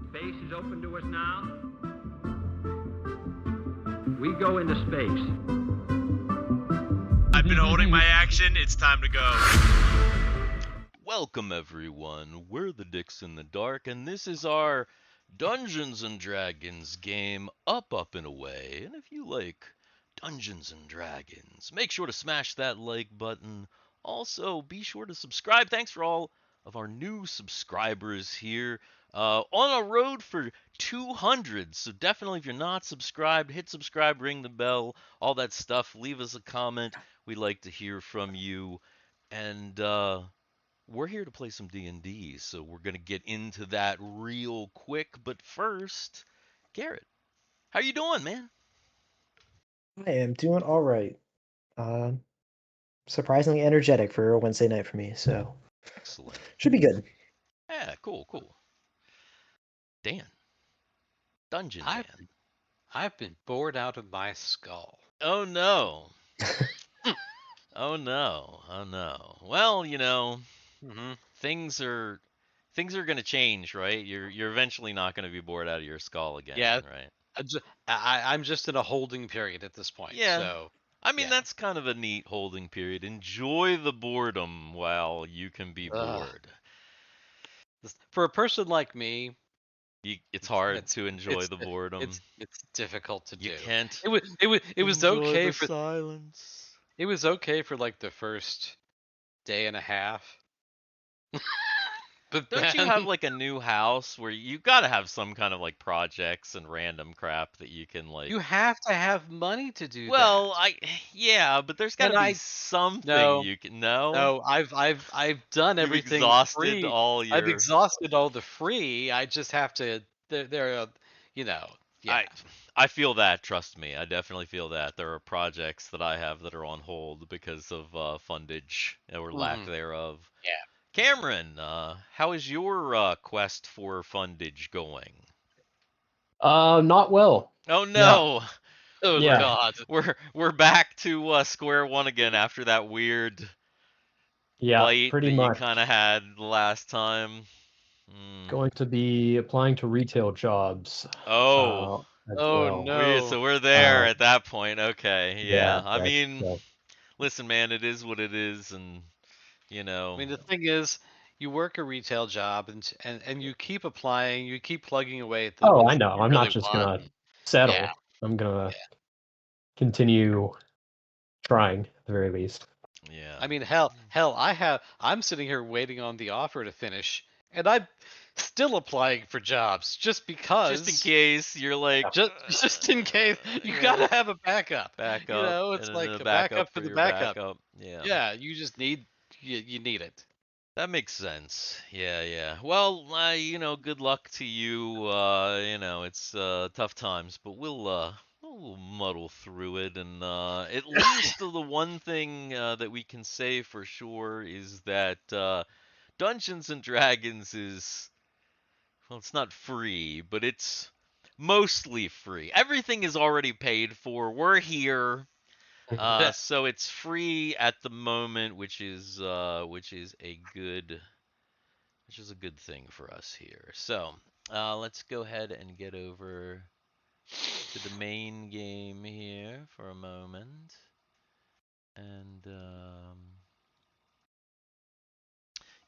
Space is open to us now. We go into space. I've been holding my action. It's time to go. Welcome everyone, we're the Dicks in the Dark, and this is our Dungeons & Dragons game, Up, and Away. And if you like Dungeons & Dragons, make sure to smash that like button. Also, be sure to subscribe. Thanks for all of our new subscribers here. On a road for 200, so definitely if you're not subscribed, hit subscribe, ring the bell, all that stuff. Leave us a comment. We'd like to hear from you. And, we're here to play some D&D, so we're going to get into that real quick. But first, Garrett, how you doing, man? I am doing all right. Surprisingly energetic for a Wednesday night for me, so Excellent. should be good. Yeah, cool. Dan. Dungeon Dan. I've been bored out of my skull. Oh, no. Oh, no. Well, things are going to change, right? You're eventually not going to be bored out of your skull again, Yeah. right? I'm just in a holding period at this point. Yeah. So, I mean, that's kind of a neat holding period. Enjoy the boredom while you can be bored. For a person like me, it's hard to enjoy the boredom. It's difficult to do. You can't. It was okay for silence. It was okay for like the first day and a half. But Don't you have like a new house where you gotta have some kind of like projects and random crap that you can like? You have to have money to do well, that. but there's gotta be something you can. No, I've done everything. Exhausted free. all your. I've exhausted all the free. I just have to. Yeah. I feel that. Trust me, I definitely feel that. There are projects that I have that are on hold because of fundage or lack thereof. Yeah. Cameron, how is your quest for fundage going? Not well. Oh no! Yeah. Oh Yeah. God! We're back to square one again after that weird bite pretty that much. you kind of had last time. Going to be applying to retail jobs. Oh. As Oh, well. no. So we're there at that point. Okay. Yeah. I mean, so. listen, man, it is what it is, and I mean, the thing is, you work a retail job, and you keep applying, you keep plugging away at the. Oh, I know. I'm not just gonna settle. Yeah. I'm gonna continue trying at the very least. Yeah. I mean, hell, I'm sitting here waiting on the offer to finish, and I'm still applying for jobs just because. Just in case you're like. Just in case you gotta have a backup. Backup. It's like a backup for the backup. Yeah. Yeah, you just need you need it. That makes sense. Yeah. Well, good luck to you. It's tough times, but we'll muddle through it. And at least the one thing that we can say for sure is that Dungeons and Dragons is, well, it's not free, but it's mostly free. Everything is already paid for. We're here. So it's free at the moment, which is a good thing for us here. So let's go ahead and get over to the main game here for a moment, and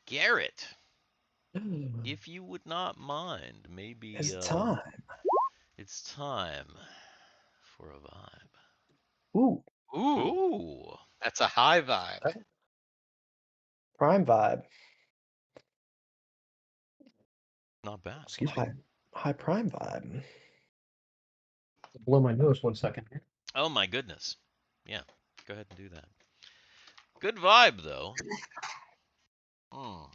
Garrett, if you would not mind, maybe It's time. It's time for a vibe. Ooh, that's a high vibe. Prime vibe. Not bad. Excuse me. High prime vibe. Blow my nose 1 second here. Oh my goodness. Yeah, go ahead and do that. Good vibe though. Oh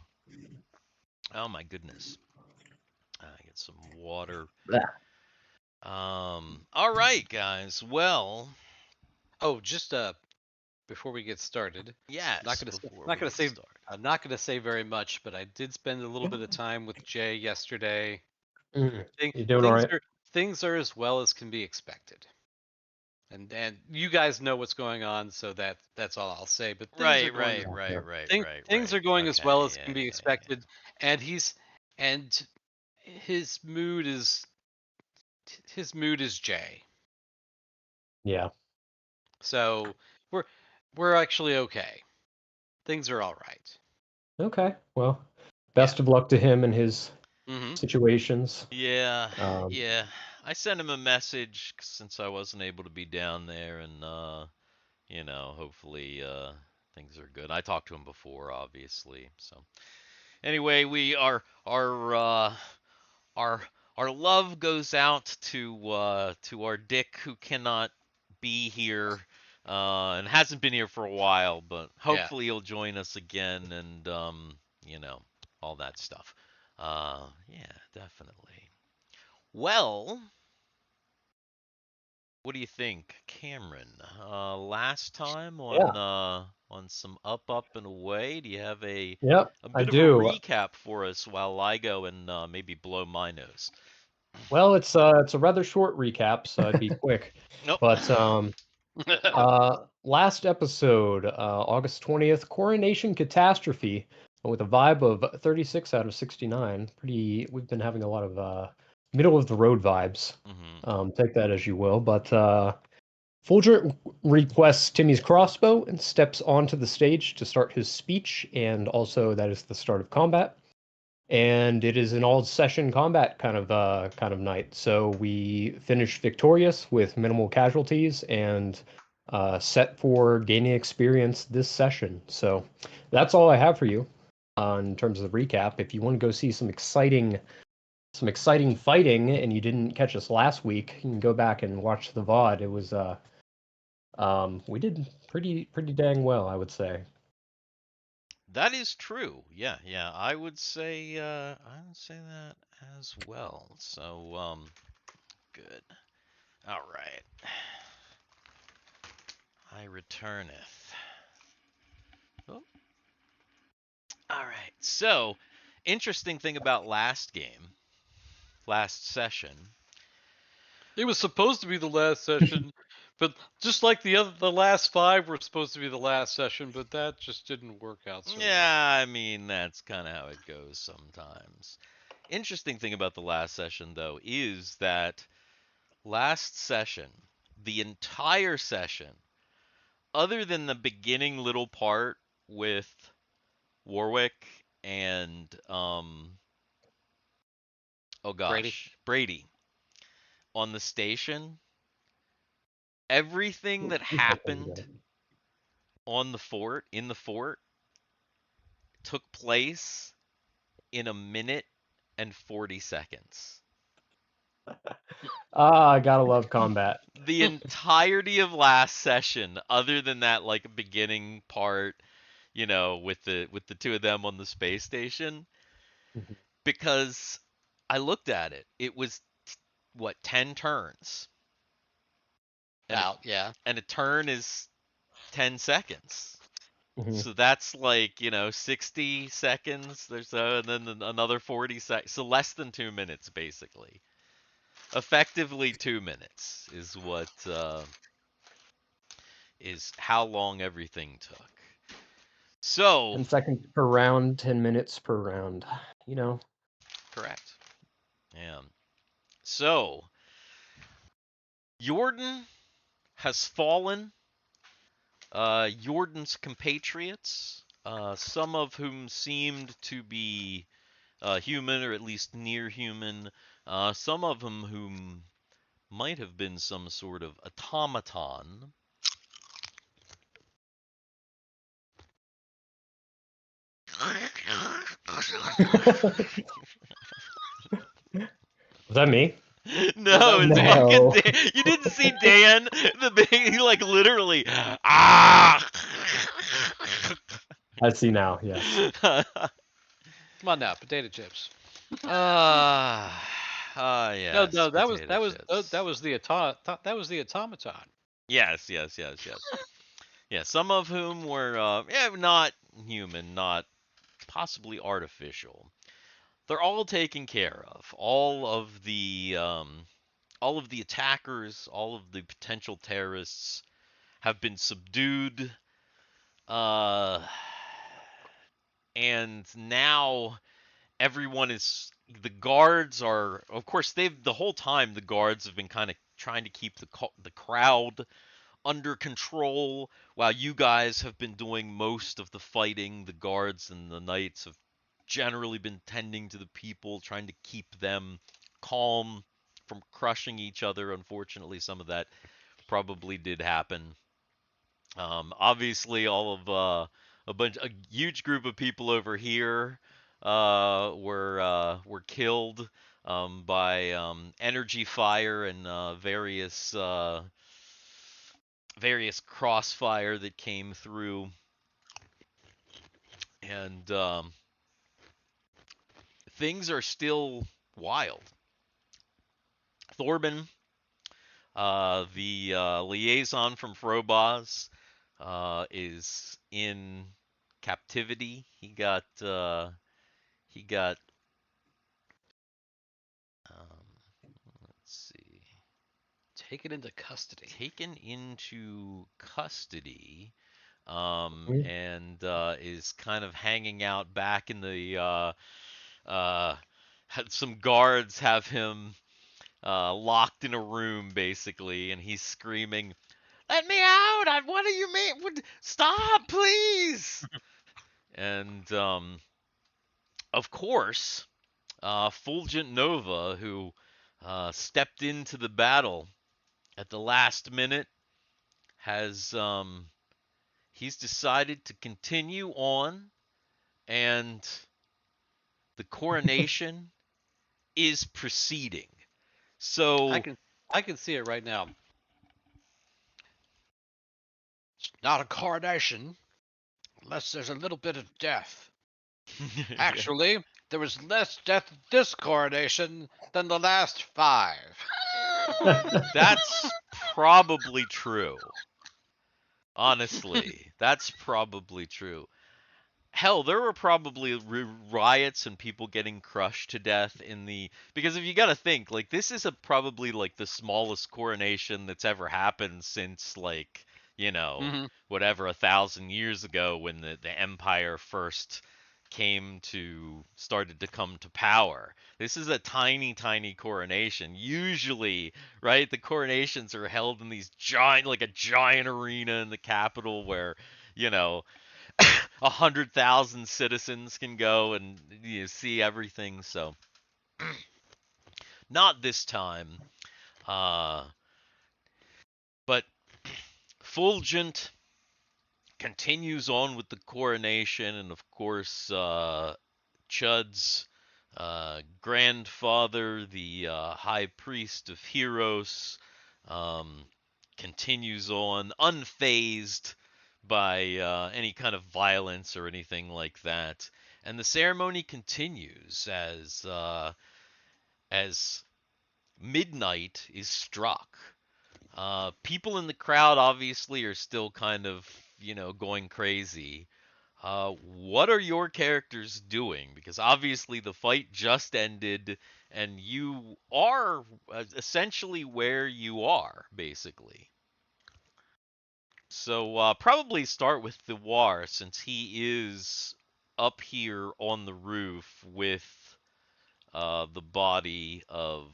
my goodness. I get some water. All right, guys. Well. Oh, just before we get started. Yeah. I'm not gonna say very much, but I did spend a little bit of time with Jay yesterday. You doing all right? Things are as well as can be expected. And you guys know what's going on, so that's all I'll say. But things are Right, going right, right, right, things right. are going as well Okay, as yeah, can be yeah, expected, and his mood is J. Yeah. So we're actually okay. Things are all right. Okay. Well, best of luck to him and his Mm-hmm. situations. yeah. Um, Yeah. I sent him a message since I wasn't able to be down there, and hopefully things are good. I talked to him before, obviously. So anyway, our our love goes out to our Dick who cannot be here and hasn't been here for a while, but Yeah. hopefully he'll join us again and all that stuff. Yeah, definitely. Well, what do you think, Cameron? Last time yeah. on some up and away, do you have Yep. a I bit of a do. recap for us while I go and maybe blow my nose? Well, it's a rather short recap, so I'd be quick. Nope. But last episode, August 20th, Coronation Catastrophe with a vibe of 36 out of 69. We've been having a lot of middle of the road vibes. Take that as you will. But Fulgent requests Timmy's crossbow and steps onto the stage to start his speech, and also that is the start of combat. And it is an all-session combat kind of night. So we finished victorious with minimal casualties and set for gaining experience this session. So that's all I have for you in terms of the recap. If you want to go see some exciting fighting and you didn't catch us last week, you can go back and watch the VOD. It was we did pretty dang well, I would say. That is true. Yeah, yeah. I would say that as well. So good. All right. I returneth. Oh. All right. So, interesting thing about last session. It was supposed to be the last session, but just like the last 5 were supposed to be the last session, but that just didn't work out so well. Yeah, I mean that's kind of how it goes sometimes. Interesting thing about the last session though is that last session, the entire session, other than the beginning little part with Warwick and Brady on the station, everything that happened in the fort took place in 1 minute and 40 seconds. I gotta love combat. The entirety of last session, other than that like beginning part, with the two of them on the space station, because I looked at it. It was what, 10 turns. Yeah. And a turn is 10 seconds. Mhm. So that's like, 60 seconds or so, and then another 40 seconds. So less than 2 minutes, basically. Effectively 2 minutes is how long everything took. So 10 seconds per round, 10 minutes per round. correct. Yeah. So Yordyn has fallen. Yordyn's compatriots, some of whom seemed to be human or at least near human, some of them whom might have been some sort of automaton. Was that me? No, it's No. fucking Dan. You didn't see Dan? He like literally. Ah! I see now, yes. Come on now, potato chips. Yeah. No, that was the automaton. Yes. Yeah, some of whom were not human, not possibly artificial. They're all taken care of. All all of the attackers, all of the potential terrorists have been subdued. And now everyone is, the guards are, of course, the whole time the guards have been kind of trying to keep the crowd under control, while you guys have been doing most of the fighting. The guards and the knights have generally been tending to the people, trying to keep them calm from crushing each other. Unfortunately, some of that probably did happen. Obviously, all of a huge group of people over here were killed by energy fire and various crossfire that came through, and things are still wild. Thorben, the liaison from Frobos, is in captivity. He got let's see, Taken into custody. And is kind of hanging out back in the had some guards have him locked in a room basically, and he's screaming, "Let me out! What do you mean? Stop, please!" And of course, Fulgent Nova, who stepped into the battle at the last minute, has he's decided to continue on, and the coronation is proceeding. So I can see it right now. It's not a coronation unless there's a little bit of death. Actually, there was less death at this coronation than the last 5. That's probably true. Honestly, that's probably true. Hell, there were probably riots and people getting crushed to death because if you got to think, like, this is probably like the smallest coronation that's ever happened since, like, whatever, 1,000 years ago when the Empire first started to come to power. This is a tiny, tiny coronation. Usually, right, the coronations are held in these like a giant arena in the capital where, 100,000 citizens can go and see everything. So, not this time. But Fulgent continues on with the coronation, and of course, Chud's grandfather, the High Priest of Heroes, continues on unfazed by any kind of violence or anything like that. And the ceremony continues as midnight is struck. People in the crowd obviously are still kind of, going crazy. What are your characters doing? Because obviously the fight just ended, and you are essentially where you are, basically. So probably start with Thiwar, since he is up here on the roof with the body of...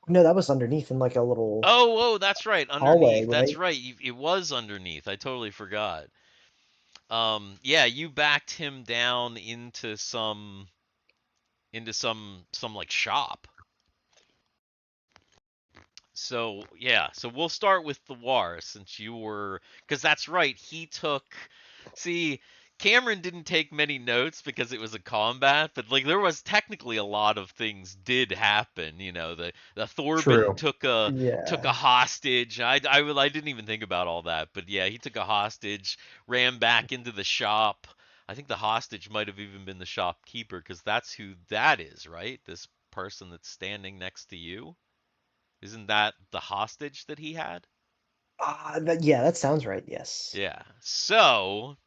No, that was underneath in like a little. Oh, that's right. Underneath. Hallway, That's right? right. It was underneath. I totally forgot. Yeah, you backed him down into some like shop. So yeah, so we'll start with the war, since you were, because that's right. See, Cameron didn't take many notes because it was a combat, but like there was technically a lot of things did happen. The Thorben True. took a Yeah. hostage. I didn't even think about all that, but yeah, he took a hostage, ran back into the shop. I think the hostage might have even been the shopkeeper, because that's who that is, right? This person that's standing next to you. Isn't that the hostage that he had? Yeah, that sounds right. Yes. Yeah. So,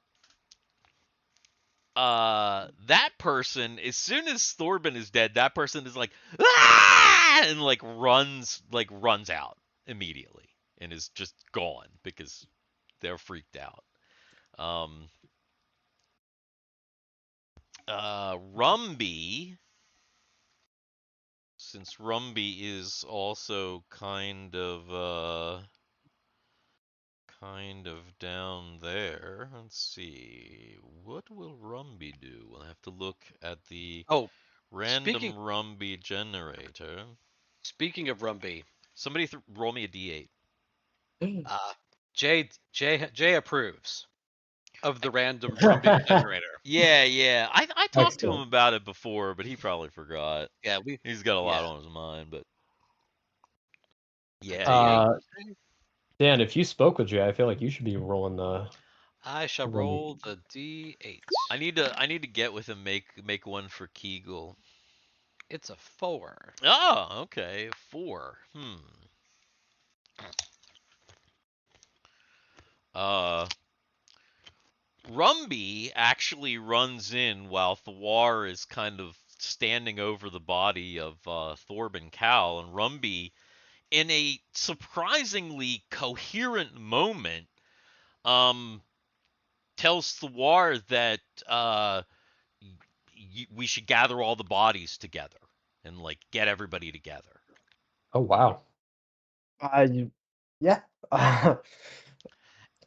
that person, as soon as Thorben is dead, that person is like, "Ah!" and runs out immediately and is just gone because they're freaked out. Rumbe, since Rumbe is also kind of down there. Let's see. What will Rumbe do? We'll have to look at the random Rumbe generator. Speaking of Rumbe, somebody roll me a d8. Jay approves of the random Rumbe generator. Yeah. I talked to him about it before, but he probably forgot. Yeah, he's got a lot on his mind, but Dan, if you spoke with Jay, I feel like you should be rolling the. I shall roll the d8. I need to get with him. Make one for Kegel. It's a 4. Oh, okay, 4. Rumbe actually runs in while Thiwar is kind of standing over the body of Thorben Cal, and Rumbe, in a surprisingly coherent moment, tells Thiwar that we should gather all the bodies together and get everybody together. Oh wow. Yeah.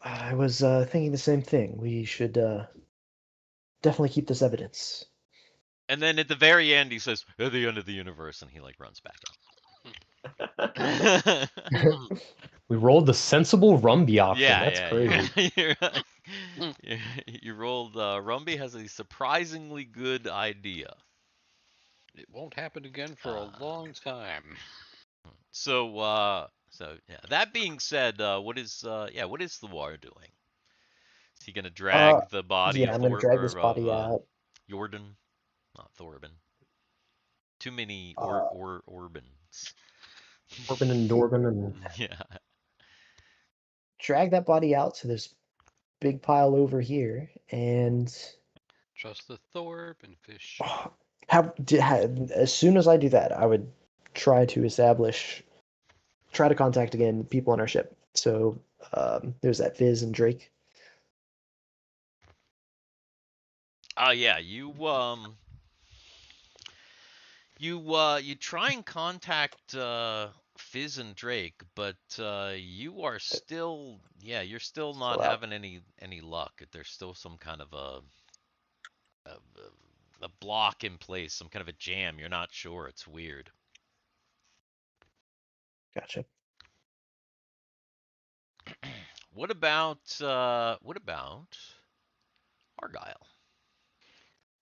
I was thinking the same thing. We should definitely keep this evidence. And then at the very end, he says, "At the end of the universe," and he runs back out. We rolled the sensible Rumbe option. Yeah, That's crazy. You rolled. Rumbe has a surprisingly good idea. It won't happen again for a long time. So yeah. That being said, what is Thiwar doing? Is he gonna drag the body? Yeah, I'm gonna drag this body out. Yordyn, not Thorben. Too many Orbans. Orban and Dorban and yeah. Drag that body out to this big pile over here, and trust the Thorben fish. As soon as I do that, I would try to contact again people on our ship. So there's that Viz and Drake. Yeah, you try and contact Fizz and Drake, but you are still you're still not having any luck. There's still some kind of a block in place, some kind of a jam. You're not sure. It's weird. Gotcha. What about Argyle?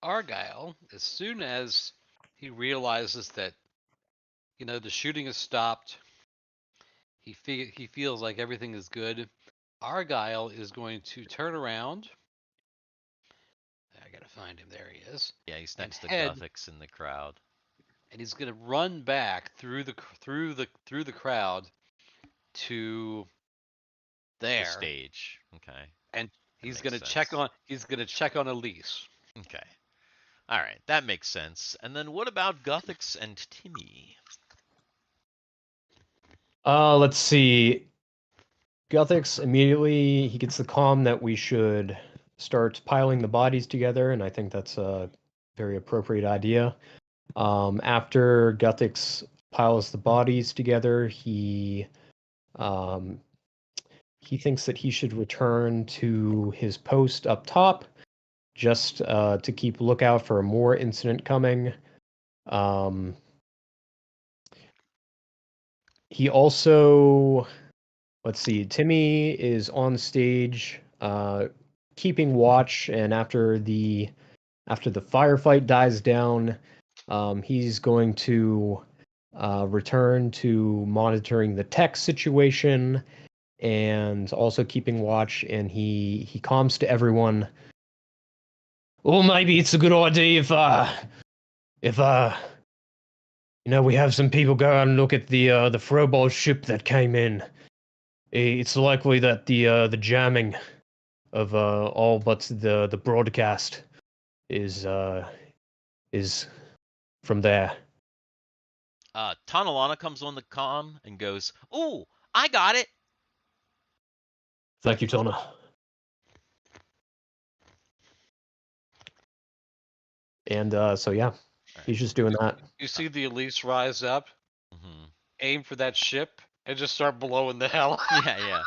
Argyle, as soon as he realizes that, the shooting has stopped, he feels like everything is good. Argyle is going to turn around. I gotta find him. There he is. Yeah, he's next to Guthix in the crowd. And he's gonna run back through the crowd to there. The stage. Okay. And he's gonna check on Elise. Okay. All right, that makes sense. And then what about Guthix and Timmy? Let's see. Guthix immediately he gets the comm that we should start piling the bodies together, and I think that's a very appropriate idea. After Guthix piles the bodies together, he thinks that he should return to his post up top, just to keep lookout for more incident coming. He also, let's see, Timmy is on stage, keeping watch, and after the firefight dies down, he's going to return to monitoring the tech situation and also keeping watch. And he comms to everyone. Well, maybe it's a good idea if we have some people go out and look at the Frobol ship that came in. It's likely that the jamming of all but the broadcast is from there. Tanalana comes on the comm and goes, "Ooh, I got it." Thank you, Tona. And so yeah, he's just doing that. You see the Elise rise up, Mm-hmm. aim for that ship, and just start blowing the hell. Yeah.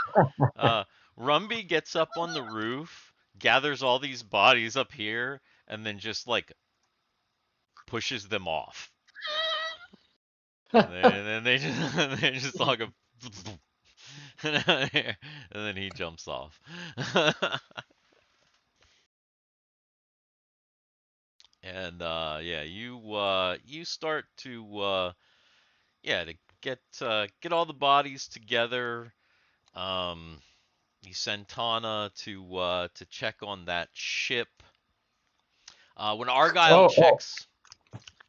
Rumbe gets up on the roof, gathers all these bodies up here, and then just like pushes them off. And then they just they just like a and then he jumps off. And yeah, you start to to get all the bodies together. You send Tana to check on that ship. When Argyle checks,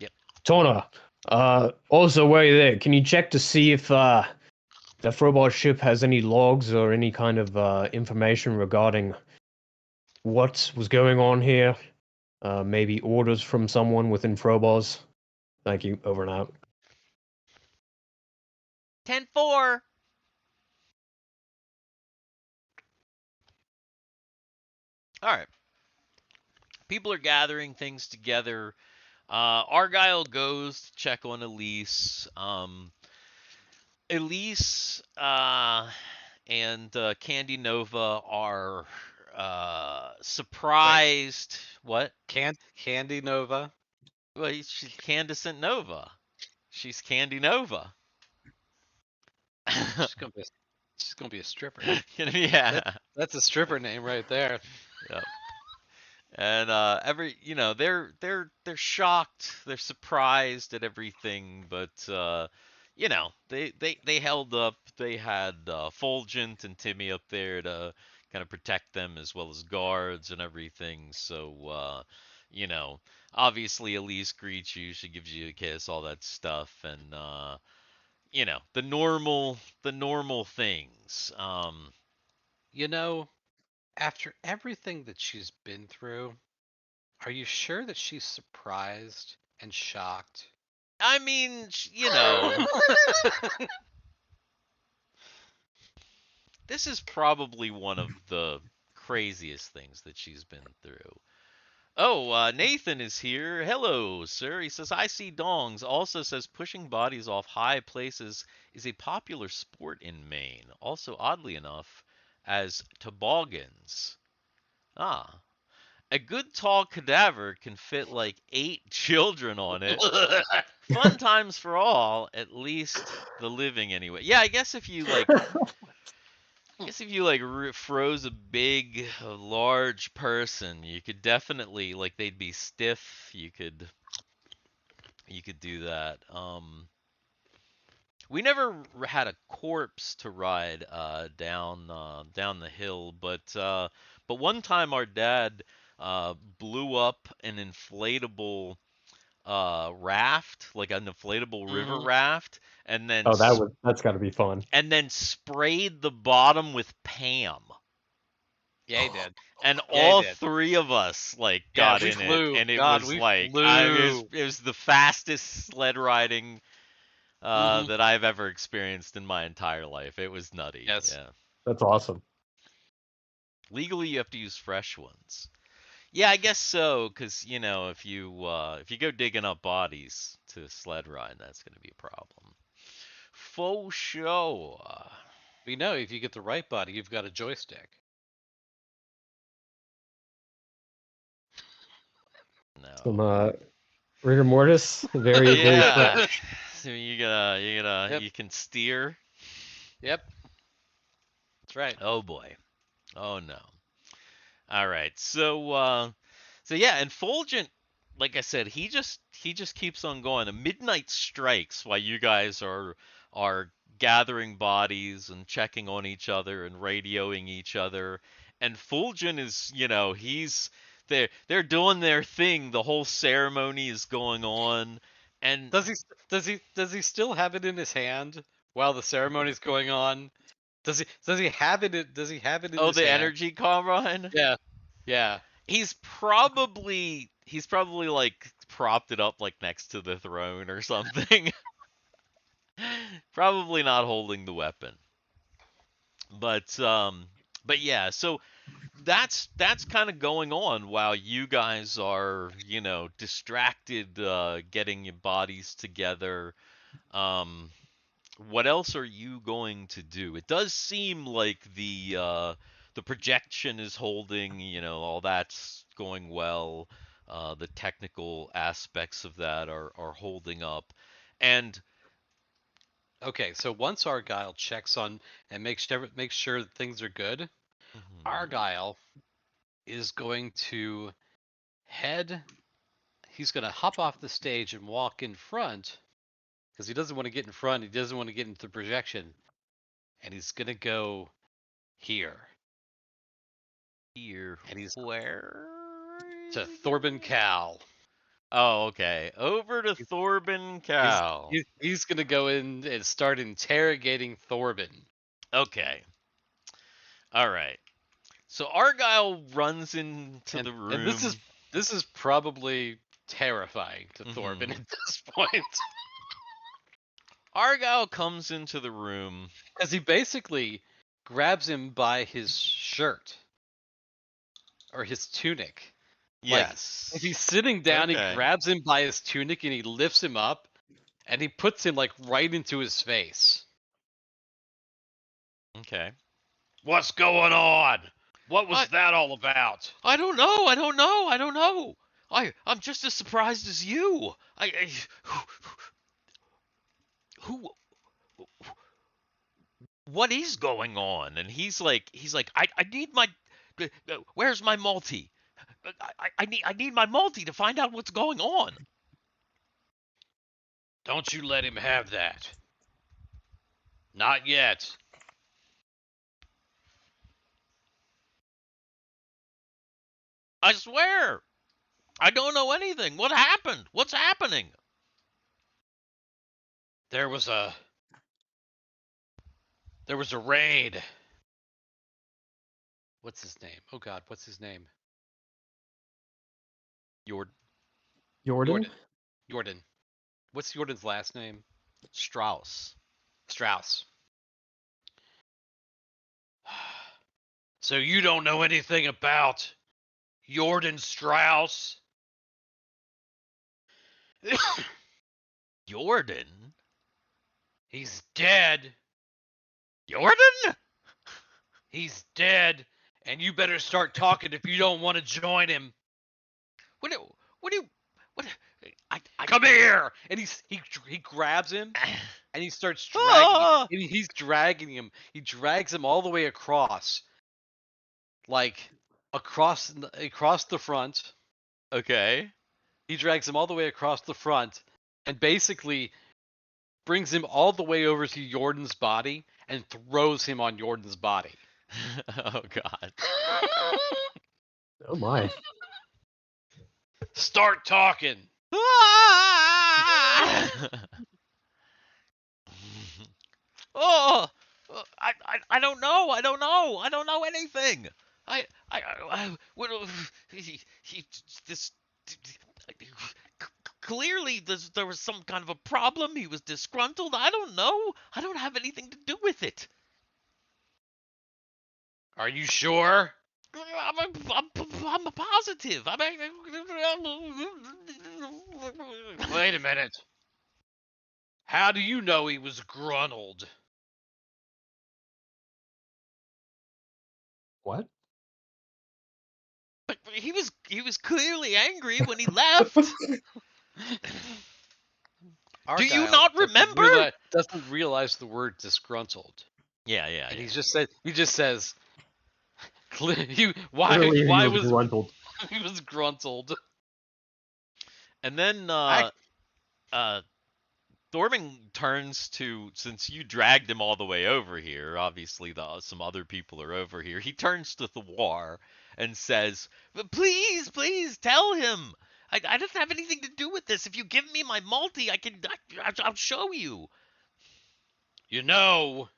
yep. Tona. Also while you're there, can you check to see if the Frobot ship has any logs or any kind of information regarding what was going on here? Maybe orders from someone within Frobos. Thank you. Over and out. 10-4. All right. People are gathering things together. Argyle goes to check on Elise. Elise and Candy Nova are surprised. What? Candy Nova. Well, she's Candescent Nova. She's Candy Nova. She's gonna be a stripper. Yeah. That's a stripper name right there. Yep. And they're shocked, they're surprised at everything, but they held up. They had Fulgent and Timmy up there to kind of protect them as well as guards and everything. So obviously Elise greets you, she gives you a kiss, all that stuff, and the normal things. After everything that she's been through, are you sure that she's surprised and shocked? I mean, this is probably one of the craziest things that she's been through. Oh, Nathan is here. Hello, sir. He says, I see dongs. Also says pushing bodies off high places is a popular sport in Maine. Also, oddly enough, as toboggans. Ah. A good tall cadaver can fit like 8 children on it. Fun times for all, at least the living anyway. Yeah, I guess if you froze a large person, you could definitely they'd be stiff. You could do that. We never had a corpse to ride down the hill, but one time our dad blew up an inflatable raft, like an inflatable river raft, and then that's got to be fun. and then sprayed the bottom with Pam. Yeah, he did. And Yeah, all he did. 3 of us got in flew. it, and it God, was we it flew. was the fastest sled riding that I've ever experienced in my entire life. It was nutty. Yes. Yeah. That's awesome. Legally, you have to use fresh ones. Yeah, I guess so, because if you go digging up bodies to sled ride, that's going to be a problem. Faux show. We know if you get the right body, you've got a joystick. No. Some rigor mortis, very Yeah. fresh. So you can steer. Yep. That's right. Oh boy. Oh no. All right. So yeah, and Fulgent, like I said, he just keeps on going. A midnight strikes while you guys are gathering bodies and checking on each other and radioing each other. And Fulgent is, they're doing their thing. The whole ceremony is going on. And Does he still have it in his hand while the ceremony's going on? Does he have it in his the hand? energy combine? Yeah. Yeah. He's probably propped it up next to the throne or something. Probably not holding the weapon. But yeah, so that's kind of going on while you guys are, distracted, getting your bodies together. What else are you going to do? It does seem like the projection is holding, all that's going well. The technical aspects of that are holding up. And Okay, so once Argyle checks on and makes sure that things are good, mhm, Argyle is going to head. He's going to hop off the stage and walk in front because he doesn't want to get in front. He doesn't want to get into the projection, and he's going to go here. here, And he's where? to Thorben Cal. Oh, okay. Over to Thorben Cal. He's going to go in and start interrogating Thorben. Okay. All right. So Argyle runs into the room. And this is probably terrifying to Mhm. Thorben at this point. Argyle comes into the room. Because he basically grabs him by his shirt. Or his tunic. Yes. Like, if he's sitting down, Okay. he grabs him by his tunic and he lifts him up. And he puts him, like, right into his face. Okay. What's going on? What was that all about? I don't know. I'm just as surprised as you. Who what is going on? And he's like, I need my, where's my multi? I need my multi to find out what's going on. Don't you let him have that. Not yet. I swear, I don't know anything. What happened? What's happening? There was a raid. What's his name? Oh God, what's his name? Yordyn? Yordyn. What's Yordyn's last name? Strauss. So you don't know anything about Yordyn Strauss? Yordyn? He's dead. Yordyn? He's dead, and you better start talking if you don't want to join him. What? Come here! And he grabs him, and he starts dragging him. And he's dragging him. He drags him all the way across. Like, across the front. Okay. He drags him all the way across the front, and basically brings him all the way over to Yordyn's body, and throws him on Yordyn's body. Oh God. Oh my. Start talking. Oh, I don't know. I don't know anything. Clearly there was some kind of a problem. He was disgruntled. I don't know. I don't have anything to do with it. Are you sure? I'm positive. Wait a minute. How do you know he was gruntled? What? But he was clearly angry when he left. Do you not remember? Doesn't realize the word disgruntled. Yeah. And he just says, Clearly why he was gruntled. he was gruntled. And then Thorben turns to, since you dragged him all the way over here, obviously some other people are over here. He turns to Thiwar and says, "Please tell him. I don't have anything to do with this. If you give me my multi, I'll show you." You know.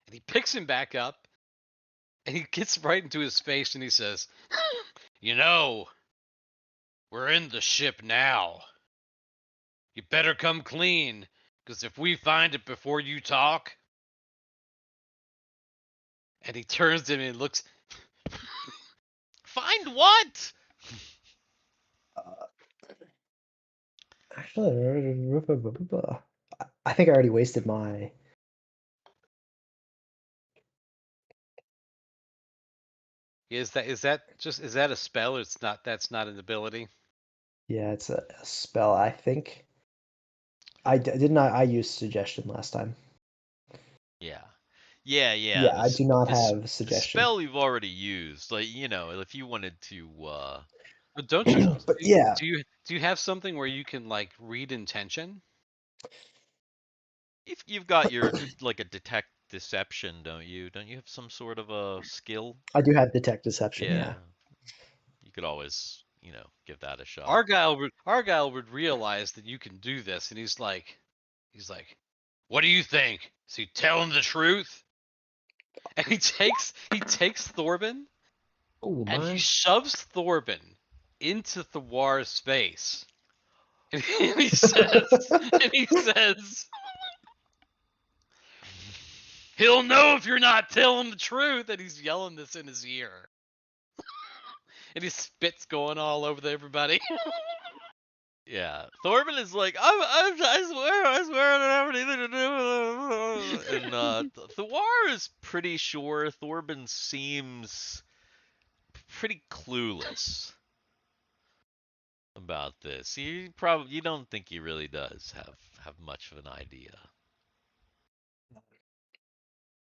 And he picks him back up, and he gets right into his face, and he says, "You know, we're in the ship now. You better come clean, Because if we find it before you talk, and he turns to me and looks, Find what? Actually, I think I already wasted my. is that a spell? Or it's not. That's not an ability. Yeah, it's a spell. I think. I did not. I used suggestion last time. Yeah. Yeah, Yeah, I do not have the suggestion. spell you've already used. Like, if you wanted to But don't you? But yeah, Do you have something where you can like read intention? if you've got your like a detect deception, don't you? Don't you have some sort of a skill? I do have detect deception. Yeah. Yeah. You could always, give that a shot. Argyle would realize that you can do this, and he's like, what do you think? Is he telling the truth? And he takes Thorbin Oh and he my! shoves Thorbin into Thiwar's face. And he says, he'll know if you're not telling the truth. And he's yelling this in his ear. And his spit's going all over everybody. Yeah, Thorben is like, I swear, I don't have anything to do with it. And Thiwar is pretty sure. Thorben seems pretty clueless about this. You don't think he really does have much of an idea.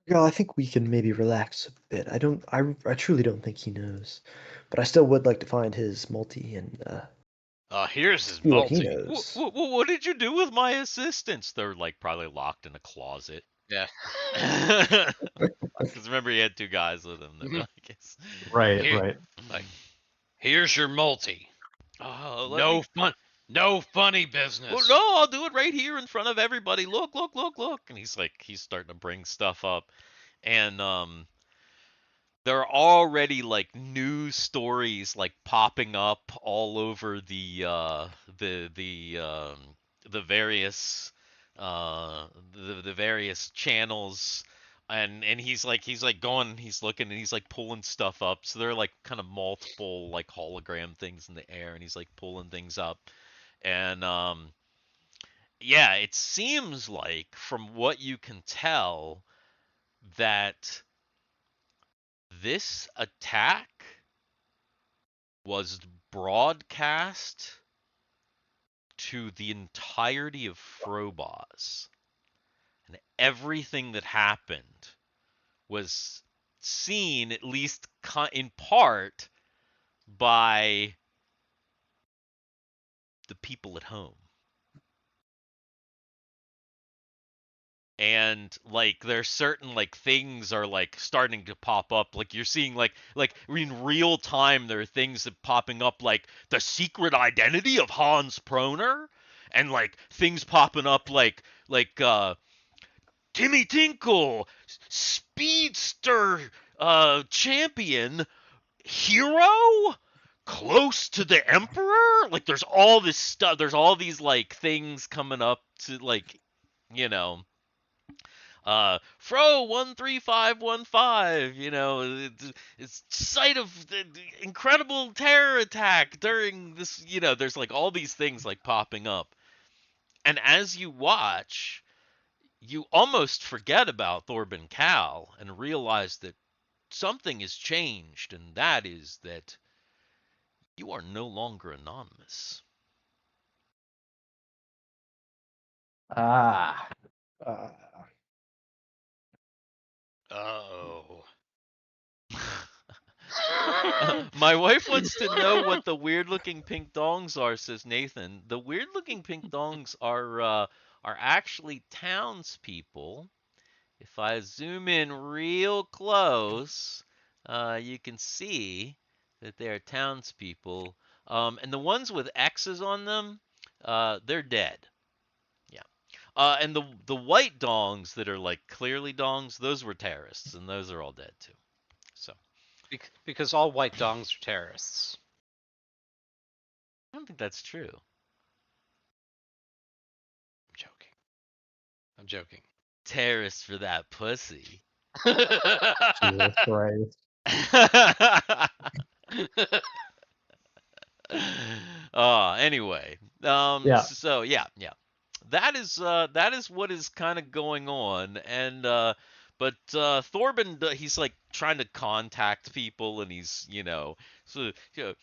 Girl, I think we can maybe relax a bit. I truly don't think he knows, but I still would like to find his multi and Here's his see what he multi. knows. What did you do with my assistants? They're like probably locked in a closet. Yeah. Because remember, he had two guys with him. That were, I guess. Right, Here- right. Like, Here's your multi. oh, No funny business. Well, no, I'll do it right here in front of everybody. Look. And he's starting to bring stuff up. And there are already like news stories like popping up all over the various the various channels. And he's looking and he's like pulling stuff up. So there are like kind of multiple like hologram things in the air, and he's like pulling things up. And yeah, it seems like from what you can tell that this attack was broadcast to the entirety of Frobos. And everything that happened was seen, at least in part, by the people at home. And like there's certain like things are like starting to pop up, like you're seeing like in real time there are things that popping up like the secret identity of Hans Proner, and like things popping up like Timmy Tinkle, speedster champion, hero, close to the emperor. Like there's all this stuff, there's all these like things coming up to like, you know, Fro 13515, it's site of the incredible terror attack during this, there's like all these things like popping up. And as you watch, you almost forget about Thorben Cal and realize that something has changed, and that is that you are no longer anonymous. Ah. Uh-oh. My wife wants to know what the weird-looking pink dongs are, says Nathan. The weird-looking pink dongs are actually townspeople. If I zoom in real close, you can see that they are townspeople. And the ones with X's on them, they're dead. Yeah. And the white dongs that are like clearly dongs, those were terrorists, and those are all dead too. So. Because all white dongs are terrorists. I don't think that's true. I'm joking. I'm joking. Terrorist for that pussy. Jesus Christ. Anyway. Yeah. So yeah. That is what is kind of going on, and but Thorben, he's like trying to contact people, and he's so the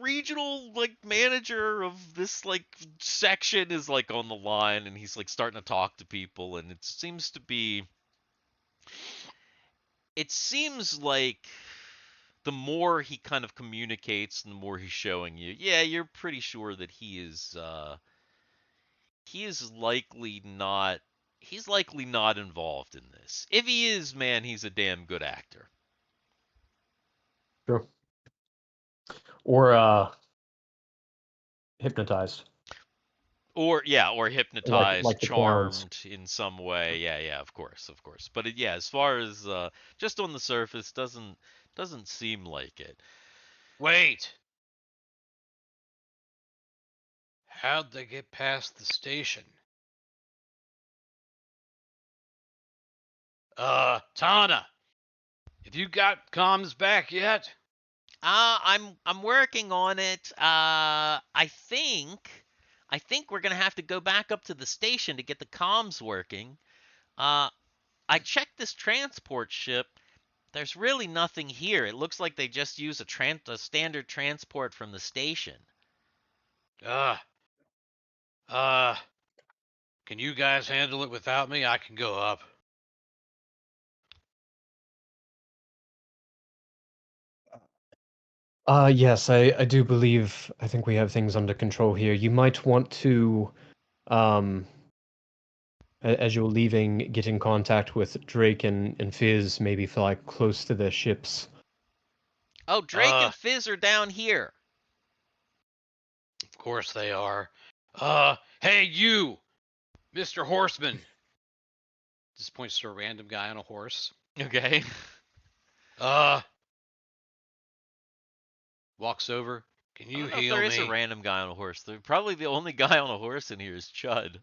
regional like manager of this like section is like on the line, and he's like starting to talk to people, and it seems like the more he kind of communicates, the more he's showing you, yeah, you're pretty sure that he's likely not involved in this. If he is, man, he's a damn good actor. True. Or hypnotized. Or hypnotized, like the clowns. charmed in some way. Yeah, of course. But yeah, as far as just on the surface, doesn't seem like it. Wait. How'd they get past the station? Tana, have you got comms back yet? I'm working on it. I think we're gonna have to go back up to the station to get the comms working. I checked this transport ship. There's really nothing here. It looks like they just use a standard transport from the station. Can you guys handle it without me? I can go up. Yes, I do believe, I think we have things under control here. You might want to, as you're leaving, get in contact with Drake and Fizz, maybe fly close to their ships. Oh, Drake and Fizz are down here. Of course they are. Hey you, Mr. Horseman. This points to a random guy on a horse. Okay. Walks over. Can you heal me? There is a random guy on a horse. Probably the only guy on a horse in here is Chud.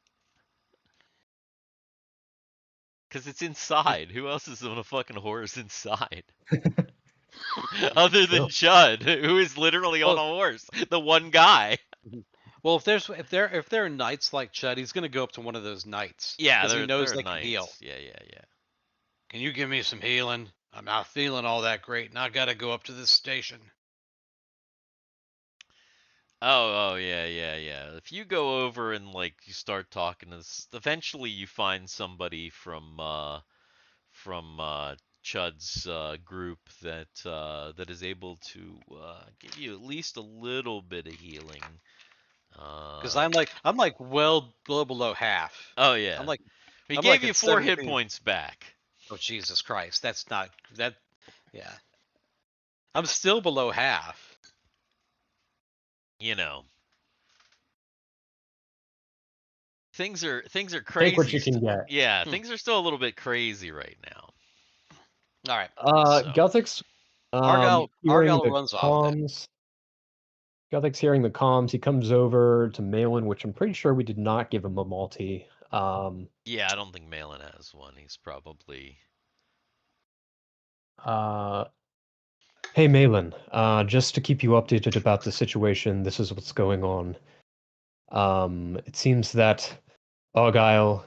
Because it's inside. Who else is on a fucking horse inside? Other than Chud, who is literally on a horse. The one guy. Well, if there are knights like Chud, he's gonna go up to one of those knights. Yeah, he knows they knights. can heal. Yeah. Can you give me some healing? I'm not feeling all that great, and I gotta go up to this station. Oh yeah. If you go over and like you start talking to eventually you find somebody from Chud's group that is able to give you at least a little bit of healing. Because I'm like well below half. Oh yeah. He gave you 4 hit points back. Oh Jesus Christ, that's not that. Yeah, I'm still below half. Things are crazy. Take what you can get. Yeah, things are still a little bit crazy right now. All right. Guthix, Argyle runs comms. Guthix hearing the comms, he comes over to Malin, which I'm pretty sure we did not give him a multi. Yeah, I don't think Malin has one. He's probably. Hey Malin, just to keep you updated about the situation, this is what's going on. It seems that Argyle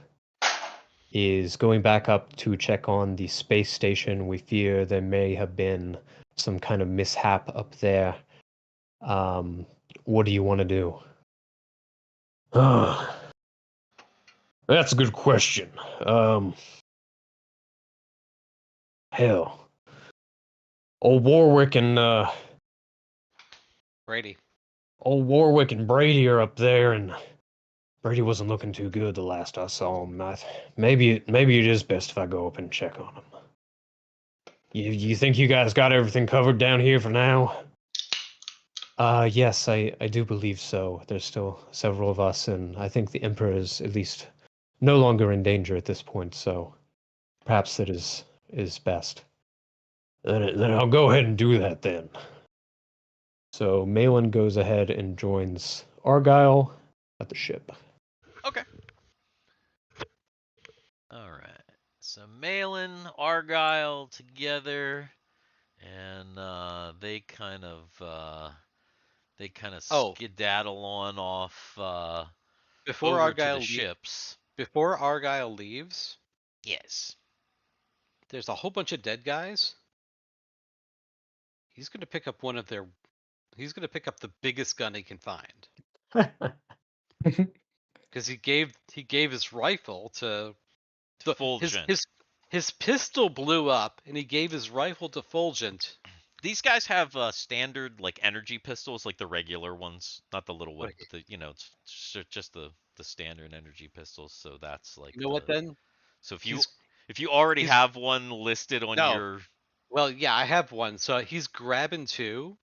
is going back up to check on the space station. We fear there may have been some kind of mishap up there. What do you want to do? That's a good question. Hell. Old Warwick and Brady. Old Warwick and Brady are up there, and Brady wasn't looking too good the last I saw him. Maybe it is best if I go up and check on him. You think you guys got everything covered down here for now? Yes, I do believe so. There's still several of us, and I think the Emperor is at least no longer in danger at this point, so perhaps it is best. Then I'll go ahead and do that then. So Malin goes ahead and joins Argyle at the ship. Okay. All right. So Malin, Argyle together, and they kind of Oh, skedaddle on off before over to the Argyle ships. before Argyle leaves, Yes. there's a whole bunch of dead guys. He's gonna pick up one of their. He's gonna pick up the biggest gun he can find because he gave his rifle to his Fulgent. his pistol blew up and he gave his rifle to Fulgent. These guys have standard like energy pistols, like the regular ones, not the little one, Right. but it's just the standard energy pistols. So that's like You know what then? So He's if you already he's have one listed on no. your Well, yeah, I have one. So he's grabbing two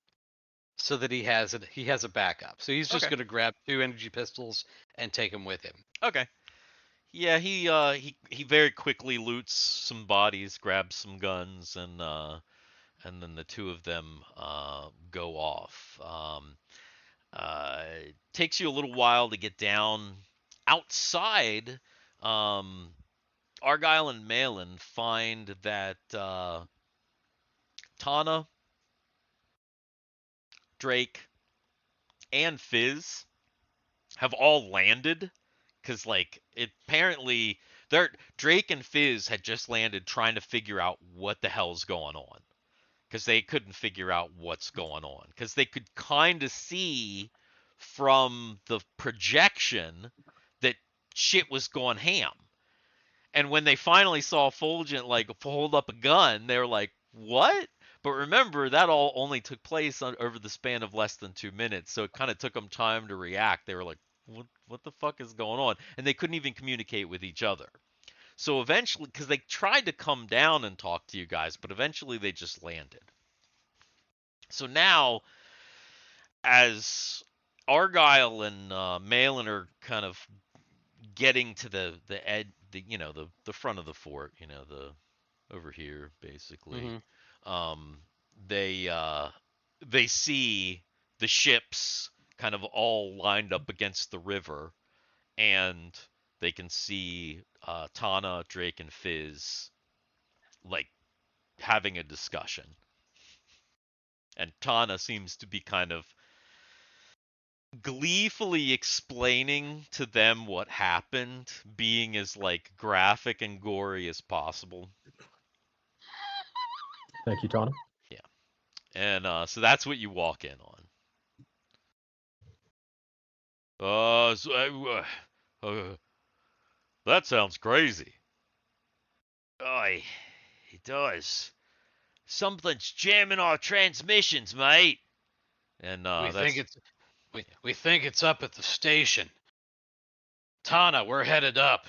so that he has it. He has a backup. So he's just Okay. gonna grab two energy pistols and take them with him. Okay. Yeah, he very quickly loots some bodies, grabs some guns, and then the two of them go off. It takes you a little while to get down outside. Argyle and Malin find that Tana, Drake, and Fizz have all landed because like it apparently Drake and Fizz had just landed trying to figure out what the hell's going on because they couldn't figure out what's going on because they could kind of see from the projection that shit was going ham. And when they finally saw Fulgent like hold up a gun, they were like, "What?" But remember, that all only took place over the span of less than 2 minutes, so it kind of took them time to react. They were like, "What the fuck is going on?" And they couldn't even communicate with each other. So eventually, because they tried to come down and talk to you guys, but eventually they just landed. So now, as Argyle and Malin are kind of getting to the front of the fort, the over here basically. Mm-hmm. Um, they see the ships kind of all lined up against the river, and they can see Tana, Drake, and Fizz like having a discussion. And Tana seems to be kind of gleefully explaining to them what happened, being as like graphic and gory as possible. Thank you, Tana. Yeah. And so that's what you walk in on. That sounds crazy. Aye, it does. Something's jamming our transmissions, mate. And We think it's up at the station. Tana, we're headed up.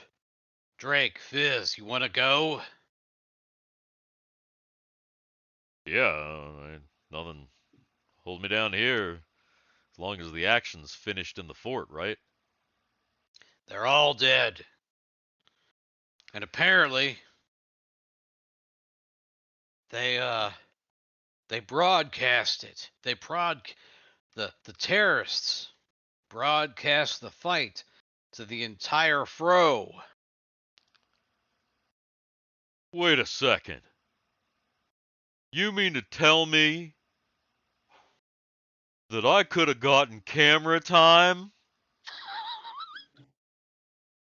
Drake, Fizz, you want to go? yeah, nothing hold me down here as long as the action's finished in the fort, right? They're all dead. And apparently they broadcast it. The terrorists broadcast the fight to the entire fro. Wait a second. You mean to tell me that I could have gotten camera time?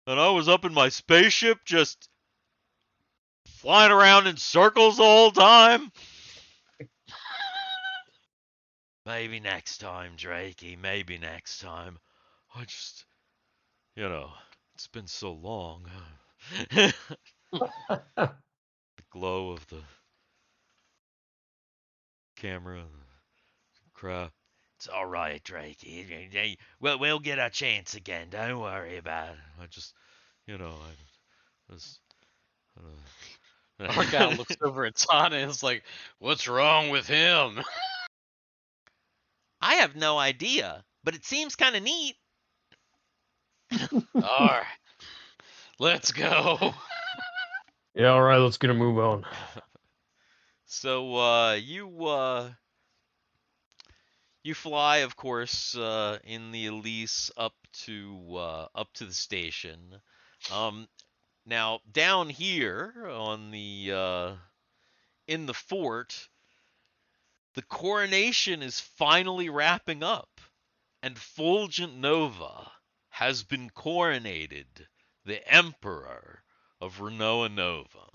And I was up in my spaceship just flying around in circles the whole time? Maybe next time, Drakey. Maybe next time. I just, it's been so long. The glow of the camera, the crowd. It's all right, Drakey. We'll get our chance again. Don't worry about it. I just, I was. Argyle looks over at Tana and is like, what's wrong with him? I have no idea, but it seems kind of neat. Alright. Let's go. Yeah, all right, let's get a move on. So you fly, of course, in the Elise up to the station. Now, down here on the in the fort, the coronation is finally wrapping up, and Fulgent Nova has been coronated the Emperor of Renoa Nova.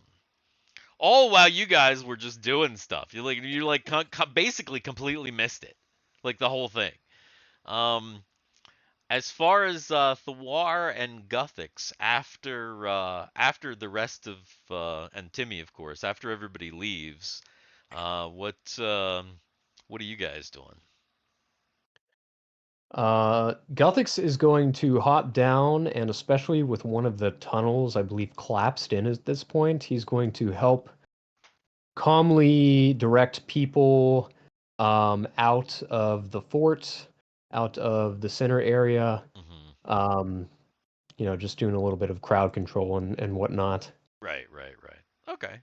All while you guys were just doing stuff. You basically completely missed it, like the whole thing. As far as Thiwar and Guthix, after the rest of and Timmy, of course, after everybody leaves, what are you guys doing? Guthix is going to hop down, and especially with one of the tunnels, I believe, collapsed in at this point, he's going to help calmly direct people out of the fort, out of the center area. Mm-hmm. Just doing a little bit of crowd control and whatnot. Right. Okay.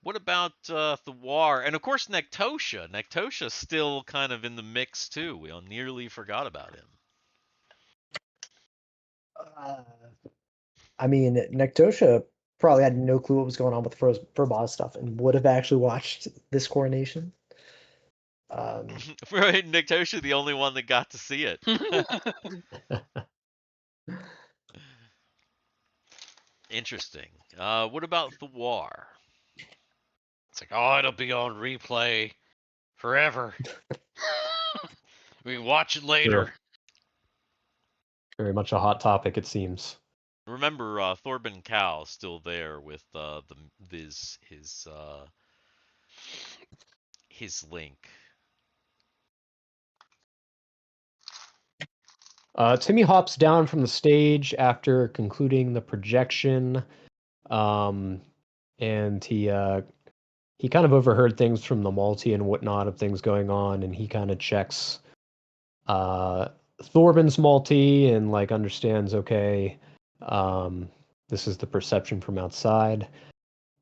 What about Thiwar? And of course Nektosha. Nektosha's still kind of in the mix too. We nearly forgot about him. I mean, Nektosha probably had no clue what was going on with the Furboz stuff and would have actually watched this coronation. Right, Nektosha, the only one that got to see it. Interesting. What about Thiwar? It's like, oh, it'll be on replay forever. We can watch it later. Sure. Very much a hot topic, it seems. Remember, Thorben Cow still there with his link. Timmy hops down from the stage after concluding the projection, and he kind of overheard things from the multi and whatnot of things going on, and he kind of checks Thorben's multi and like understands, okay, this is the perception from outside.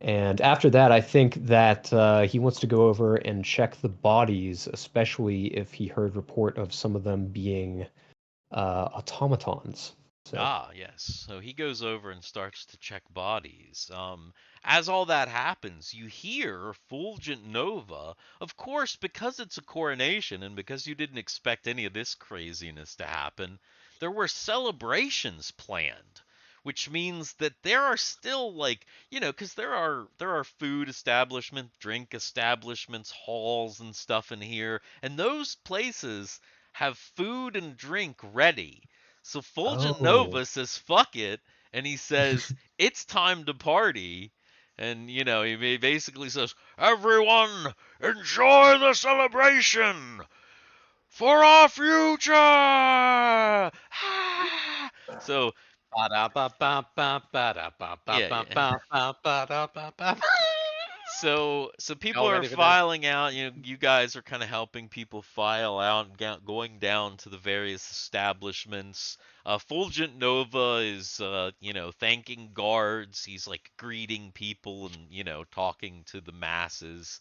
And after that, I think that he wants to go over and check the bodies, especially if he heard report of some of them being automatons. So. Yes. So he goes over and starts to check bodies. As all that happens, you hear Fulgent Nova. Of course, because it's a coronation and because you didn't expect any of this craziness to happen, there were celebrations planned, which means that there are still because there are food establishments, drink establishments, halls and stuff in here, and those places have food and drink ready. So Fulgent Nova says, fuck it. And he says, it's time to party. And, he basically says, everyone, enjoy the celebration for our future. So, So people are filing out. You guys are kind of helping people file out and going down to the various establishments. Fulgent Nova is, thanking guards. He's like greeting people and talking to the masses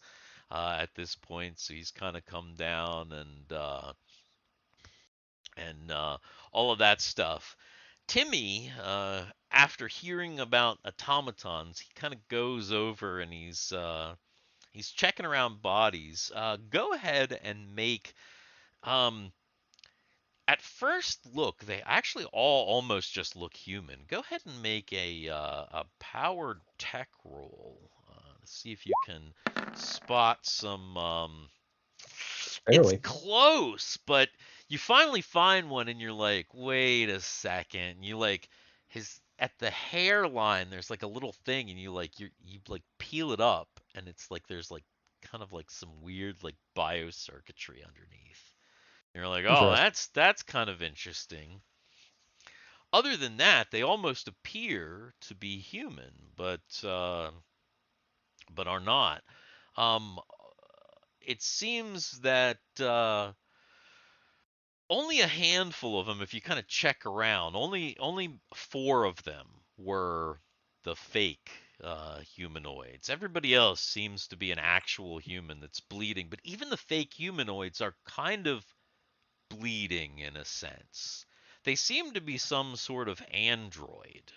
at this point. So he's kind of come down and all of that stuff. Timmy, after hearing about automatons, he kind of goes over and he's checking around bodies. Go ahead and make at first look, they actually all almost just look human. Go ahead and make a powered tech roll to see if you can spot some. It's close, but you finally find one and you're like, wait a second. You at the hairline there's like a little thing and you peel it up and it's like there's like kind of like some weird like biocircuitry underneath. And you're like, oh, that's kind of interesting. Other than that, they almost appear to be human, but are not. It seems that only a handful of them, if you kind of check around, only 4 of them were the fake humanoids. Everybody else seems to be an actual human that's bleeding, but even the fake humanoids are kind of bleeding in a sense. They seem to be some sort of android.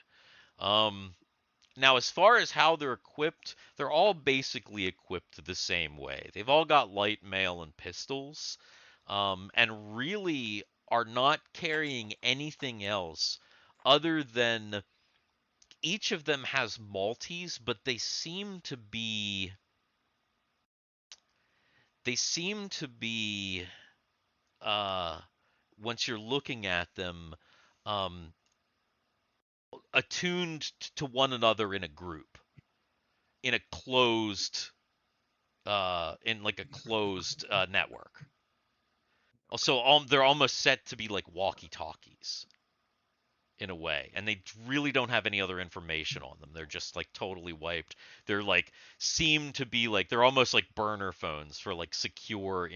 Now, as far as how they're equipped, they're all basically equipped the same way. They've all got light mail and pistols, and really are not carrying anything else other than each of them has Maltese, but they seem to be uh, once you're looking at them, um, attuned to one another in a group, in a closed in like a closed network. So they're almost set to be like walkie-talkies in a way, and they really don't have any other information on them. They're just like totally wiped. They're like seem to be like they're almost like burner phones for like secure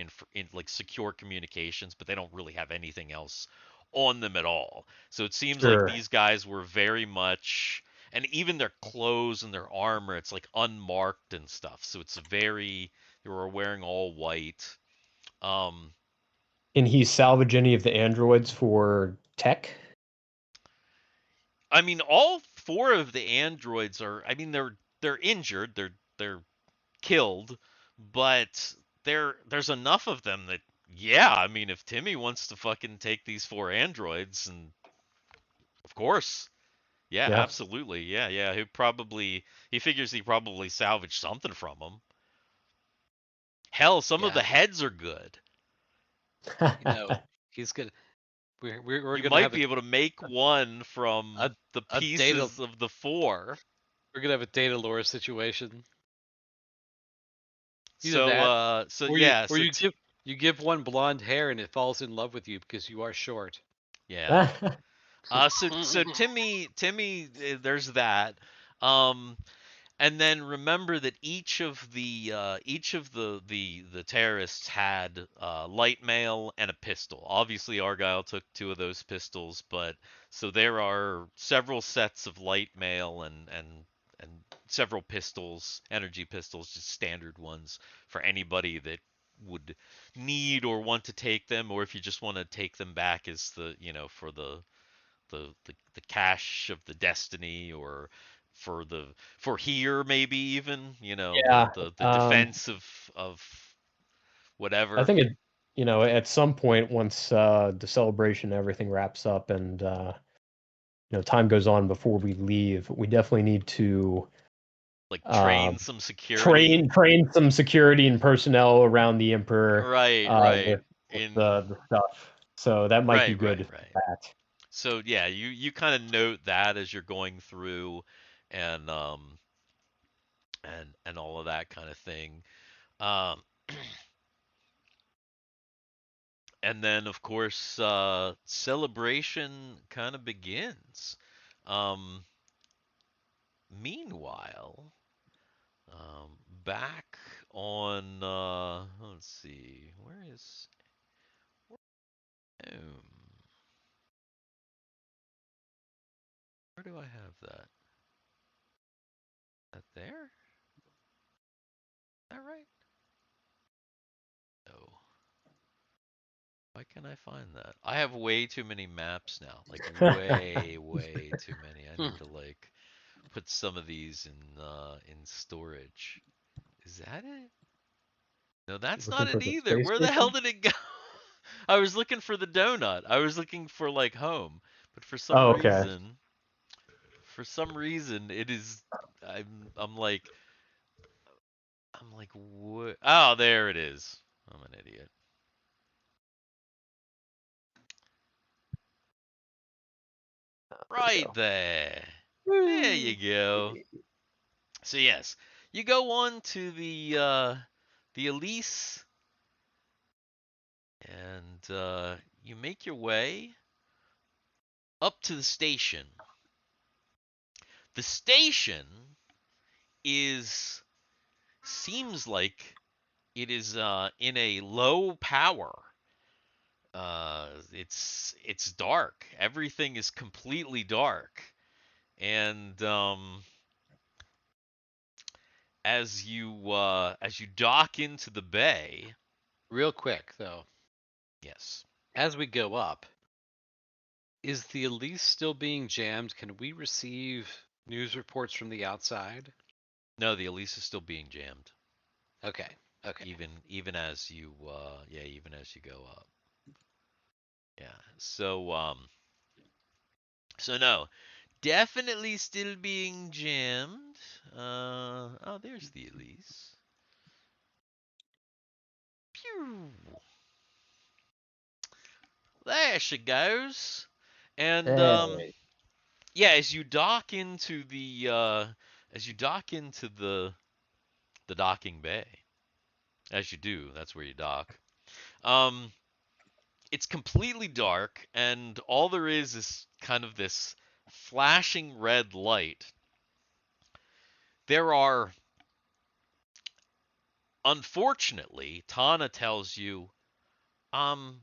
communications, but they don't really have anything else on them at all. So it seems like Sure. these guys were very much, and even their clothes and their armor, it's like unmarked and stuff. So it's very, they were wearing all white. Um, Can he salvage any of the androids for tech? I mean, all four of the androids are. I mean, they're injured. They're killed, but there's enough of them that, yeah. I mean, if Timmy wants to fucking take these four androids, and of course, yeah, Yeah. absolutely, yeah. He figures he probably salvaged something from them. Hell, some of Yeah, the heads are good. he's gonna. We're You gonna might have be able to make one a from the a data. pieces of the four. We're gonna have a data lore situation. Either So, that, so or you yeah, or you give one blonde hair and it falls in love with you because you are short. yeah. So Timmy, there's that. Um, and then remember that each of the terrorists had light mail and a pistol. Obviously, Argyle took two of those pistols, but so there are several sets of light mail and several pistols, energy pistols, just standard ones for anybody that would need or want to take them, or if you just want to take them back as for the cache of the destiny, or for here maybe even Yeah. the defense of I whatever. think at some point, once the celebration, everything wraps up, and time goes on before we leave, we definitely need to Like uh, train some security. train some security and personnel around the emperor Right with in the stuff. So that might be right good for right that. So yeah, you kind of note that as you're going through, and and all of that kind of thing. um and then of course celebration kind of begins. um Meanwhile, back on let's see, um, where do I have that? That there? Is that right? No. Why can't I find that? I have way too many maps now. Like way too many. I need to like put some of these in storage. Is that it? No, that's Looking not for it the either. space Where the hell station. did it go? I was looking for the donut. I was looking for like home, but Oh, okay. for some reason it is. I'm like what? Oh, there it is. I'm an idiot. Right there. There you go. So yes, you go on to the Elise, and you make your way up to the station. The station is seems like it is in a low power. It's dark. Everything is completely dark, and as you dock into the bay. Real quick though, Yes. as we go up, is the Elise still being jammed? Can we receive News reports from the outside. No, the Elise is still being jammed. Okay. Okay. Even as you even as you go up. Yeah. So no. Definitely still being jammed. Oh, there's the Elise. Pew. There she goes. And Hey. yeah, as you dock into the docking bay, as you do, that's where you dock. It's completely dark, and all there is kind of this flashing red light. There are, unfortunately, Tana tells you, I'm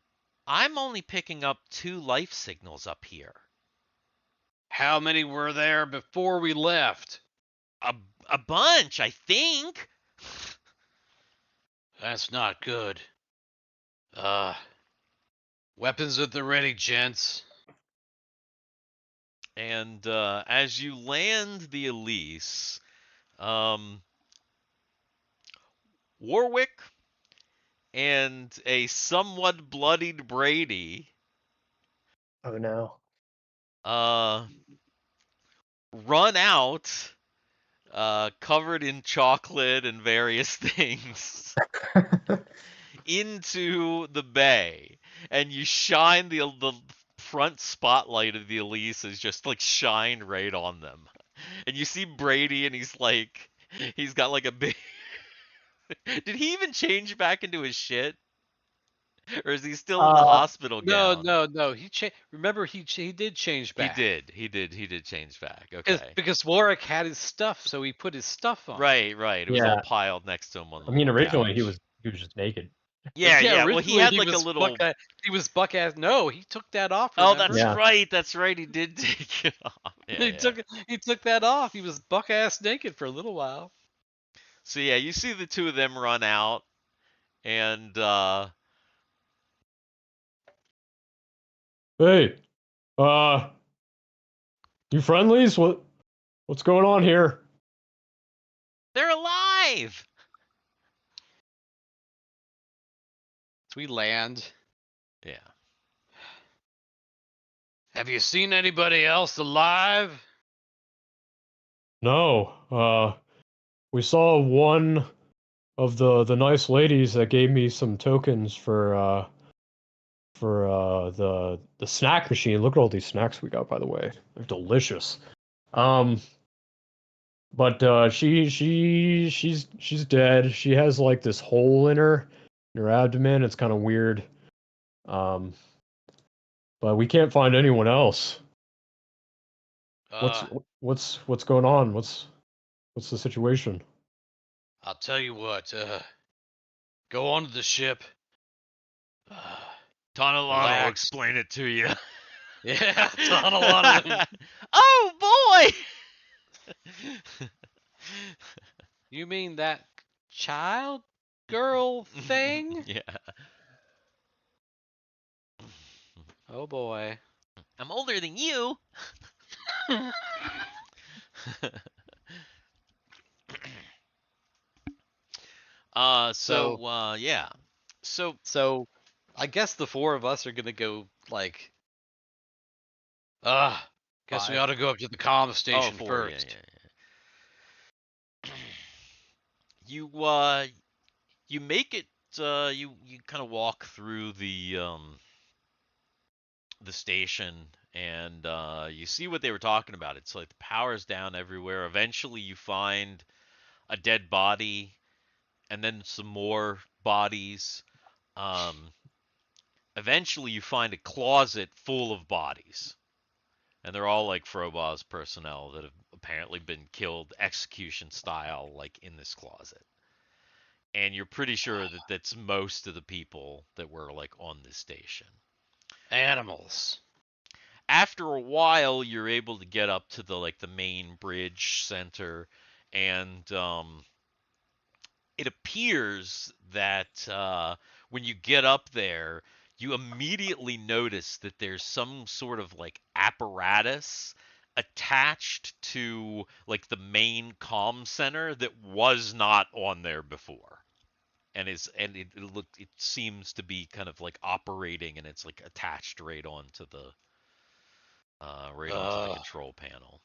only picking up 2 life signals up here. How many were there before we left? A bunch, I think. That's not good. Weapons at the ready, gents. And as you land the Elise, Warwick and a somewhat bloodied Brady Oh no. run out, covered in chocolate and various things, into the bay, and you shine the front spotlight of the Elise is just like shined right on them, and you see Brady, and he's got like a big. Did he even change back into his shit? Or is he still in the hospital gown? No. Remember, he did change back. He did change back. Okay. Because Warwick had his stuff, so he put his stuff on. Right. It was all piled next to him on the. I mean, originally couch. he was just naked. Yeah. Well, he had like a was little. He was buck ass. No, he took that off. Oh, Remember? that's Yeah. right. That's right. He did take it off. Yeah, He took that off. He was buck ass naked for a little while. So yeah, you see the two of them run out, and Hey, you friendlies? What's going on here? they're alive. So we land. Yeah. Have you seen anybody else alive? No, we saw one of the nice ladies that gave me some tokens for the snack machine. Look at all these snacks we got, by the way. They're delicious. But she's dead. She has like this hole in her abdomen. It's kind of weird. But we can't find anyone else. What's going on? What's the situation? I'll tell you what. Go onto the ship. Tonalana will Relax. explain it to you. Yeah, Tonalana. Oh boy! You mean that child girl thing? Yeah. Oh boy. I'm older than you. Yeah. So I guess the 4 of us are gonna go like guess we 5. ought to go up to the comm station 4, first. Yeah. You make it. You kind of walk through the station, and you see what they were talking about. It's like the power's down everywhere. Eventually, you find a dead body, and then some more bodies. Eventually, you find a closet full of bodies. And they're all like Froboz's personnel that have apparently been killed execution style, like in this closet. And you're pretty sure that that's most of the people that were like on this station. Animals. After a while, you're able to get up to the main bridge center, and it appears that when you get up there, you immediately notice that there's some sort of like apparatus attached to like the main comm center that was not on there before. And it seems to be kind of like operating, and it's like attached right onto the control panel.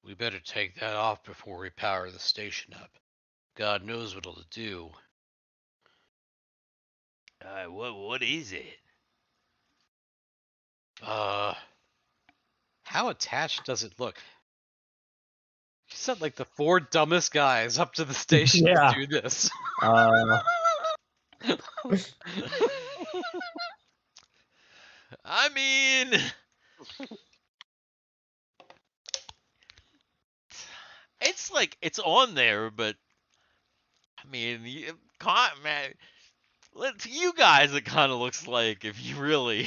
We better take that off before we power the station up. God knows what it'll do. What is it? How attached does it look? You sent like the 4 dumbest guys up to the station Yeah. to do this. I mean, it's like it's on there, but I mean, man, to you guys, it kind of looks like if you really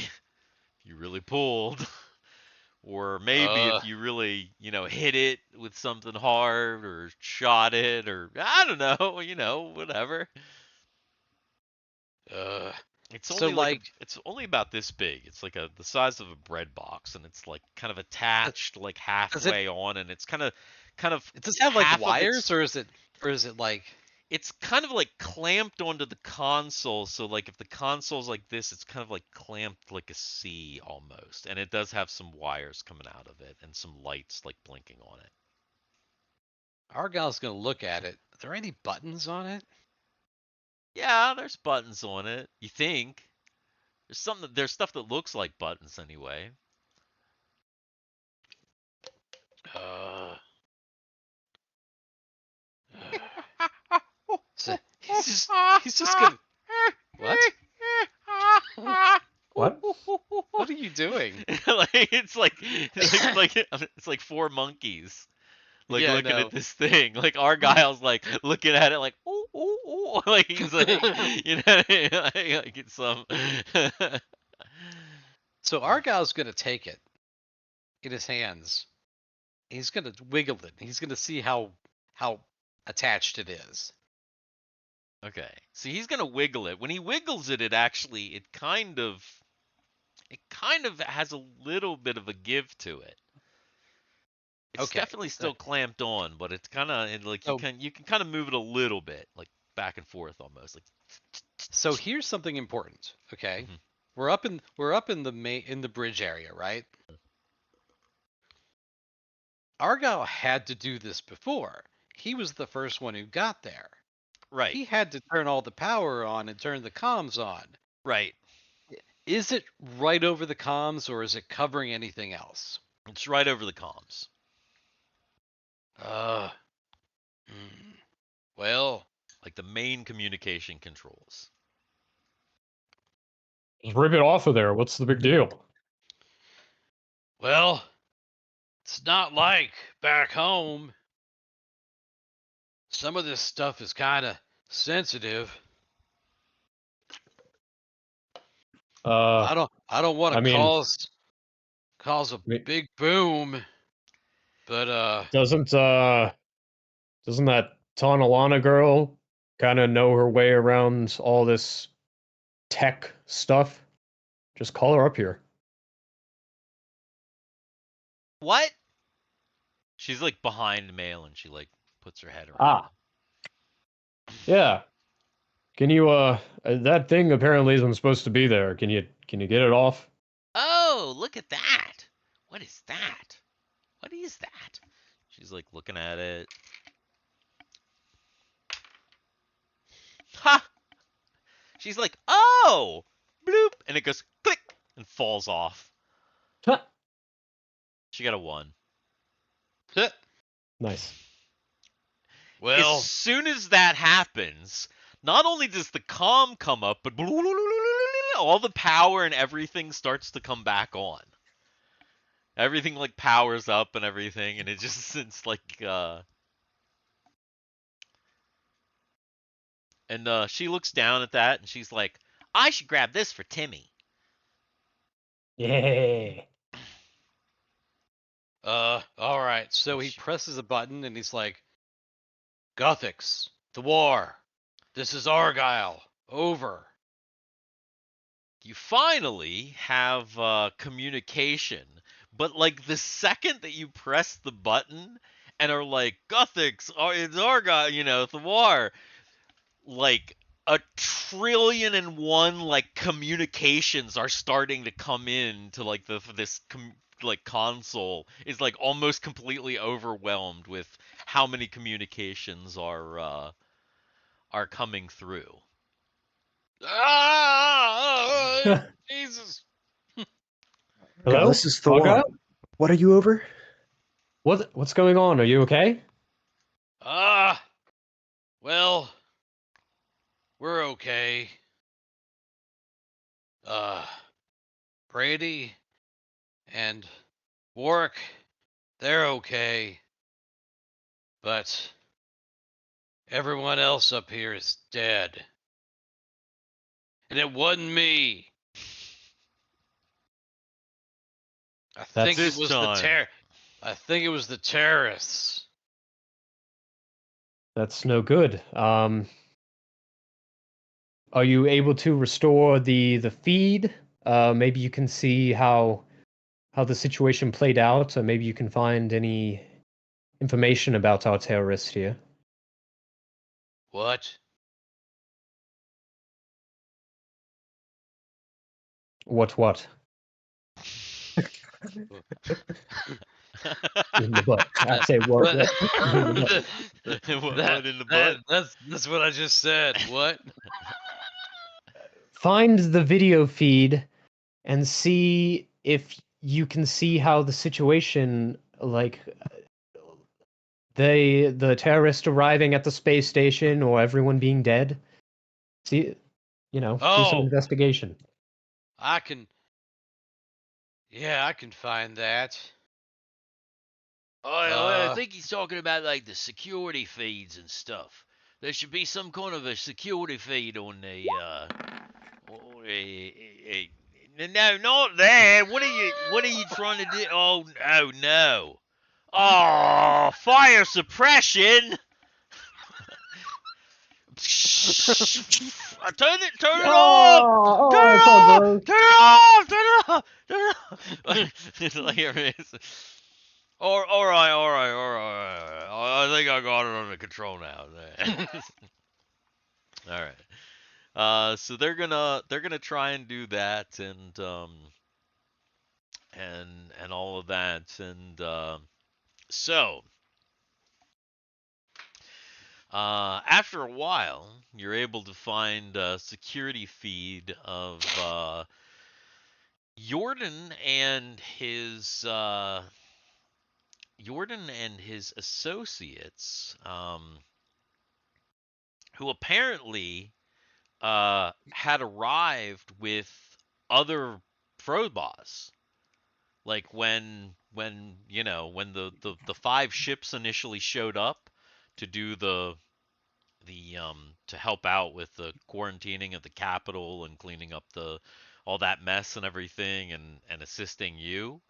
pulled, or maybe if you really, hit it with something hard or shot it, or I don't know, whatever. It's so only it's only about this big. It's like the size of a bread box, and it's like kind of attached like halfway on, and it's kind of. Does it have like wires, or is it like? It's kind of like clamped onto the console. So like if the console's like this, it's kind of like clamped like a C almost, and it does have some wires coming out of it and some lights like blinking on it. Argyle's gonna look at it. Are there any buttons on it? Yeah, there's buttons on it. You think? There's stuff that looks like buttons anyway. So he's just gonna. What? What? What are you doing? it's like 4 monkeys. Like looking at this thing. Like Argyle's like looking at it like ooh ooh ooh. Like he's like like it's some. So Argyle's gonna take it in his hands. He's gonna wiggle it. He's gonna see how attached it is. Okay, so he's gonna wiggle it. When he wiggles it, it kind of has a little bit of a give to it. It's definitely still clamped on, but it's kind of like you can kind of move it a little bit, like back and forth almost. Like. So here's something important. Okay, we're up in the bridge area, right? Argyle had to do this before. He was the first one who got there. Right. He had to turn all the power on and turn the comms on. Right. Is it right over the comms, or is it covering anything else? It's right over the comms. Well, like the main communication controls. Just rip it off of there. What's the big deal? Well, it's not like back home. Some of this stuff is kind of sensitive. I don't want to cause a big boom, but doesn't that Tonalana girl kind of know her way around all this tech stuff? Just call her up here. What? She's like behind Mail, and she like puts her head around. Yeah. Can you that thing apparently isn't supposed to be there. Can you get it off? Oh, look at that. What is that? What is that? She's like looking at it. Ha! She's like, "Oh!" Bloop, and it goes click and falls off. Huh. She got a 1. Nice. Well, as soon as that happens, not only does the comm come up, but all the power and everything starts to come back on. Everything like powers up and everything, and it's like and she looks down at that and she's like, "I should grab this for Timmy." Yeah. All right. So he presses a button and he's like, "Guthix, Thiwar, this is Argyle. Over." You finally have communication But like the second that you press the button and are like, Guthix, it's Argyle, Thiwar, like 1,000,000,001 like communications are starting to come in to like like console is like almost completely overwhelmed with how many communications are coming through. Jesus. Hello? This is Thor. Argyle? What are you over? What's going on? Are you okay? Well, we're okay. Brady and Warwick, they're okay. But everyone else up here is dead. And it wasn't me. I think This it was time. I think it was the terrorists. That's no good. Are you able to restore the feed? Maybe you can see how the situation played out, or maybe you can find any information about our terrorist here. What? What? In the butt. I say what? In the butt. What in the butt? That's what I just said. What? Find the video feed and see if you can see how the situation, like the terrorist arriving at the space station or everyone being dead. See, do some Oh, investigation. I can find that. I think he's talking about like the security feeds and stuff. There should be some kind of a security feed on the no, not that. What are you trying to do? Oh no. Oh, fire suppression. Turn it off! Turn it it's all off! gross. Turn it off! Turn it off! Turn it off! It's like everything. All right. I think I got it under control now. All right. So they're gonna try and do that and all of that and so. After a while, you're able to find a security feed of Yordyn and his associates, who apparently had arrived with other Frobos. Like when the five ships initially showed up to do the to help out with the quarantining of the capital and cleaning up all that mess and everything and assisting you.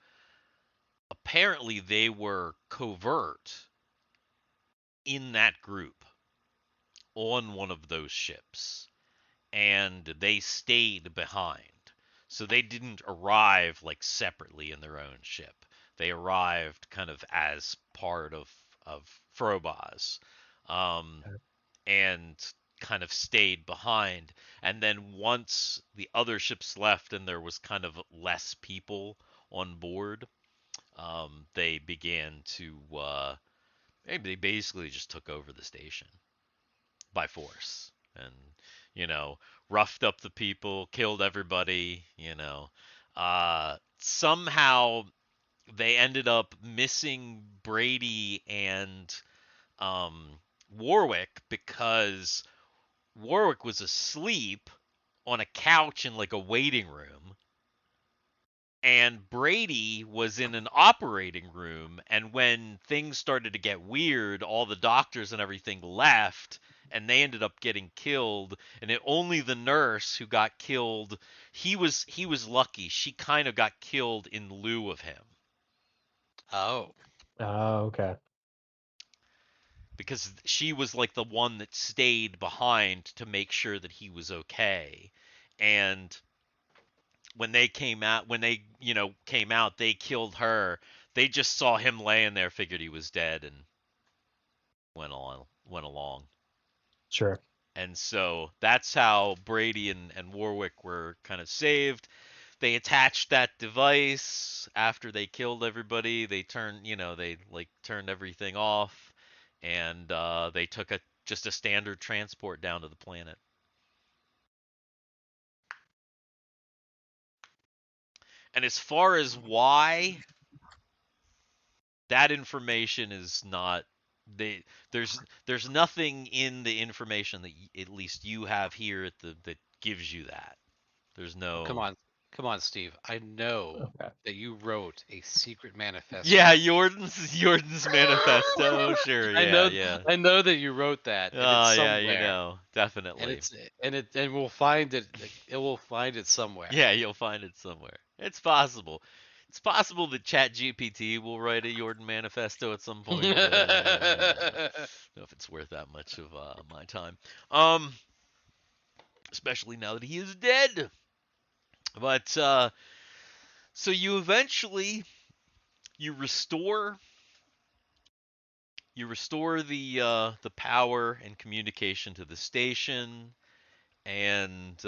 Apparently they were covert in that group on one of those ships and they stayed behind. So they didn't arrive like separately in their own ship. They arrived kind of as part of Frobos. And kind of stayed behind. And then once the other ships left and there was kind of less people on board, they began to they basically just took over the station by force and roughed up the people, killed everybody. Somehow they ended up missing Brady and Warwick because Warwick was asleep on a couch in like a waiting room, and Brady was in an operating room. And when things started to get weird, all the doctors and everything left, and they ended up getting killed. And only the nurse who got killed, he was lucky. She kind of got killed in lieu of him. Oh. Oh, okay. Because she was like the one that stayed behind to make sure that he was okay. And when they came out, they killed her. They just saw him laying there, figured he was dead, and went along. Sure. And so that's how Brady and Warwick were kind of saved. They attached that device after they killed everybody. They turned, they like turned everything off, and they took just a standard transport down to the planet. And as far as why, that information is not. There's nothing in the information that at least you have here that gives you that. There's no. Come on, Steve. I know Okay. that you wrote a secret manifesto. Yeah, Yordyn's manifesto. Sure, yeah. I know that you wrote that. And it's yeah, somewhere. definitely. And we'll find it. It will find it somewhere. Yeah, you'll find it somewhere. It's possible. It's possible that ChatGPT will write a Yordyn manifesto at some point. But, I don't know if it's worth that much of my time. Especially now that he is dead. But so you eventually restore the power and communication to the station, and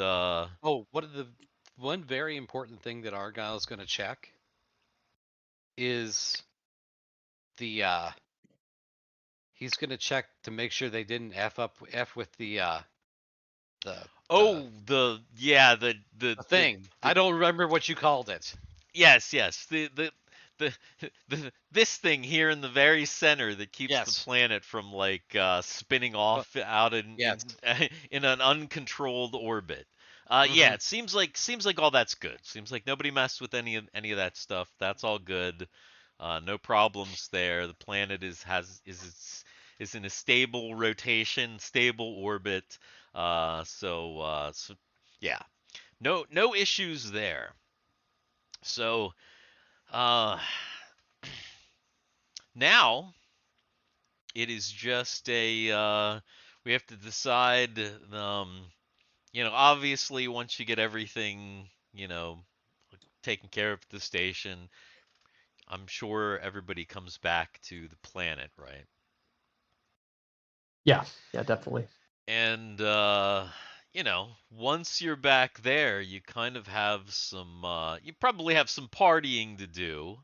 one very important thing that Argyle is going to check is he's going to check to make sure they didn't f with the thing. I don't remember what you called it. Yes. This thing here in the very center that keeps the planet from like spinning off out in an uncontrolled orbit. Yeah, it seems like all that's good. Seems like nobody messed with any of that stuff. That's all good. No problems there. The planet is in a stable rotation, stable orbit. So yeah, no issues there. So now it is just we have to decide. Obviously, once you get everything, taken care of at the station, I'm sure everybody comes back to the planet, right? Yeah, definitely. And once you're back there, you kind of have some. You probably have some partying to do.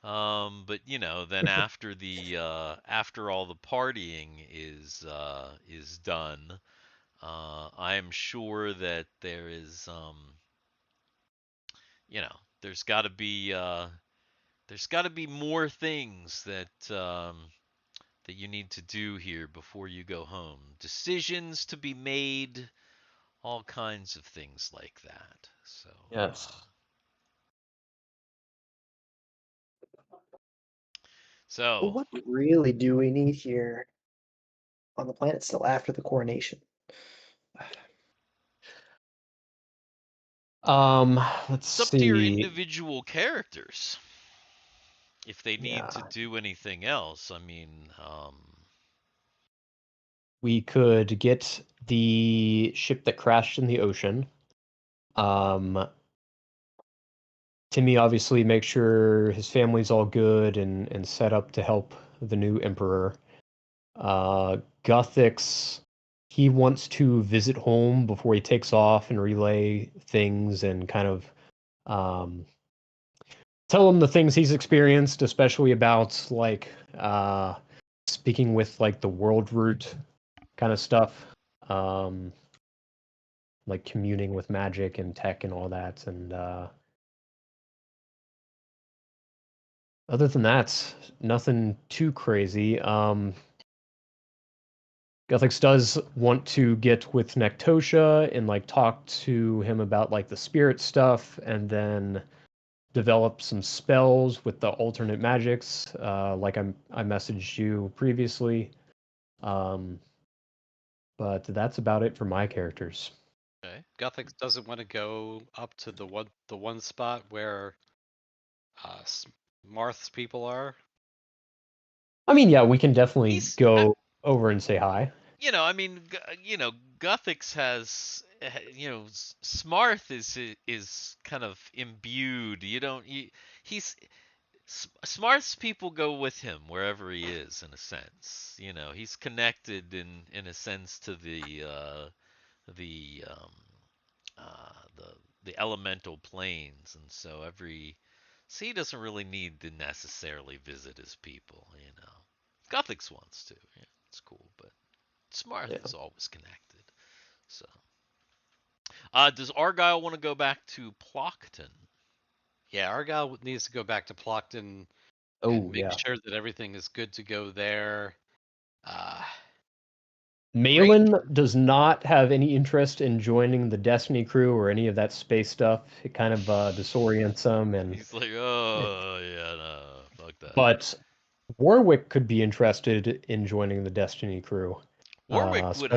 But then after all the partying is done, I am sure that there is there's got to be more things that you need to do here before you go home. Decisions to be made, all kinds of things like that. So yes. So what really do we need here on the planet still after the coronation? Let's it's up see. to your individual characters if they need to do anything else. I mean, we could get the ship that crashed in the ocean. Timmy obviously make sure his family's all good and set up to help the new emperor. Guthix, he wants to visit home before he takes off and relay things and kind of tell him the things he's experienced, especially about like speaking with like the world root kind of stuff, like communing with magic and tech and all that. And other than that, nothing too crazy. Guthix does want to get with Nektosha and like talk to him about like the spirit stuff, and then develop some spells with the alternate magics, like I messaged you previously. But that's about it for my characters. Okay. Guthix doesn't want to go up to the one spot where Marth's people are. I mean, yeah, we can definitely go over and say hi. I mean, Guthix has, Smarth is kind of imbued. You don't, he's Smart's people go with him wherever he is, in a sense. He's connected in a sense to the the the elemental planes, and so he doesn't really need to necessarily visit his people. Guthix wants to. Yeah, it's cool, but Smarth Yeah. is always connected. So, does Argyle want to go back to Plockton? Yeah, Argyle needs to go back to Plockton Oh and make yeah. sure that everything is good to go there. Uh, Malin does not have any interest in joining the Destiny crew or any of that space stuff. It kind of disorients him, and He's like, oh yeah, no, fuck that. but Warwick could be interested in joining the Destiny crew. Warwick would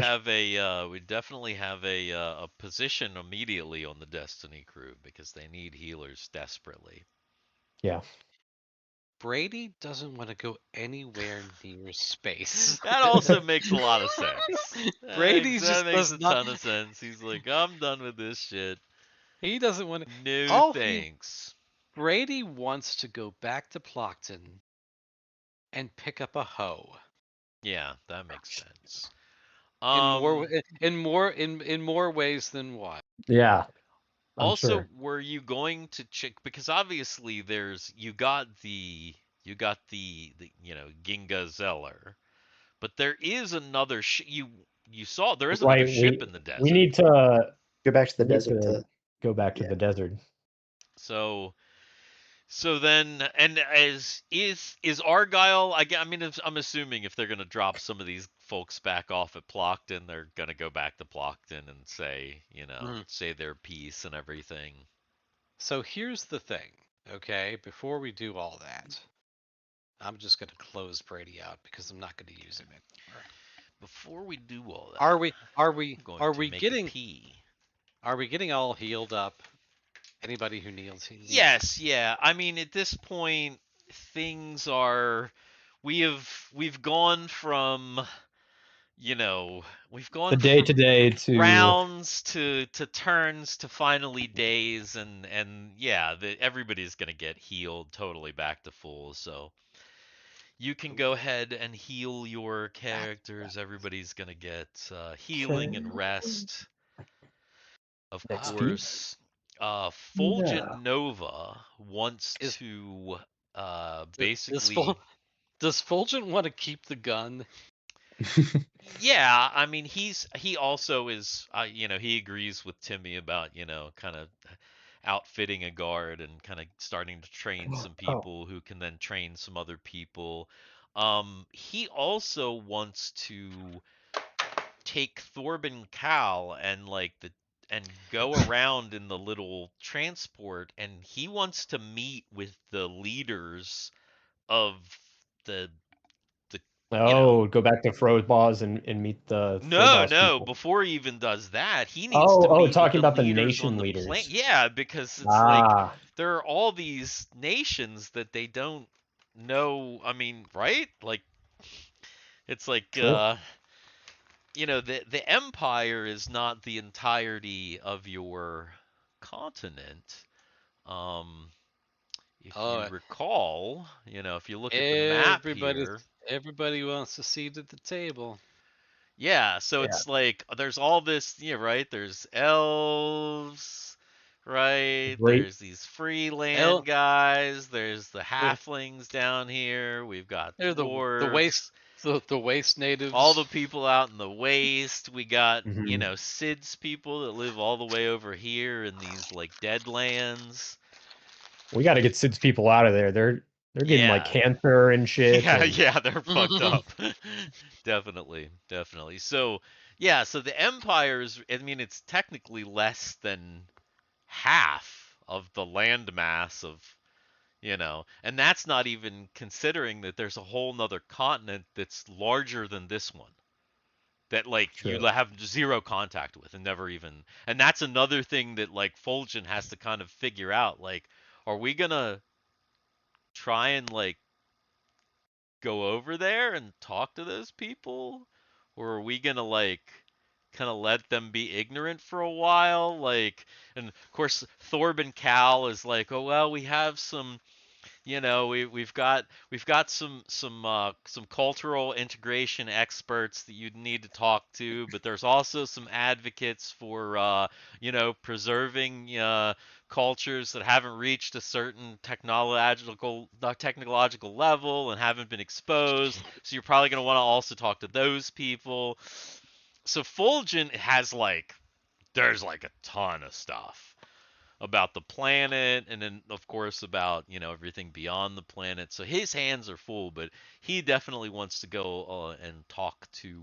definitely have a position immediately on the Destiny crew because they need healers desperately. Yeah. Brady doesn't want to go anywhere near space. That also makes a lot of sense. Brady that just makes does a not. ton of sense. He's like, I'm done with this shit. He doesn't want to. No thanks. Brady wants to go back to Plockton and pick up a hoe. Yeah, that makes sense. In more ways than one. Yeah. I'm Also, sure. were you going to check, because obviously you got the Ginga Zeller, but there is another you saw there is another Right. ship in the desert. We need to Go back to the we need desert to to go back to yeah. the desert. So then, and is Argyle? I mean, I'm assuming if they're gonna drop some of these folks back off at Plockton, they're gonna go back to Plockton and say, say their piece and everything. So here's the thing, okay? Before we do all that, I'm just gonna close Brady out because I'm not gonna use him anymore. Before we do all that, Are we getting all healed up? Anybody who needs healing? Yes, yeah. I mean, at this point, things are. We've gone from, we've gone The day to from day to rounds to turns to finally days, and yeah, everybody's gonna get healed totally back to full. So you can go ahead and heal your characters. Everybody's gonna get healing and rest. Of XP? course, Fulgent Nova wants to basically. Does Fulgent want to keep the gun? Yeah, I mean he also is he agrees with Timmy about kind of outfitting a guard and kind of starting to train some people who can then train some other people. He also wants to take Thorben Cal and and go around in the little transport, and he wants to meet with the leaders of the go back to Frozbos and meet the No, Frozbos no. people. Before he even does that, he needs to meet with talking the about the leaders on nation the leaders. planet. Yeah, because it's like Ah, there are all these nations that they don't know. I mean, right? Like it's like True. the empire is not the entirety of your continent. Um, if you recall, if you look at the map here, everybody wants a seat at the table. yeah, so it's like there's all this, right? There's elves, right? There's these free land guys. There's the halflings down here. We've got They're dwarves. the waste natives. All the people out in the waste. We got, Mhm. Sid's people that live all the way over here in these like dead lands. We got to get Sid's people out of there. They're getting like cancer and shit. Yeah, and... yeah, they're fucked up. Definitely. So, yeah, so the Empire is, I mean, it's technically less than half of the landmass of, and that's not even considering that there's a whole nother continent that's larger than this one that you have zero contact with and never even, and that's another thing that Fulgent has to kind of figure out, are we gonna try and go over there and talk to those people, or are we gonna like kind of let them be ignorant for a while? Like, and of course, Thorben Cal is like, oh well, we have some, we've got some cultural integration experts that you'd need to talk to, but there's also some advocates for preserving cultures that haven't reached a certain technological level and haven't been exposed. So you're probably going to want to also talk to those people. So Fulgent has there's like a ton of stuff about the planet, and then of course about everything beyond the planet. So his hands are full, but he definitely wants to go and talk to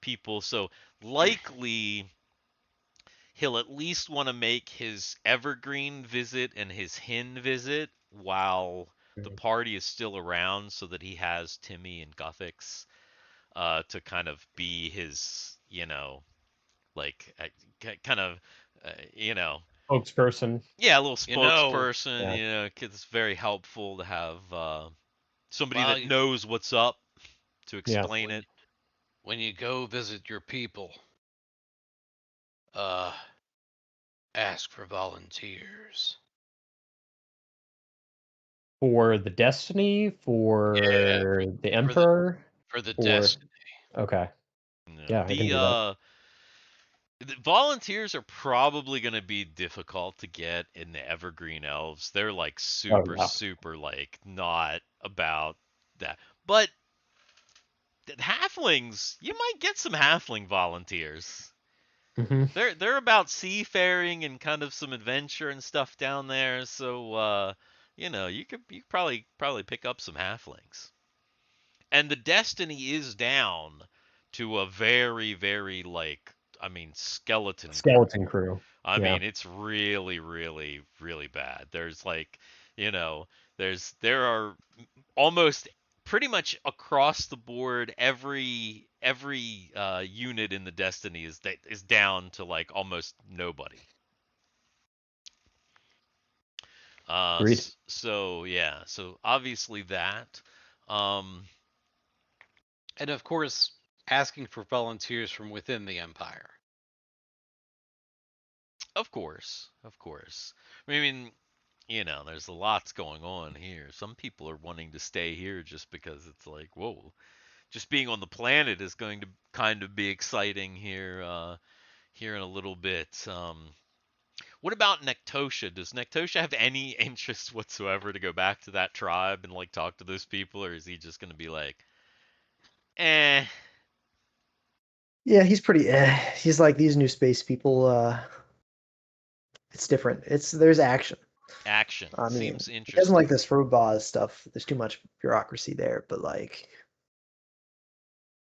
people. So likely he'll at least want to make his Evergreen visit and his Hin visit while the party is still around, so that he has Timmy and Guthix to kind of be his, like kind of, Spokesperson. yeah, a little You know, spokesperson. Yeah. It's very helpful to have somebody Well, that knows what's up to Yeah. explain it. when you go visit your people, uh, ask for volunteers. For the Destiny, for the Emperor, For the or Destiny. okay. Yeah, I can do that. The volunteers are probably going to be difficult to get in the Evergreen Elves. They're like super, yeah. super like not about that. But the halflings, you might get some halfling volunteers. hmm They're about seafaring and kind of some adventure and stuff down there. So you could probably pick up some halflings. And the Destiny is down to a very, very skeleton crew. I Yeah. mean, it's really, really, really bad. There's there are almost pretty much across the board every unit in the Destiny is down to like almost nobody. Agreed. So yeah, so obviously that. Um, And of course, asking for volunteers from within the Empire. of course, of course. I mean, there's lots going on here. Some people are wanting to stay here just because it's like, whoa, just being on the planet is going to kind of be exciting here in a little bit. What about Nektosha? Does Nektosha have any interest whatsoever to go back to that tribe and like talk to those people, or is he just going to be like, eh? Yeah, he's pretty. He's like these new space people. It's different. There's action. Action I mean, seems he doesn't like interesting. this Frobaz stuff. There's too much bureaucracy there, but like,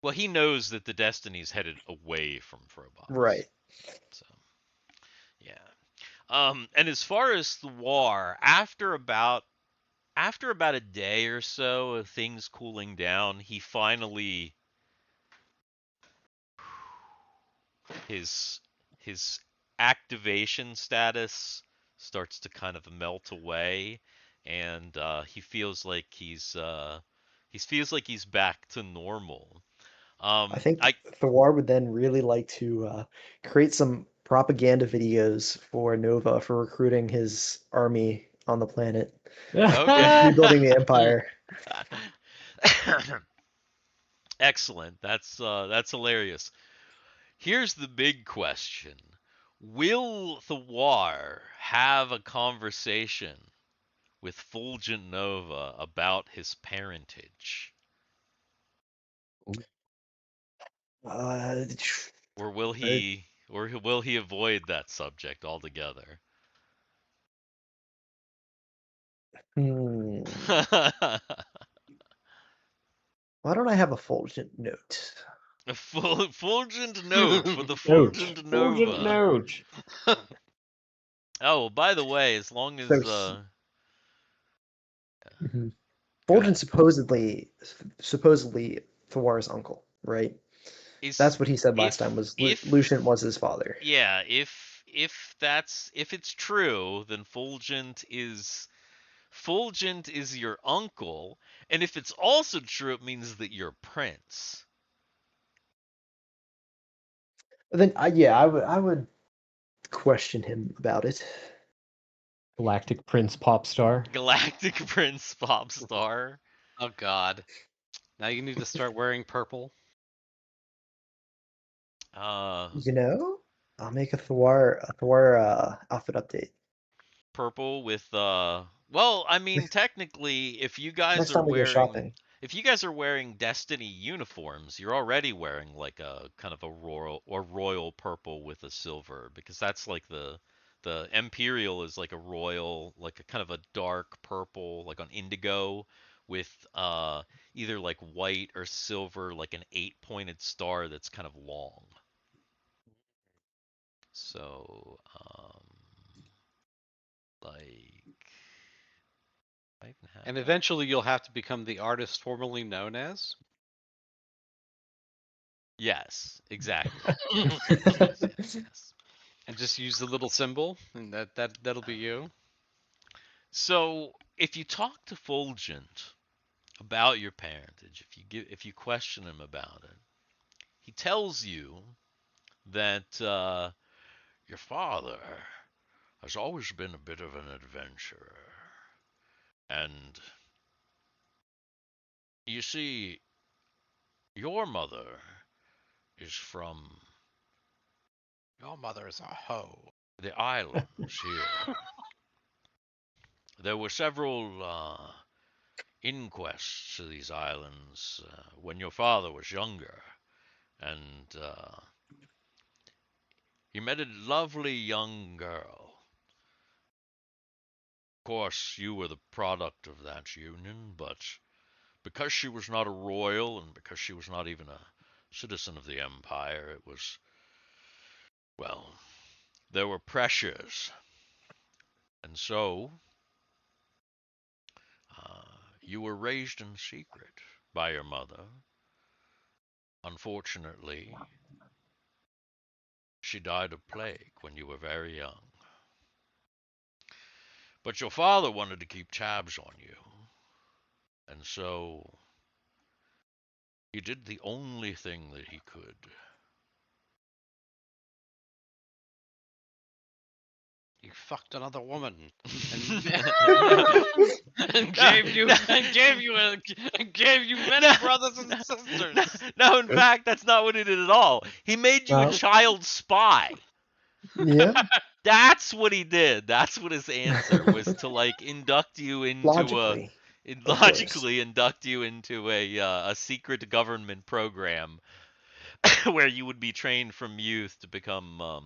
Well, he knows that the Destiny's headed away from Frobos. right. So, yeah. And as far as the war, after about a day or so of things cooling down, he finally his activation status starts to kind of melt away, and he feels like he's back to normal. I think I Thiwar would then really like to create some propaganda videos for Nova for recruiting his army on the planet, okay. rebuilding the Empire. Excellent. That's hilarious. Here's the big question. Will Thawar have a conversation with Fulgent Nova about his parentage? Uh, Or will I- he avoid that subject altogether? hmm. Why don't I have a Fulgent note? A Fulgent note for the Note. Fulgent Fulgent Nova. note. Oh, by the way, as long as So go Fulgent ahead. supposedly Thiwar's uncle, right? Is That's what he said last time. if Was if Lucian was his father? yeah, if it's true, then Fulgent is your uncle, and if it's also true, it means that you're prince. Then, yeah, I would question him about it. Galactic Prince pop star. Galactic Prince pop star. Oh God. Now you need to start wearing purple. You know, I'll make a Thiwar outfit update. Purple with well, I mean technically if you guys Next are time we go wearing shopping. if you guys are wearing Destiny uniforms, you're already wearing like a kind of a royal purple with a silver because that's like the Imperial is like a royal like a kind of a dark purple like on indigo with either like white or silver like an 8-pointed star that's kind of long. So like I even have And that. eventually you'll have to become the artist formerly known as. Yes, exactly. Yes. And just use the little symbol, and that'll be you. So, if you talk to Fulgent about your parentage, if you question him about it, he tells you that your father has always been a bit of an adventurer, and you see, your mother is from Your mother is a hoe. the islands here. There were several inquests to these islands when your father was younger, and he met a lovely young girl. Of course, you were the product of that union, but because she was not a royal and because she was not even a citizen of the Empire, it was, well, there were pressures. And so, you were raised in secret by your mother. Unfortunately, she died of plague when you were very young. But your father wanted to keep tabs on you. And so he did the only thing that he could. You fucked another woman and, No, and gave you no, many no, brothers and no, sisters. no, in fact, that's not what he did at all. He made you a No. child spy. Yeah, That's what he did. That's what his answer was to like induct you into logically, of course. logically induct you into a secret government program where you would be trained from youth to become a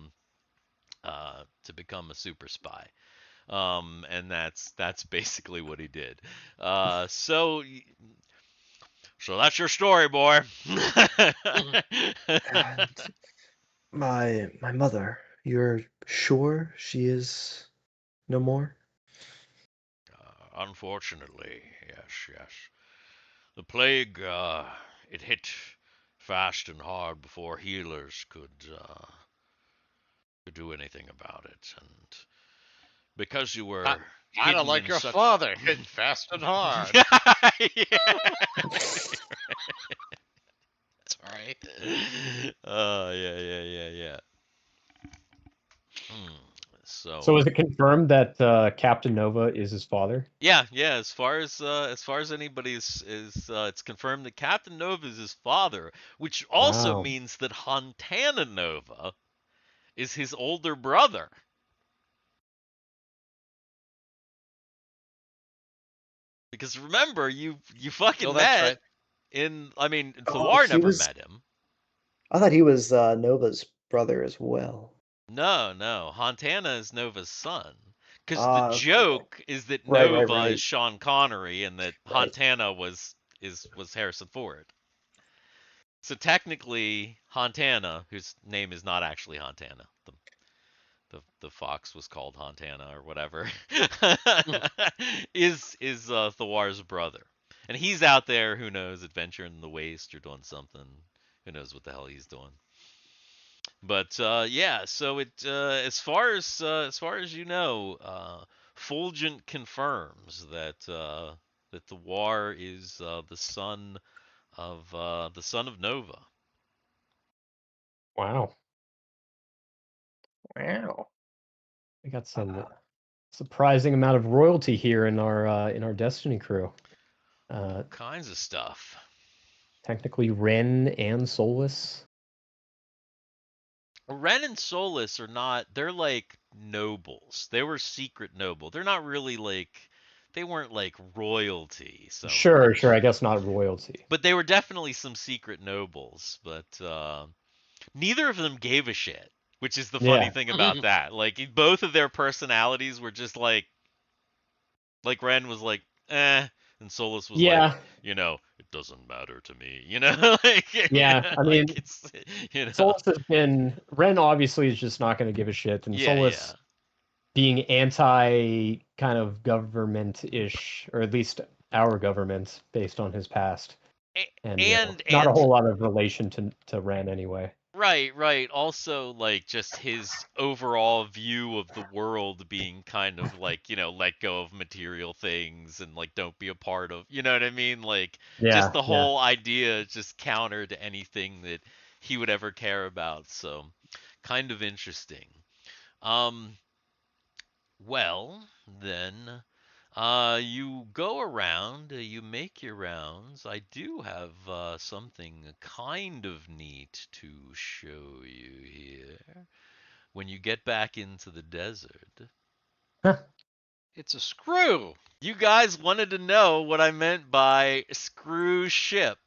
super spy. And that's basically what he did. So that's your story, boy. And my mother, you're sure she is no more? Unfortunately, yes, yes. The plague, it hit fast and hard before healers could do anything about it, and because you were Kind of hidden like in your such. father, hit fast and hard. Yeah. That's right. Oh yeah, yeah, yeah, yeah. Hmm. So So is it confirmed that Captain Nova is his father? yeah, yeah. As far as anybody is it's confirmed that Captain Nova is his father, which also Wow. means that Fontana Nova is his older brother. Because remember, you Oh, fucking that's met right. in. I mean, Oh, Thiwar he never was. met him. I thought he was Nova's brother as well. No, no. Fontana is Nova's son. Because the Okay. joke is that Right, right, Nova is right, Sean Connery and that right. Fontana was Harrison Ford. So technically, Fontana, whose name is not actually Fontana, the fox was called Fontana or whatever, is Thiwar's brother, and he's out there. Who knows, adventuring in the waste or doing something. Who knows what the hell he's doing? But yeah, so it as far as you know, Fulgent confirms that the War is the son of Nova. Wow. Wow. We got some surprising amount of royalty here in our Destiny crew. Kinds of stuff. Technically Ren and Solus. Ren and Solus are not, they're like nobles. They were secret noble. They're not really like, they weren't like royalty so Sure, much. sure. I guess not royalty. But they were definitely some secret nobles. But neither of them gave a shit, which is the funny Yeah. thing about that. Like, both of their personalities were just like Ren was like, eh, and Solus was like, Yeah. it doesn't matter to me, like, Yeah. I mean, like it's, Solus has been Ren obviously is just not going to give a shit, and yeah, Solus being anti kind of government-ish, or at least our government based on his past, and not a whole lot of relation to Ren anyway. Right. Also, like, just his overall view of the world being kind of like, let go of material things and, like, don't be a part of, you know what I mean? Like, just the whole idea is just counter to anything that he would ever care about. So, kind of interesting. Well, then, you go around, you make your rounds. I do have something kind of neat to show you here. When you get back into the desert, It's a screw. you guys wanted to know what I meant by screw ship.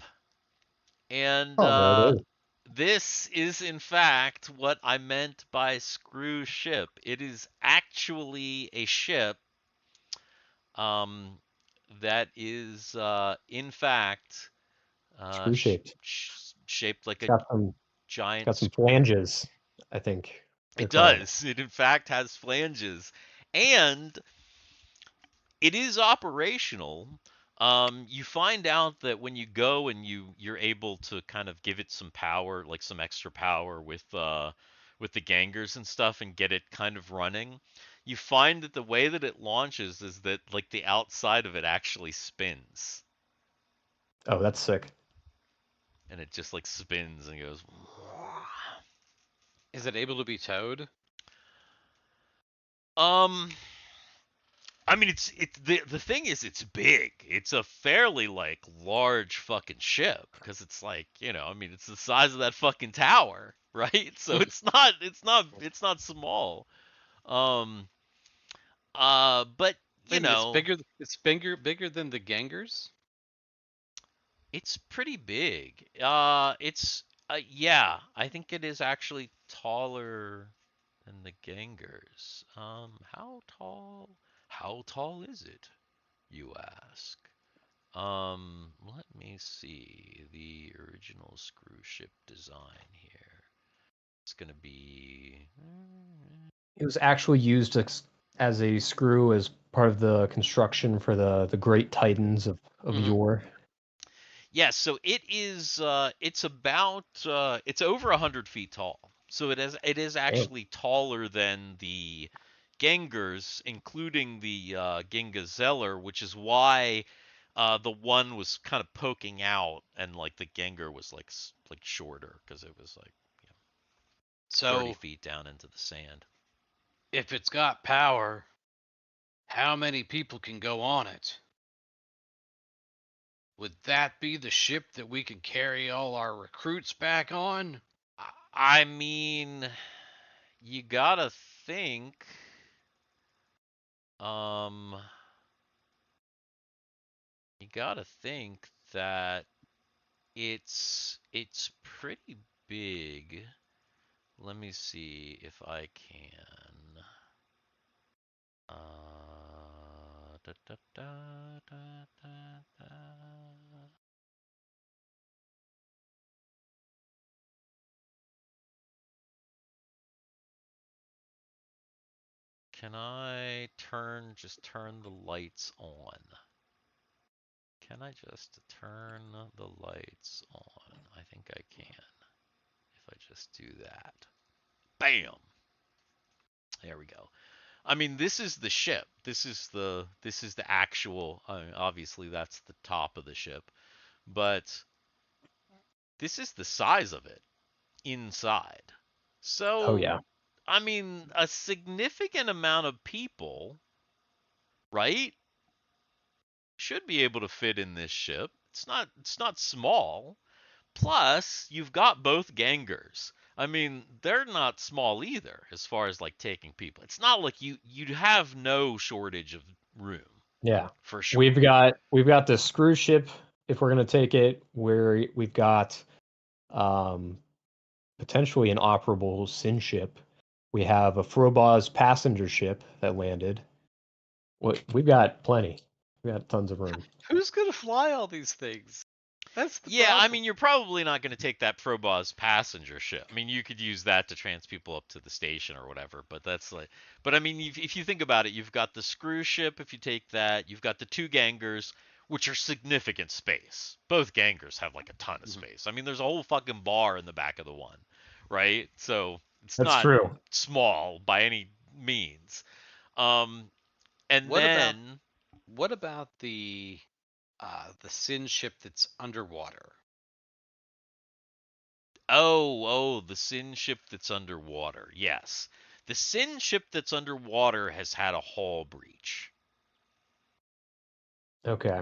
And there it is. this is, in fact, what I meant by screw ship. It is actually a ship that is, in fact, Screw shaped. shaped like a Got some giant screw. flanges, I think. It does. It, in fact, has flanges. And it is operational. You find out that when you go and you're able to kind of give it some power, like some extra power with the gangers and stuff, and get it kind of running, you find that the way that it launches is that, like, the outside of it actually spins. Oh, that's sick. And it just, like, spins and goes. Is it able to be towed? I mean, it's the thing is, it's big. It's a fairly, like, large fucking ship, because it's like, I mean, it's the size of that fucking tower, right? So it's not small. But it's bigger than the gangers. it's pretty big. Yeah, I think it is actually taller than the gangers. How tall? How tall is it, you ask? Let me see the original screw ship design here. It's gonna be. It was actually used as a screw as part of the construction for the Great Titans of yore. Yeah, so it is. It's about. It's over 100 feet tall. So it is actually taller than the Gengars, including the Genga Zeller, which is why the one was kind of poking out, and, like, the Gengar was like shorter, because it was like 30 feet down into the sand. If it's got power, how many people can go on it? Would that be the ship that we can carry all our recruits back on? I mean, you gotta think. You gotta think that it's pretty big. Let me see if I can. Da, da, da, da, da, da. Can I just turn the lights on? Can I just turn the lights on? I think I can. If I just do that. Bam! There we go. I mean, this is the ship. This is the actual, I mean, obviously that's the top of the ship, but this is the size of it inside. So, I mean, a significant amount of people, right, should be able to fit in this ship. It's not small. Plus, you've got both gangers. I mean, they're not small either as far as like taking people. It's not like you have no shortage of room Yeah. for sure. We've got the screw ship if we're gonna take it, where we've got potentially an operable Sin ship. We have a Frobos passenger ship that landed. We've got plenty. We got tons of room. Who's gonna fly all these things? That's the Yeah, I problem. mean, you're probably not going to take that Frobos passenger ship. I mean, you could use that to trans people up to the station or whatever, but that's like, but I mean, if you think about it, you've got the screw ship, if you take that, you've got the two gangers, which are significant space. Both gangers have like a ton of space. I mean, there's a whole fucking bar in the back of the one, right? So it's That's not true. small by any means. Um, and What about then, what about the Sin ship that's underwater? oh, the Sin ship that's underwater. Yes. The Sin ship that's underwater has had a hull breach. Okay.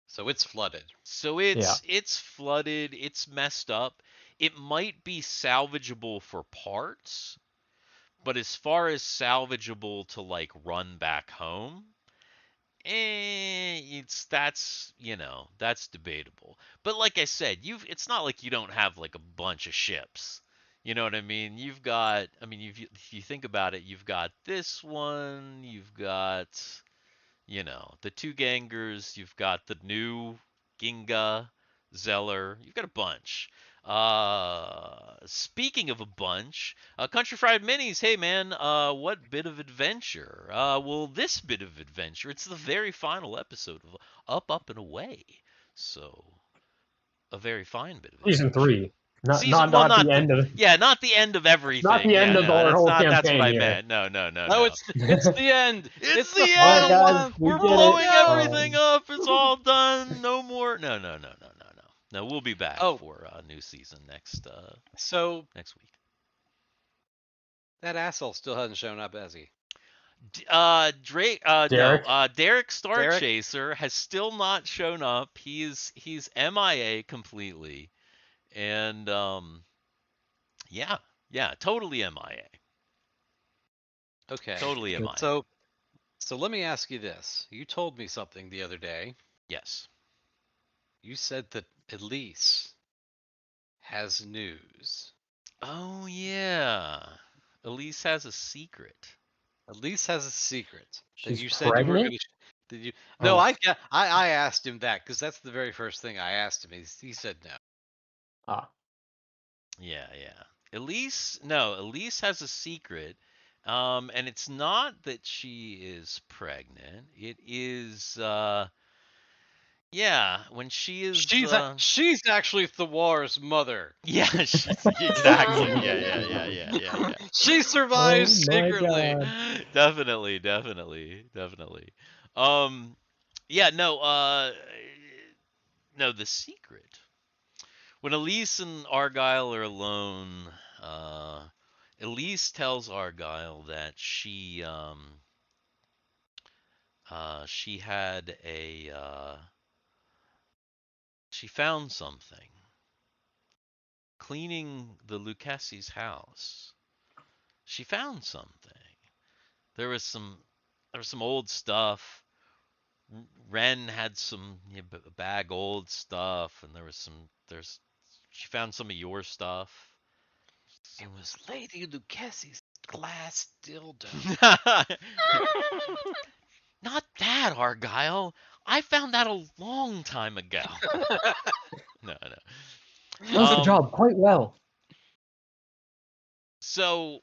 So it's flooded. So Yeah. it's flooded, it's messed up. It might be salvageable for parts, but as far as salvageable to like run back home, that's debatable. But like I said, it's not like you don't have like a bunch of ships. You know what I mean? If you think about it, you've got this one, you've got, the two gangers, you've got the new Ginga, Zeller, you've got a bunch. Speaking of a bunch, Country Fried Minis, hey man, what bit of adventure? Well, this bit of adventure, it's the very final episode of Up, and Away. So, a very fine bit of Season adventure. 3. Not Season, not well, not not the end of yeah, not the end of not everything. the Yeah, end of no, our whole that's what campaign I here. meant. No. No, it's the end. It's the the All right, end. final guys, one. we We're did blowing it. everything up. It's all done. No more. No. No, we'll be back Oh, for a new season next so next week. that asshole still hasn't shown up, has he? Drake. Derek? Derek Star Derek? Chaser has still not shown up. He's MIA completely, and yeah, totally MIA. Okay. Totally MIA. So let me ask you this. You told me something the other day. Yes. You said that Elise has news. Oh yeah. Elise has a secret. Elise has a secret that She's you said you were going pregnant? to. Did you? No, Oh. I asked him that because that's the very first thing I asked him. He said no. Ah. Yeah. Elise has a secret. And it's not that she is pregnant. It is yeah, when she is She's actually Thiwar's mother. yeah, she's exactly. Yeah. She survives Oh my secretly. God. Definitely. Yeah, no, the secret. When Elise and Argyle are alone, Elise tells Argyle that she had she found something cleaning the Lucchese's house. She found something. There was some old stuff. Ren had some bag old stuff, and she found some of your stuff. It was Lady Lucchese's glass dildo. Not that, Argyle. I found that a long time ago. No. Does the job quite well. So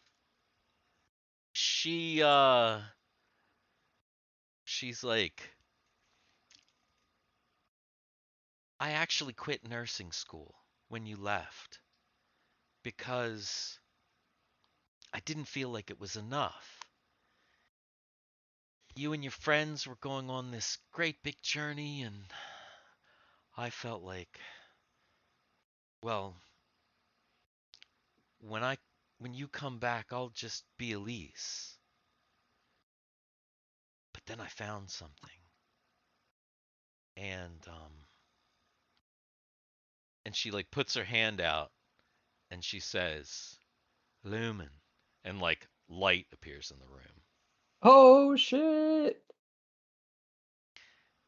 she's like, I actually quit nursing school when you left because I didn't feel like it was enough. You and your friends were going on this great big journey, and I felt like, well, when when you come back, I'll just be Elise. But then I found something. And she like puts her hand out and she says, Lumen. And like light appears in the room. Oh shit!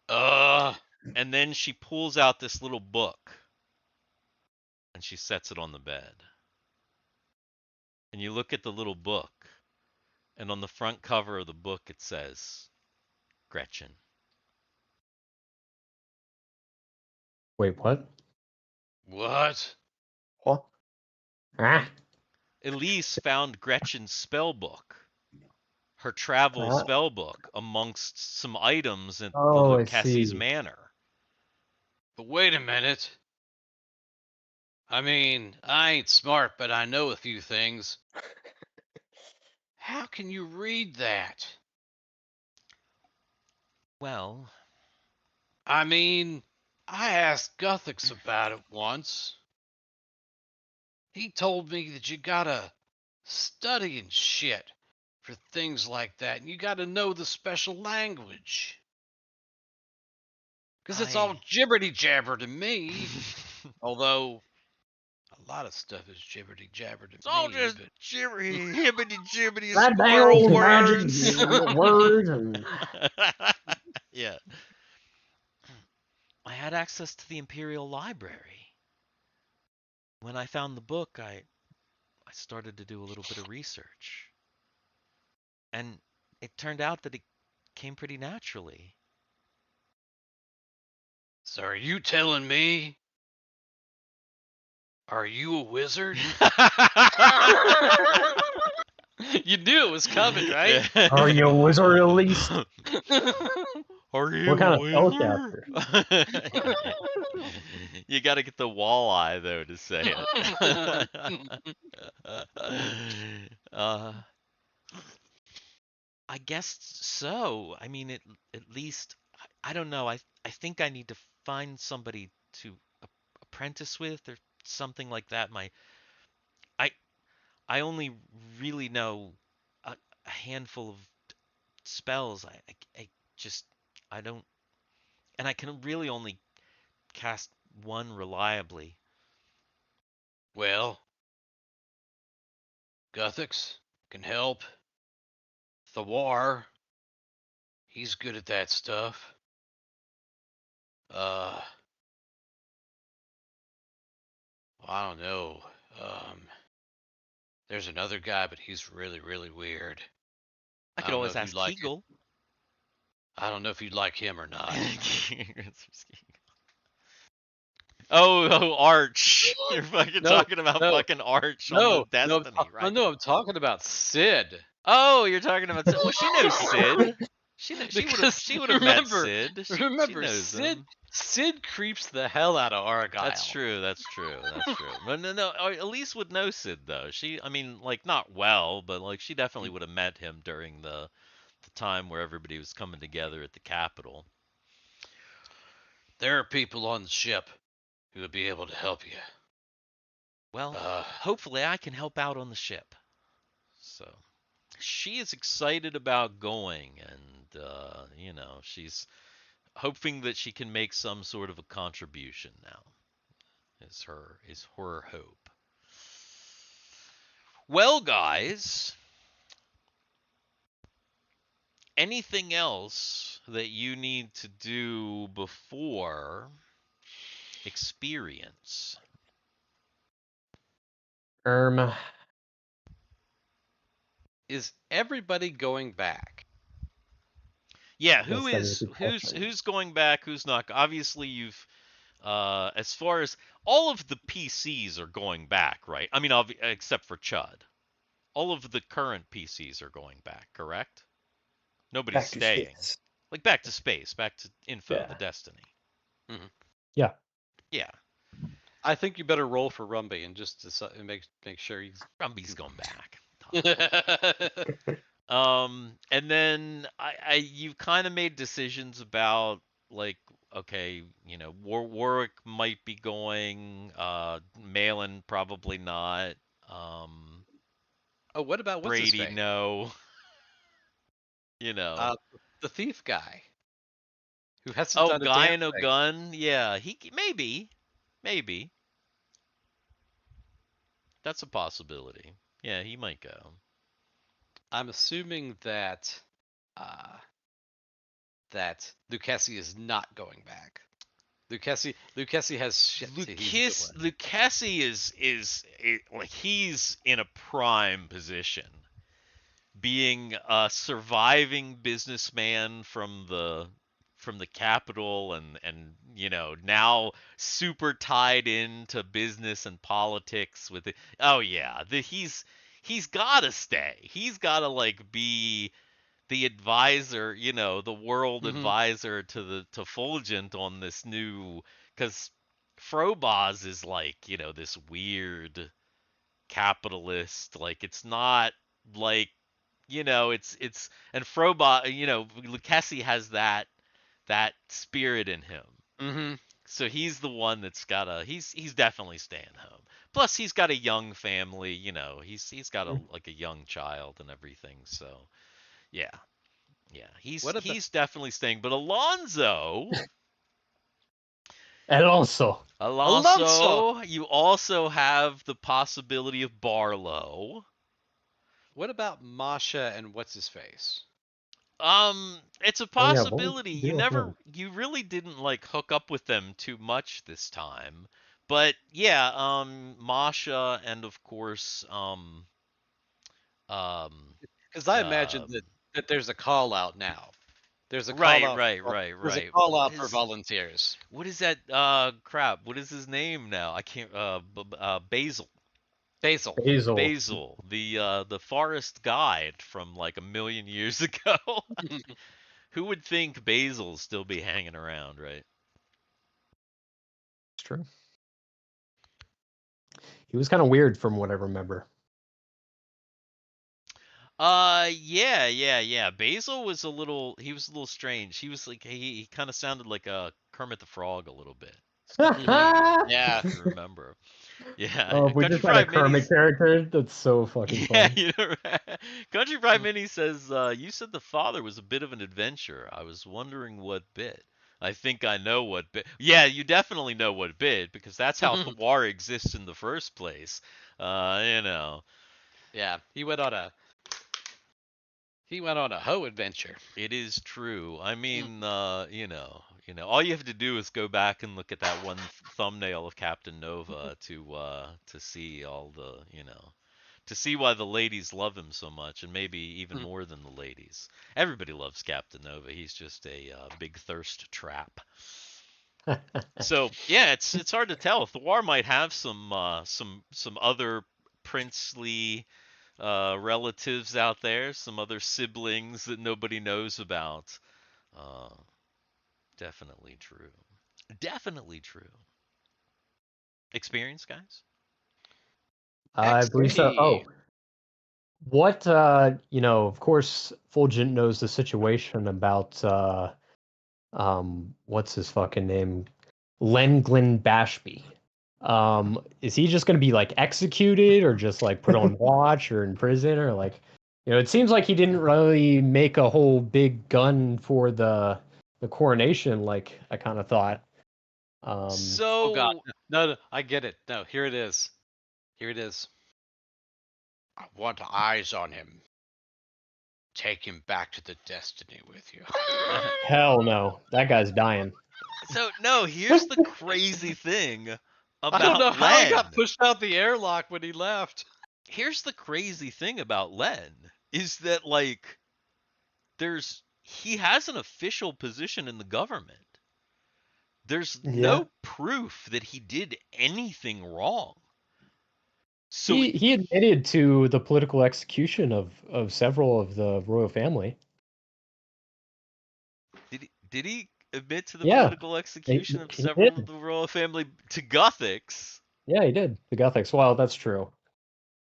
And then she pulls out this little book and she sets it on the bed. And you look at the little book, and on the front cover of the book it says, Gretchen. Wait, what? What? What? Ah, Elise found Gretchen's spell book, her travel Ah. spell book, amongst some items at the Oh, I Lucchesi's see. manor. But wait a minute. I mean, I ain't smart, but I know a few things. How can you read that? Well, I mean, I asked Guthix about it once. He told me that you gotta study and shit for things like that, and you gotta know the special language. Because it's all gibberty jabber to me. Although, a lot of stuff is gibberty jabber to it's all me. just But hibbity jibbity that squirrel dang words. magic words and Yeah. I had access to the Imperial Library. When I found the book, I started to do a little bit of research. And it turned out that it came pretty naturally. so are you telling me? Are you a wizard? You knew it was coming, right? are you a wizard at least? Are you What kind a of wizard? You got to get the walleye though to say it. I guess so. I mean, at least I don't know. I think I need to find somebody to apprentice with or something like that. I I only really know a handful of spells. I just I don't, and I can really only cast one reliably. Well, Guthix can help. Thiwar, he's good at that stuff. Well, I don't know. There's another guy, but he's really, really weird. I could don't know always if you'd ask like it. Kegel. I don't know if you'd like him or not. Oh, Arch. You're fucking No, talking about no, fucking Arch on the Destiny, right? No, I'm talking about Sid. Oh, you're talking about Sid. Well, she knows Sid. She would have met Remember, Sid. She remember, knows him. Sid creeps the hell out of Argyle. That's true. But no, Elise would know Sid though. I mean, like not well, but like she definitely would have met him during the time where everybody was coming together at the Capitol. There are people on the ship who would be able to help you. Well, hopefully I can help out on the ship. So she is excited about going, and she's hoping that she can make some sort of a contribution now. Is her hope. Well, guys, anything else that you need to do before experience? Is everybody going back? Yeah, Yes, that is a good question. who's going back? Who's not? Obviously, you've as far as all of the PCs are going back, right? I mean, except for Chud. All of the current PCs are going back, correct? Nobody's Back to staying. space. Like back to space, back to Info, Yeah. the Destiny. Mm-hmm. Yeah. Yeah. I think you better roll for Rumbe and just make sure he's. Rumby's going back. And then you've kind of made decisions about like, okay, Warwick might be going, Malin probably not. Oh, what about what's his Brady, face? no. Uh, the thief guy who hasn't Oh, done a guy damn in a thing. gun? Yeah, maybe. That's a possibility. Yeah, he might go. I'm assuming that that Lucchesi is not going back. Lucchesi has shit that he's doing. Lucchesi is like he's in a prime position, being a surviving businessman from the capital, and now super tied into business and politics with it. Oh yeah, he's got to stay. He's got to like be the advisor, the world Hmm. advisor to Fulgent on this new, because Frobaz is like, this weird capitalist. Like it's not like, it's and Frobaz, Lucchesi has that spirit in him. Hmm. So he's the one that's gotta he's definitely staying home. Plus he's got a young family, he's got a young child and everything. So yeah. Yeah, What about he's definitely staying. But Alonso, And also, Alonso? you also have the possibility of Barlow. What about Masha and what's his face? It's a oh yeah, what was possibility. the deal with him? You really didn't like hook up with them too much this time. But yeah, Masha and of course, um, Because I imagine um, that there's a call out now. There's a call right, out. right, right, There's a right. call out for volunteers. What is that? Crap. What is his name now? I can't. Basil. Basil. Basil. Basil, the forest guide from like a million years ago. Who would think Basil's still be hanging around, right? It's true. He was kind of weird from what I remember. Yeah. Basil was he was a little strange. He was like, he kind of sounded like a Kermit the Frog a little bit. Yeah. If you remember. Yeah, Oh, if we Country just had a Fried Kermit Minis. character, that's so fucking Yeah, funny. Country Fried Mini says, you said the father was a bit of an adventure. I was wondering what bit. I think I know what bit. Yeah, you definitely know what bit, because that's how Thiwar exists in the first place. You know. Yeah. He went on a hoe adventure. It is true. I mean, all you have to do is go back and look at that one thumbnail of Captain Nova to see all the, to see why the ladies love him so much, and maybe even more than the ladies. Everybody loves Captain Nova. He's just a big thirst trap. So yeah, it's hard to tell. Thiwar might have some other princely relatives out there, some other siblings that nobody knows about. Uh, Definitely true. Definitely true. Experience, guys? I believe so. XP. Oh, what of course, Fulgent knows the situation about what's his fucking name? Lenglin Bashby. Is he just gonna be like executed or just like put on watch or in prison or like it seems like he didn't really make a whole big gun for the coronation like I kind of thought. Oh God. So No, I get it. No, here it is. Here it is. I want eyes on him. Take him back to the destiny with you. Hell no, that guy's dying. no, here's the crazy thing I don't know about how he got Len. pushed out the airlock when he left. Here's the crazy thing about Len is that like he has an official position in the government. There's Yeah, no proof that he did anything wrong. So he admitted to the political execution of several of the royal family. did he admit to the Yeah, political execution of he several of did. the royal family to Guthix? Yeah, he did. The Guthix. Well, that's true.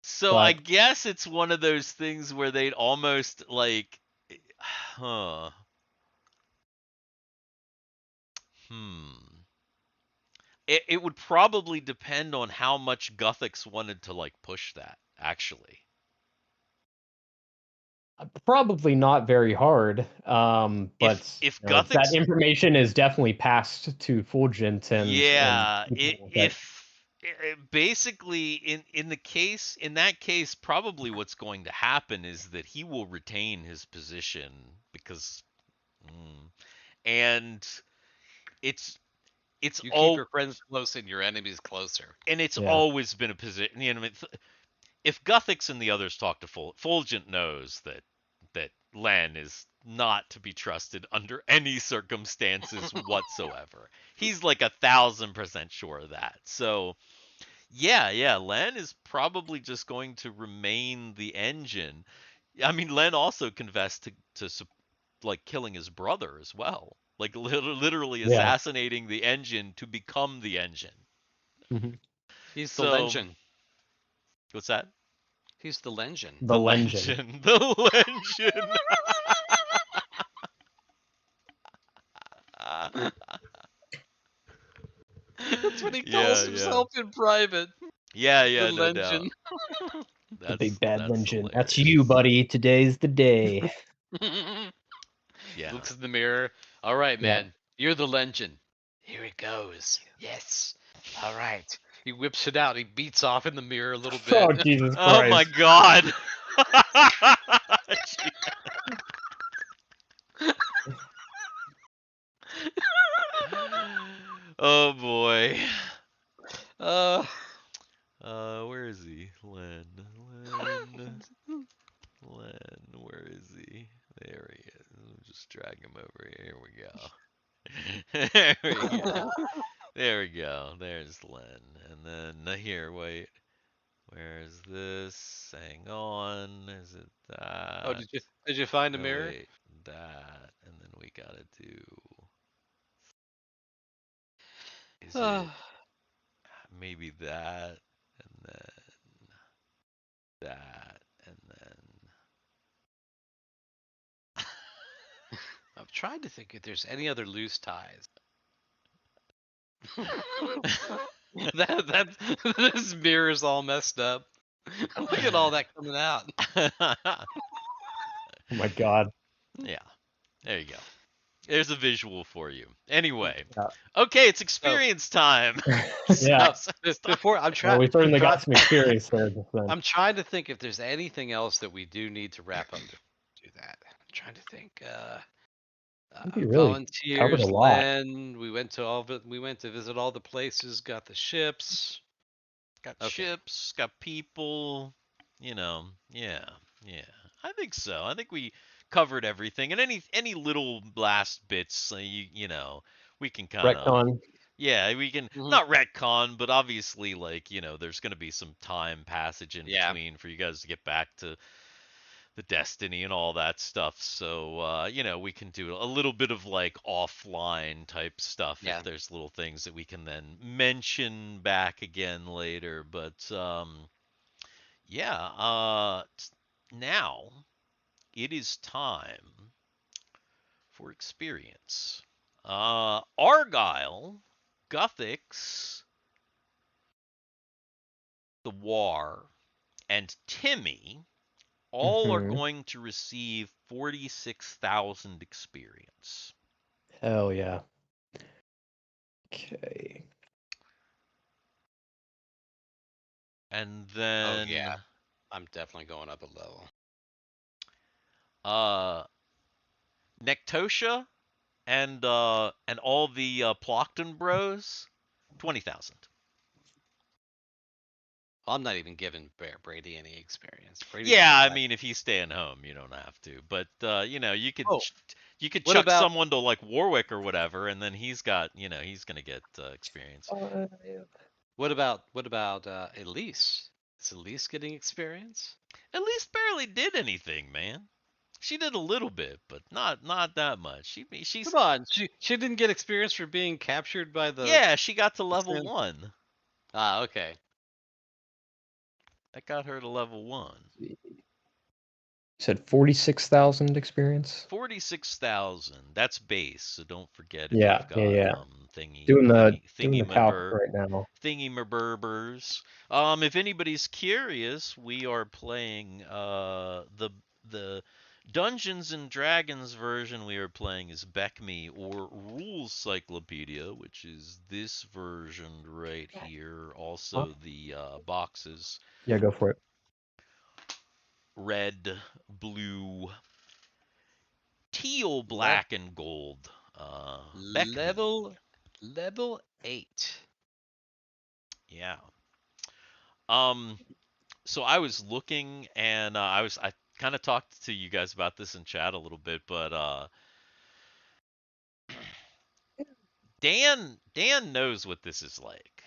So I But guess it's one of those things where they'd almost like, huh, hmm. It would probably depend on how much Guthix wanted to like push that, actually. Probably not very hard, but if you know, that Guthix, information is definitely passed to Fulgent and yeah, people that if basically in that case, probably what's going to happen is that he will retain his position because, and it's it's You keep all your friends close and your enemies closer. and it's Yeah. always been a position. You know, if Guthix and the others talk to Fulgent knows that Len is not to be trusted under any circumstances whatsoever. He's like 1,000% sure of that. So yeah, Len is probably just going to remain the engine. I mean, Len also confessed to like killing his brother as well, like literally Yeah. assassinating the engine to become the engine. Mhm. He's the So legend. what's that? He's the legend. The legend. Legend. The legend. That's what he calls Yeah, himself in private. yeah, The no doubt. legend. The big bad That's legend. That's hilarious. you, buddy. Today's the day. Yeah. Looks in the mirror. All right, Yeah. man. You're the legend. Here it goes. Yes. All right. He whips it out. He beats off in the mirror a little bit. Oh Jesus Oh Christ! my god. Oh boy. Where is he? Len, where is he? There he is. We'll just drag him over here. Here we go. There we go. There we go. There's Len. And then here, wait. Where's this? Hang on. Is it that? Oh, did you find a No, mirror? wait. That. And then we gotta do. Is it maybe that? And then that. And then. I'm trying to think if there's any other loose ties. that this mirror's all messed up. Look at all that coming out. Oh my God. Yeah. There you go. There's a visual for you. Anyway. Yeah. Okay, it's experience time. Yeah. Before I'm Well, trying. we certainly got some experience there. Just then. I'm trying to think if there's anything else that we do need to wrap up to do that. I'm trying to think. think we really covered a Volunteers, lot. Len. We went to visit all the places. Got the ships. Got Okay. ships, got people, you know. Yeah. I think so. I think we covered everything. And any little last bits, you know, we can kind of Retcon. yeah, we can Mhm. not retcon, but obviously, like, you know, there's going to be some time passage in Yeah. between for you guys to get back to the Destiny and all that stuff. So, you know, we can do a little bit of like offline type stuff Yeah. if there's little things that we can then mention back again later. But yeah, now it is time for experience. Argyle, Guthix, Thiwar, and Timmy all are Mhm. going to receive 46,000 experience. Hell yeah. Okay. And then Oh yeah. I'm definitely going up a level. Nektosha and all the Plockton bros, 20,000. Well, I'm not even giving Brady any experience. Brady's Yeah, gonna I die. mean, if he's staying home, you don't have to. But you know, you could Oh, you could what chuck about- someone to like Warwick or whatever, and then he's got, you know, he's gonna get experience. What about Elise? Is Elise getting experience? Elise barely did anything, man. She did a little bit, but not that much. She's Come on, she didn't get experience for being captured by the. yeah, she got to level Stand- 1. Ah, okay. That got her to level 1. You said 46,000 experience? 46,000. That's base, so don't forget if Yeah, you've got yeah. thingy Doing the thingy calc mabur- right now. thingy maburbers. If anybody's curious, we are playing the Dungeons and Dragons version we are playing is Beckme or Rules Cyclopedia, which is this version right here. Also the boxes Yeah, go for it. red, blue, teal, Le- black, and gold. Beckme. level 8. Yeah. Um. So I was looking, and I kind of talked to you guys about this in chat a little bit, but Dan knows what this is like.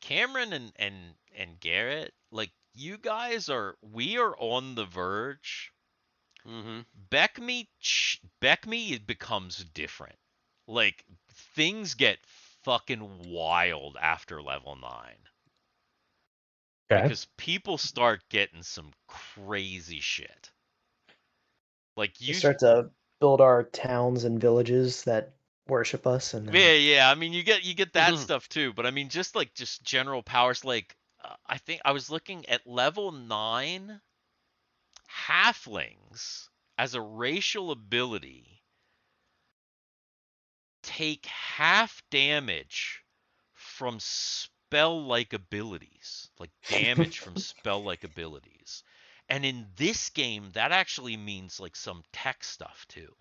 Cameron and Garrett, like you guys we are on the verge. Mm-hmm. Beckme it becomes different. Like things get fucking wild after level 9 Okay. because people start getting some crazy shit. Like We you start to build our towns and villages that worship us, and then Yeah. I mean, you get that stuff too, but I mean, just general powers. Like, I think I was looking at level 9 halflings as a racial ability take half damage from spell-like abilities, like damage from spell-like abilities. And in this game, that actually means like some tech stuff too.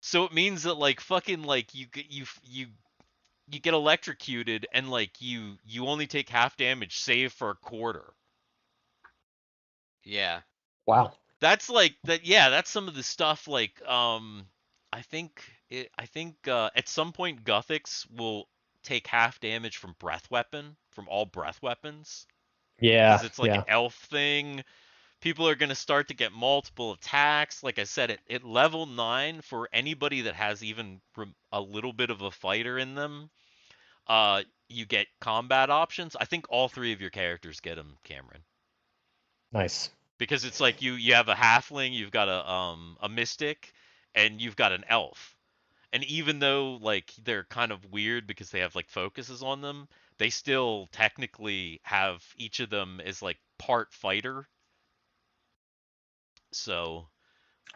So it means that like fucking like you get electrocuted and like you only take half damage save for a quarter. Yeah. Wow. That's like that yeah, that's some of the stuff like I think at some point Guthix will take half damage from breath weapon from all breath weapons Yeah, because it's like an yeah. elf thing. People are going to start to get multiple attacks. Like I said, at level 9 for anybody that has even a little bit of a fighter in them, you get combat options. I think all 3 of your characters get them, Cameron, Nice. because it's like you have a halfling, you've got a mystic, and you've got an elf. And even though like they're kind of weird because they have like focuses on them, they still technically have each of them is like part fighter. So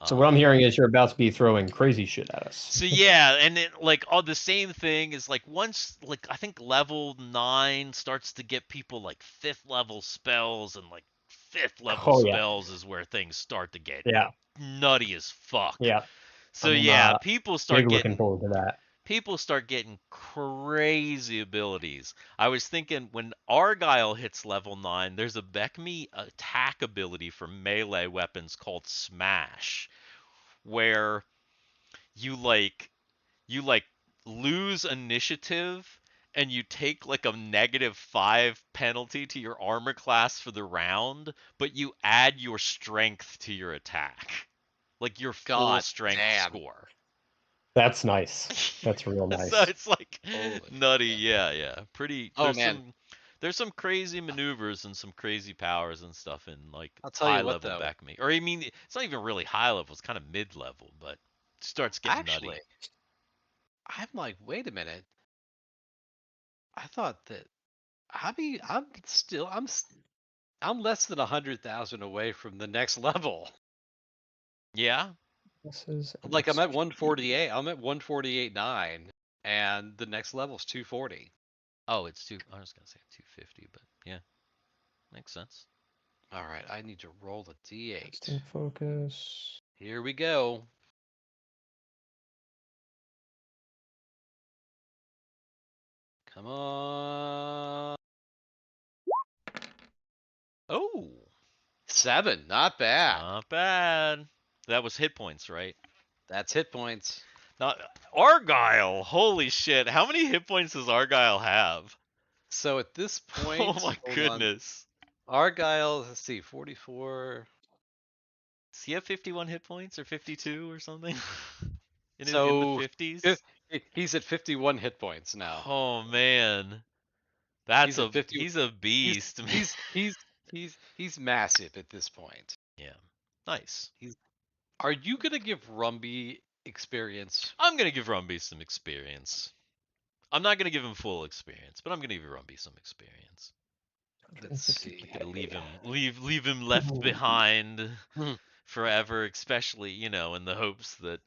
So what I'm hearing is you're about to be throwing crazy shit at us. So yeah, and it, like all the same thing is like once like I think level 9 starts to get people like 5th level spells, and like 5th level Oh yeah, spells is where things start to get yeah, nutty as fuck. yeah. So I'm yeah, big looking forward to that. people start getting crazy abilities. I was thinking when Argyle hits level 9, there's a Beckme attack ability for melee weapons called Smash, where you like you like lose initiative and you take like a -5 penalty to your armor class for the round, but you add your strength to your attack. Like your full God strength damn. score. That's nice. That's real So nice. it's like Holy nutty, shit. yeah. Pretty Oh man, there's some crazy maneuvers and some crazy powers and stuff in like I'll tell high you what level though. Beckme. Or I mean it's not even really high level, it's kind of mid level, but it starts getting Actually, nutty. I'm like, wait a minute. I thought that I'm less than 100,000 away from the next level. Yeah. This is Like I'm at 148. I'm at 148.9, and the next level's 240. Oh, it's two. I was gonna say 250, but yeah, makes sense. All right, I need to roll a d8. Instant focus. Here we go. Come on. Oh, 7, not bad. not bad. That was hit points, right? That's hit points. Not Argyle. Holy shit! How many hit points does Argyle have? So at this Oh point, my hold on. goodness. Argyle, let's see, 44. Does he have 51 hit points or 52 or something? In the So 50s? he's at 51 hit points now. Oh man, He's at 50. he's a He's beast, man. he's massive at this point. Yeah, nice. Are you gonna give Rumby experience? I'm gonna give Rumby some experience. I'm not gonna give him full experience, but I'm gonna give Rumby some experience. Let's see. Gonna leave him left behind Hmm. forever, especially, in the hopes that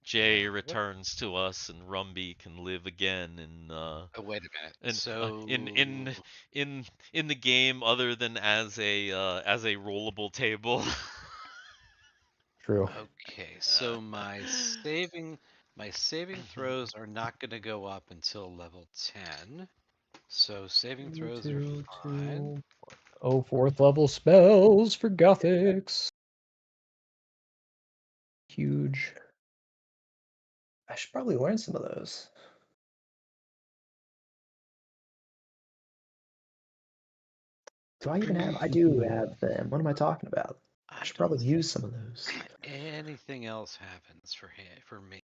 Jay returns to us and Rumbe can live again Oh, wait a minute. in So in the game other than as a rollable table. True. okay, so my saving throws are not going to go up until level 10. So saving throws are fine. Oh, fourth level spells for Guthix. Huge. I should probably learn some of those. Do I even have? I do have them. What am I talking about? I should probably use some of those. Anything else happens for me.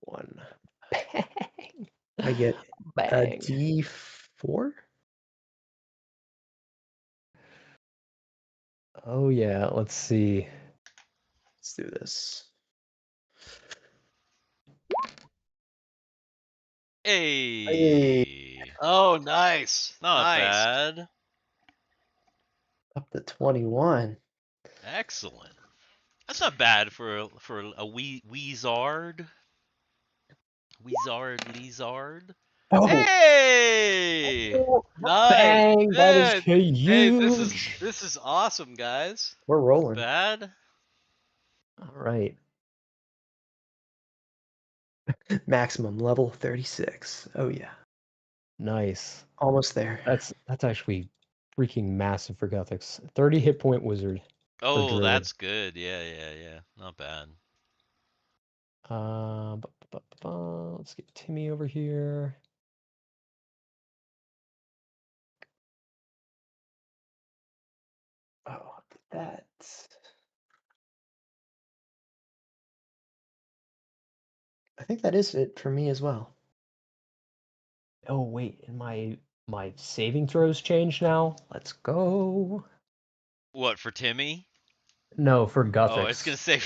One. Bang. I get a Bang. D4? Oh yeah, let's see. Let's do this. Hey, Oh, nice. not Nice. bad. Up to 21. Excellent. That's not bad for a Weezard. Lizard. Oh, Hey! Nice. Bang! That is Hey, huge. this is awesome, guys. we're rolling. Bad? All right. Maximum level 36. Oh yeah. Nice. Almost there. That's actually freaking massive for Guthix. 30 hit point wizard. Oh, Druid. that's good. Yeah. Not bad. Let's get Timmy over here. Oh, that. I think that is it for me as well. Oh wait, and my saving throws change now. Let's go. What, for Timmy? No, for Guthix. Oh, I was gonna say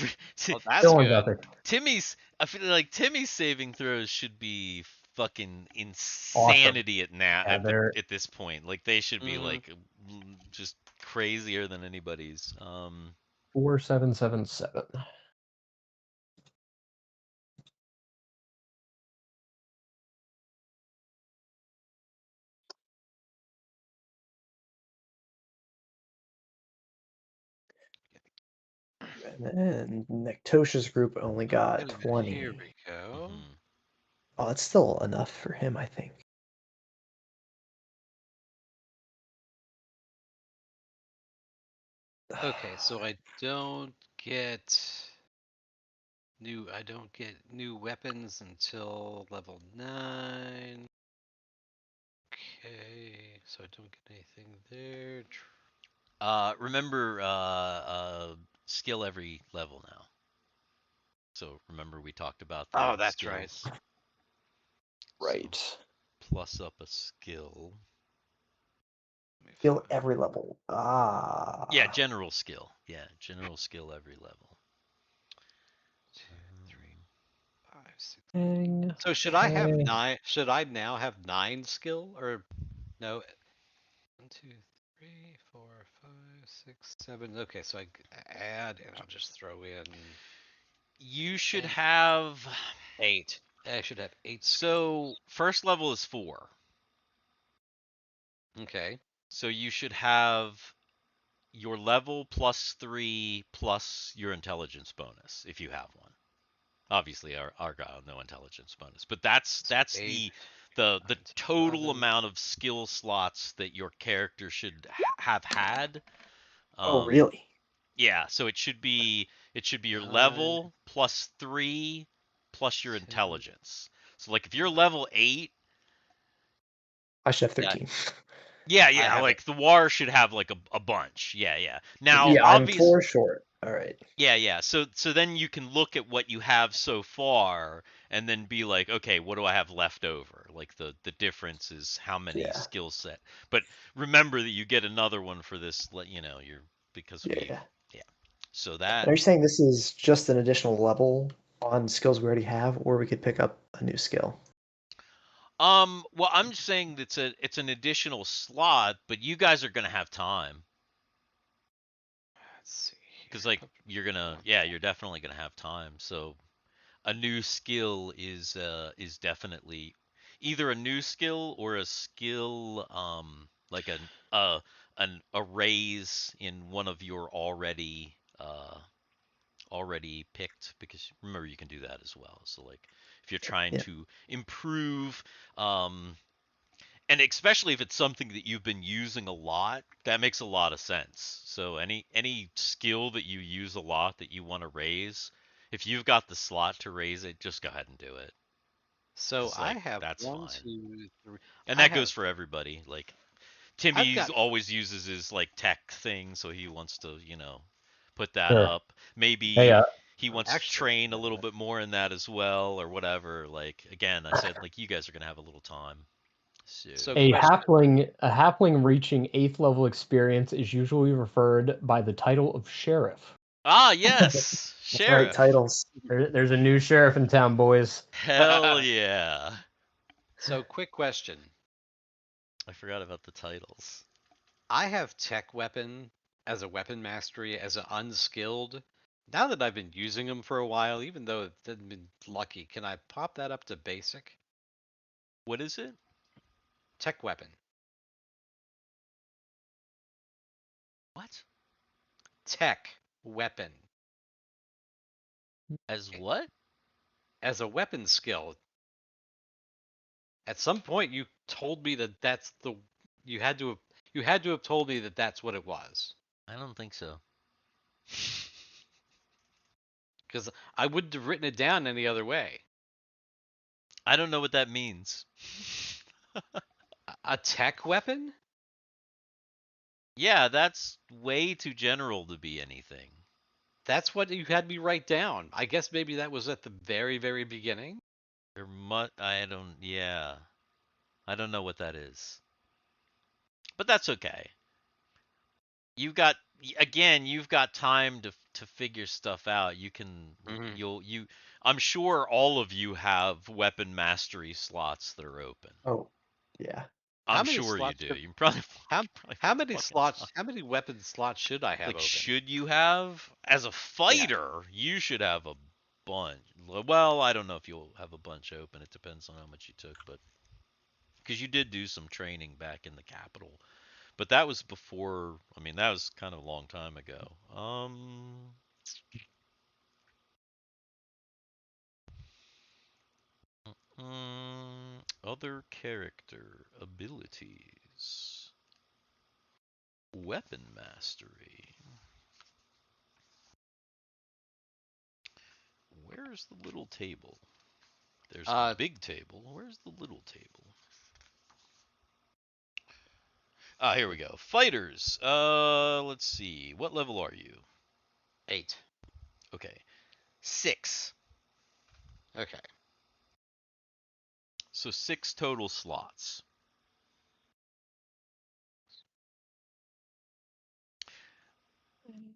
Well, that's Still on good. Guthix. Timmy's. I feel like Timmy's saving throws should be fucking insanity at this point. Like they should be like just crazier than anybody's. 4777. And then Nektosha's group only got Wait a minute, 20. Here we go. Mhm. Oh, that's still enough for him, I think. Okay, so I don't get new weapons until level 9. Okay, so I don't get anything there. Remember, skill every level now. So remember we talked about the Oh, that's right. skills. Right. So plus up a skill. Skill every level. Ah. Yeah, general skill. Yeah, general skill every level. 2, 3, 5, 6. Dang. So should I have Okay. 9? Should I now have 9 skill or no? 1, 2, 3, 4, 5, 6, 7. Okay, so I add and I'll just throw in You should And- have 8. I should have 8. So first level is 4. Okay. So you should have your level plus 3 plus your intelligence bonus if you have one. Obviously, Argyle no intelligence bonus, but that's eight, the 9, total 11. amount of skill slots that your character should have had. Oh, really? Yeah, so it should be your 9, level plus 3 plus your 10. intelligence. So like if you're level 8, I should have Yeah. 13. yeah, have like the Thiwar should have like a bunch. Yeah. Now yeah, I'm obviously 4 short. All right. Yeah. So then you can look at what you have so far and then be like, okay, what do I have left over? Like the difference is how many Yeah. skill set. But remember that you get another one for this, because Yeah. So And that are you saying this is just an additional level on skills we already have, or we could pick up a new skill? Well, I'm just saying it's an additional slot, but you guys are gonna have time. Let's see. Because like you're definitely gonna have time. So a new skill is definitely either a new skill or a skill like a raise in one of your already picked, because remember you can do that as well. So like if you're trying Yeah. to improve and especially if it's something that you've been using a lot, that makes a lot of sense. So any skill that you use a lot that you want to raise, if you've got the slot to raise it, just go ahead and do it. So 'Cause, I like, have that's 1, fine. 2, 3. And I that goes have. for everybody. Like I've Timmy's got. always uses his like tech thing, so he wants to, put that Sure. up. Hey, Maybe he wants to Actually, train a little bit more in that as well, or whatever. Like again, I said like you guys are gonna have a little time. So a question. halfling reaching 8th level experience is usually referred by the title of sheriff. Ah, yes, That's right, sheriff. titles. There's a new sheriff in town, boys. Hell yeah. So quick question. I forgot about the titles. I have tech weapon as a weapon mastery as an unskilled. Now that I've been using them for a while, even though it hasn't been lucky, can I pop that up to basic? What is it? Tech weapon. What? Tech weapon. As what? As a weapon skill. At some point you told me that that's the you had to have told me that that's what it was. I don't think so. Because I wouldn't have written it down any other way. I don't know what that means. A tech weapon? Yeah, that's way too general to be anything. That's what you had me write down. I guess maybe that was at the very, very beginning. Yeah. I don't know what that is. But that's okay. You've got time to figure stuff out. You can Mhm. I'm sure all of you have weapon mastery slots that are open. Oh, yeah. I'm sure you do. You probably How probably how many fucking slots? ton. How many weapon slots should I have Like, open? should you have? As a fighter, you should have a bunch. Well, I don't know if you'll have a bunch open. It depends on how much you took, but because you did do some training back in the capital, but that was before. I mean, that was kind of a long time ago. Other character abilities. Weapon mastery. Where's the little table? There's a big table. Where's the little table? Ah, here we go. Fighters. Let's see. What level are you? 8. Okay. 6. Okay. So 6 total slots.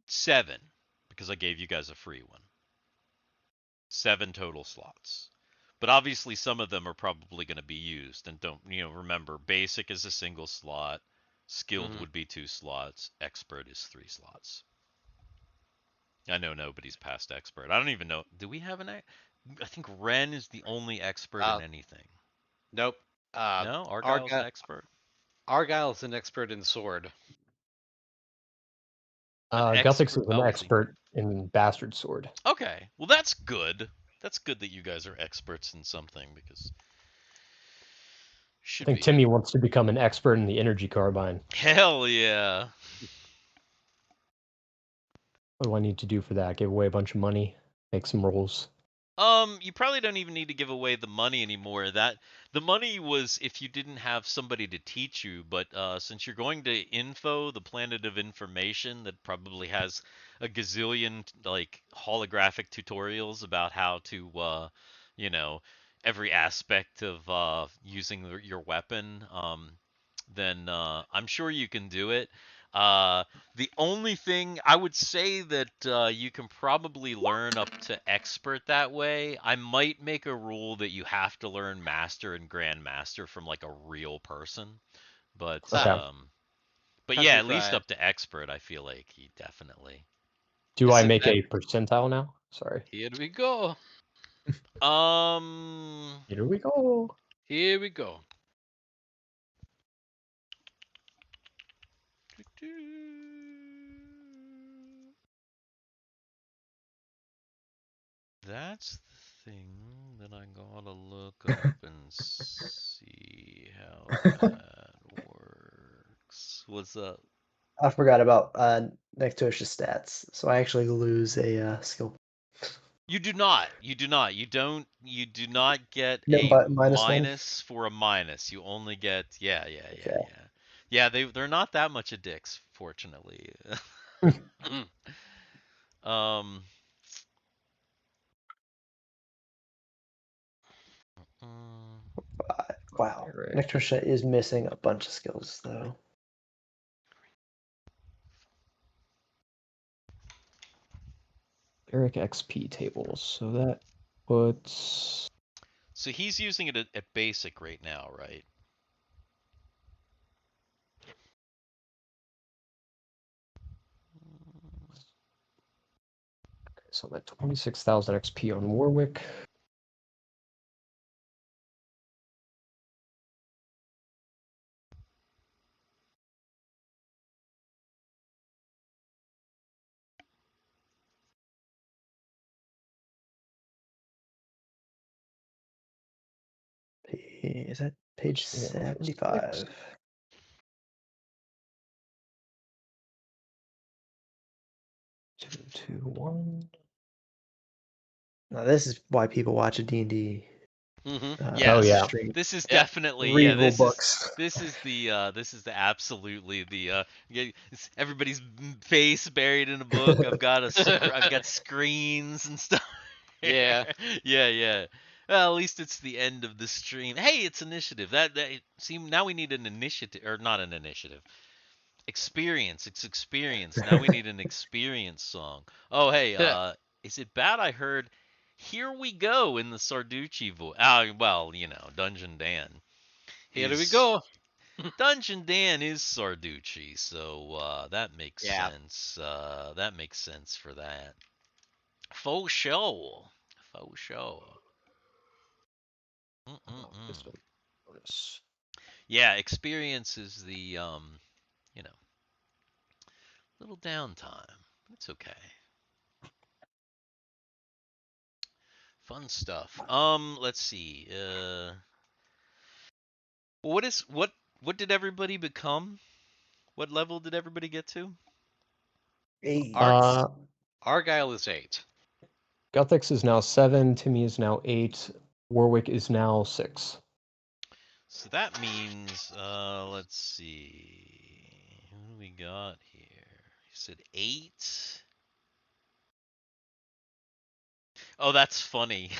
7, because I gave you guys a free one. 7 total slots. But obviously some of them are probably going to be used. And don't, remember, basic is a single slot. Skilled would be 2 slots. Expert is 3 slots. I know nobody's past expert. I don't even know. Do we have I think Ren is the only expert in anything. Nope. No? Argyle's an expert? Argyle is an expert in sword. Guthix is an expert in Bastard Sword. Okay. Well, that's good. That's good that you guys are experts in something, because I think Timmy wants to become an expert in the energy carbine. Hell yeah. What do I need to do for that? Give away a bunch of money? Make some rolls? You probably don't even need to give away the money anymore. The money was if you didn't have somebody to teach you, but since you're going to Info, the planet of information that probably has a gazillion like holographic tutorials about how to every aspect of using your weapon, then I'm sure you can do it. The only thing I would say that you can probably learn up to expert that way. I might make a rule that you have to learn master and grandmaster from like a real person. But Okay. but Have yeah, to at least try. up to expert, I feel like he definitely. Do Is I it make that- a percentile now? Sorry. Here we go. Um. Here we go. Here we go. That's the thing that I gotta look up and see how that works. What's up? I forgot about Nektosha stats, so I actually lose a skill. You do not. You do not. You don't. You do not get No, a but -1? minus for a minus. You only get. Yeah, yeah, yeah, Okay. yeah. Yeah, they're not that much of dicks, fortunately. um. mm, Wow. Cleric. Nektosha is missing a bunch of skills, though. Cleric XP tables. So that puts. So he's using it at basic right now, right? So I'm at 26,000 XP on Warwick. Is that page 75? 221. Now, this is why people watch a D&D Yes. Oh, yeah. stream. This is Yep. definitely Read rule this books. is the absolutely the it's everybody's face buried in a book. I've got I've got screens and stuff. Yeah. Yeah, yeah. Well, at least it's the end of the stream. Hey, it's initiative. That see now we need an initiative or not an initiative. Experience. It's experience. Now we need an experience song. Oh, hey, is it bad I heard "Here We Go" in the Sarducci voice? Well, you know, Dungeon Dan Here we is go. Dungeon Dan is Sarducci, so that makes Yeah. sense. That makes sense for that. Faux show. Faux show. This one. Bonus. Yeah, experience is the you know, little downtime. It's okay. Fun stuff. Let's see. What did everybody become? What level did everybody get to? 8. Argyle is 8. Guthix is now 7. Timmy is now 8. Warwick is now 6. So that means, let's see. What do we got here? You said 8. Oh, that's funny.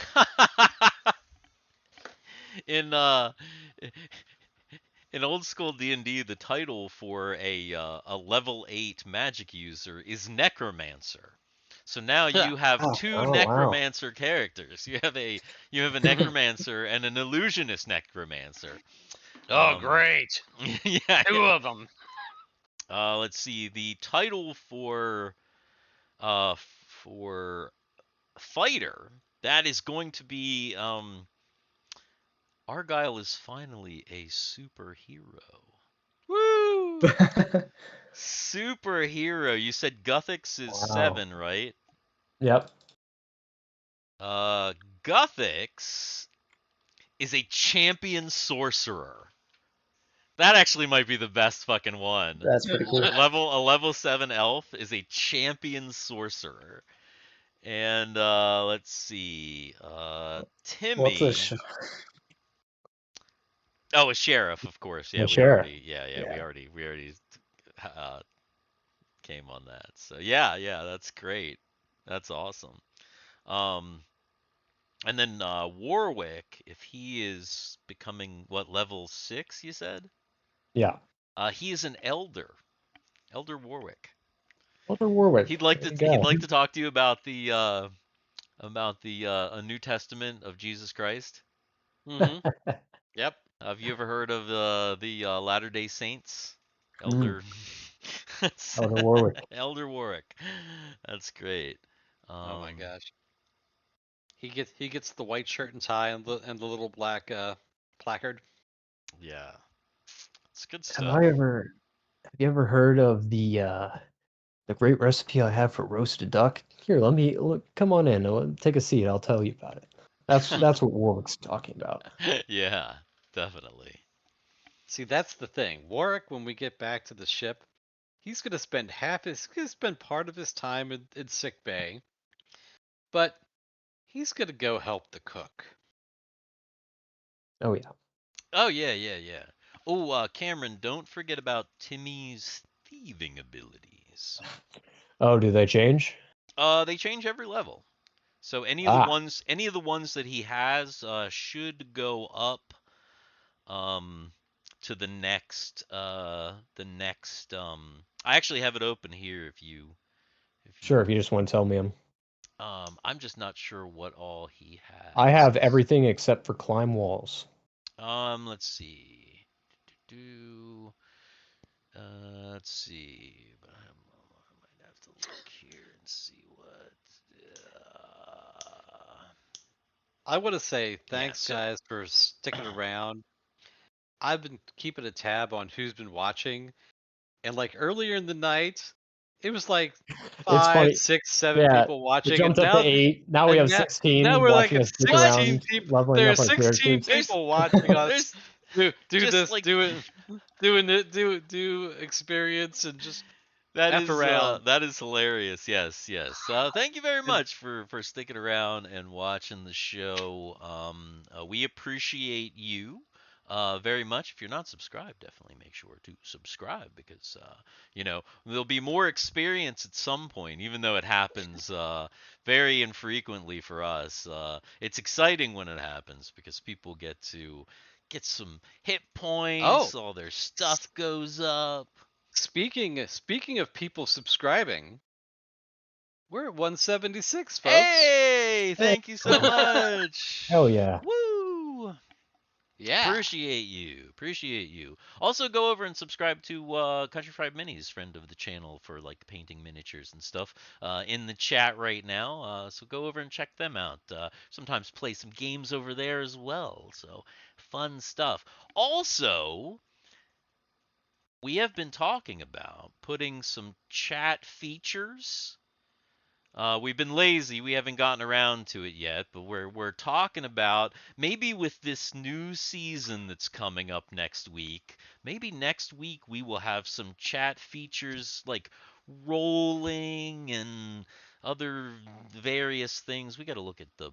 in in old school D&D, the title for a level 8 magic user is Necromancer. So now you have Oh, two wow. Necromancer characters. You have a Necromancer and an Illusionist Necromancer. Oh, great. Yeah. Two of them. Let's see. The title for fighter, that is going to be Argyle is finally a superhero. Woo! Superhero. You said Guthix is Wow. 7, right? Yep. Guthix is a champion sorcerer. That actually might be the best fucking one. That's pretty cool. A level 7 elf is a champion sorcerer. And let's see. Timmy. What's this? Oh, a sheriff, of course. Yeah, A we sheriff. already. Yeah, Yeah. we already came on that. So yeah, that's great. That's awesome. And then Warwick, if he is becoming what level 6, you said? Yeah. He is an elder. Elder Warwick. Elder Warwick. He'd like there to you he'd go. like to talk to you about the a New Testament of Jesus Christ. Mm-hmm. Yep. Have you ever heard of the Latter-day Saints? Mm, Elder Elder Warwick. Elder Warwick. That's great. Oh my gosh. He gets the white shirt and tie and the little black placard. Yeah. It's good Have stuff. you ever heard of the great recipe I have for roasted duck? Here, let me look. Come on in. Take a seat. I'll tell you about it. That's what Warwick's talking about. Yeah, definitely. See, that's the thing. Warwick, when we get back to the ship, he's gonna spend part of his time in sick bay, but he's gonna go help the cook. Oh yeah. Oh yeah. Oh, Cameron, don't forget about Timmy's thieving abilities. Oh, do they change? They change every level. So any of Ah, the ones that he has should go up to the next I actually have it open here if you sure. If you just want to tell me them. I'm just not sure what all he I has. have everything except for climb walls. Let's see. Do let's see. But I might have to look here and see what. I want to say Yeah. thanks, So guys, for sticking around. I've been keeping a tab on who's been watching, and like earlier in the night, it was like It's 5, funny. 6, 7 Yeah, people it watching, jumped up to 8. Now we and have now 16 we're like watching at us stick what? 16 around, people. leveling There are up our 16 characters. people watching us there's do just this, like do experience, and just F around. that is hilarious. Yes. Thank you very And much for sticking around and watching the show. We appreciate you very much. If you're not subscribed, definitely make sure to subscribe because there'll be more experience at some point, even though it happens very infrequently for us. It's exciting when it happens because people get to get some hit oh, points, all their stuff goes up. speaking of people subscribing, we're at 176, folks. Hey, Hey, thank you so much. hell yeah. Woo! Yeah. Appreciate you. Also, go over and subscribe to Country Fried Minis, friend of the channel for like painting miniatures and stuff. In the chat right now, so go over and check them out. Sometimes play some games over there as well. So fun stuff. Also, we have been talking about putting some chat features. We've been lazy. We haven't gotten around to it yet, but we're talking about maybe with this new season that's coming up next week. Maybe next week we will have some chat features like rolling and other various things. We got to look at the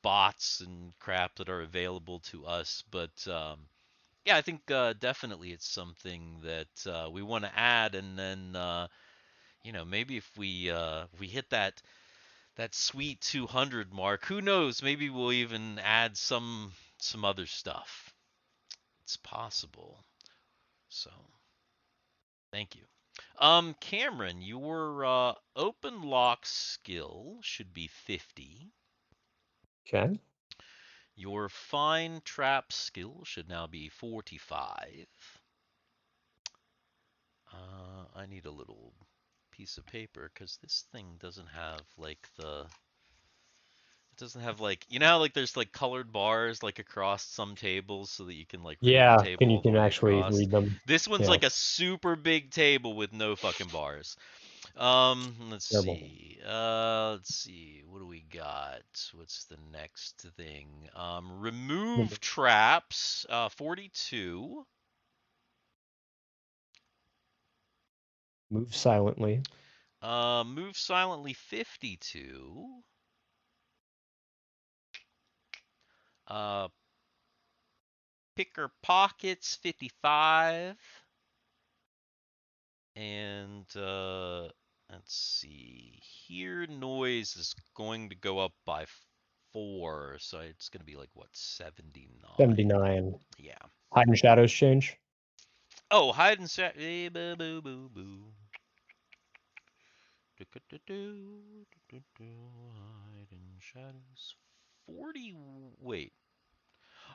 bots and crap that are available to us, but yeah, I think definitely it's something that we want to add, and then maybe if we hit that sweet 200 mark, who knows? Maybe we'll even add some other stuff. It's possible. So, thank you. Cameron, your open lock skill should be 50. Okay. Your fine trap skill should now be 45. I need a little piece of paper because this thing doesn't have like it doesn't have like how like there's like colored bars like across some tables so that you can like read the Yeah, table you all the can way actually across. read them. This one's Yeah, like a super big table with no fucking bars. Let's terrible. see. Let's see. What do we got? What's the next thing? Remove traps. 42. Move silently. Move silently. 52. Picker pockets. 55. And let's see. Hear noise is going to go up by 4, so it's going to be like what, 79? 79. Yeah. Hide and shadows change. Oh, hide and boo boo boo boo. Hide in shadows. 40. Wait.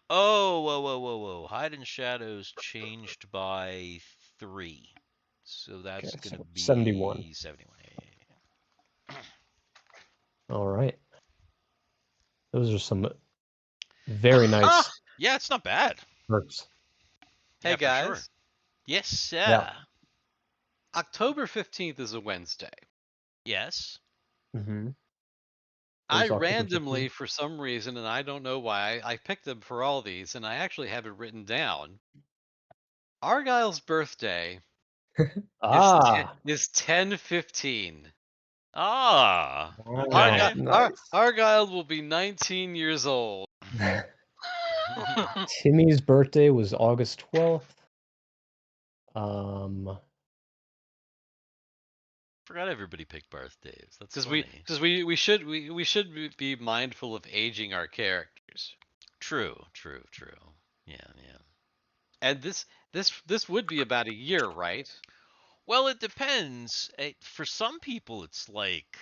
Oh, whoa. Hide in shadows changed by 3. So that's Okay, going to so be 71. 71. All right. Those are some very nice Yeah, it's not bad. perks. Hey Yeah, for guys, sure. Yes, sir. Yeah. October 15th is a Wednesday. Yes. Mm-hmm. I October randomly, 15th? for some reason, and I don't know why, I picked them for all these, and I actually have it written down. Argyle's birthday Ah, is 10/15. Ah. wow, Okay. nice. Argyle will be 19 years old. Timmy's birthday was August 12th. Um, Forgot everybody picked birthdays. That's Because funny. we should be mindful of aging our characters. True. Yeah. And this would be about a year, right? Well, it depends. For some people, it's like,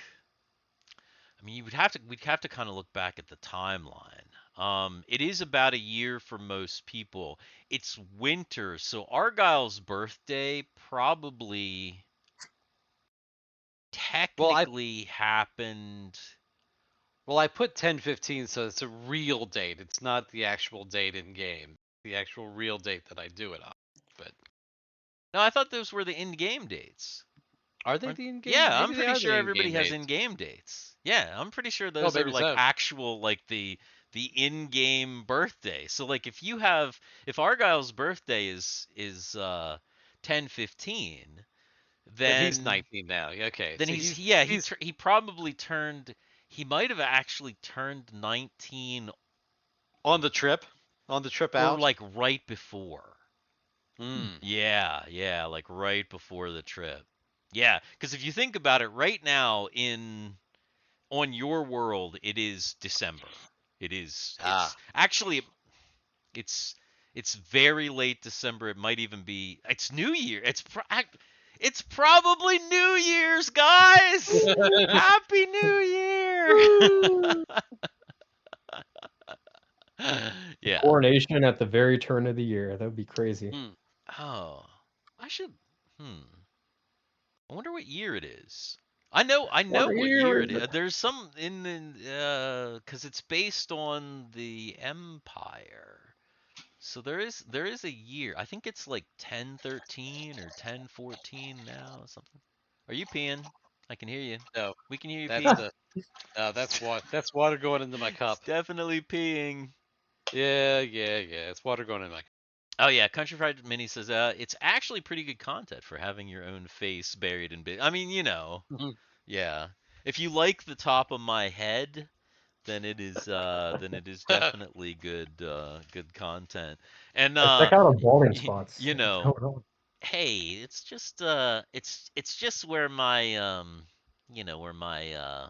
I mean, we'd have to kind of look back at the timeline. It is about a year for most people. It's winter, so Argyle's birthday probably technically happened. Well, I put 10/15, so it's a real date. It's not the actual date in game. The actual real date that I do it on. But No, I thought those were the in-game dates. are they the in-game? Yeah, Maybe I'm they pretty are sure the everybody in-game has dates. in-game dates. Yeah, I'm pretty sure those are maybe like so. actual, like the in-game birthday. So like if Argyle's birthday is 10/15, Then he's then 19 now. Okay, then so he probably turned, he might have actually turned 19 on the trip or out. like right before. Mm. Yeah, like right before the trip. Yeah, because if you think about it, right now on your world, it is December. It's actually it's very late December. It might even be it's New Year. It's probably New Year's, guys. Happy New Year. Yeah. coronation at the very turn of the year. That would be crazy. Oh, I should. I wonder what year it is. I know what year it is. There's some in the because it's based on the Empire. So there is a year. I think it's like 1013 or 1014 now, something. Are you peeing? I can hear you. No, We can hear you that's peeing. that's water going into my cup. It's definitely peeing. Yeah. It's water going in my cup. Oh yeah, Country Fried Mini says it's actually pretty good content for having your own face buried in I mean, yeah. If you like the top of my head, then it is definitely good content. And Check out our balding spots. you What's know, going on? hey, it's just where my where my I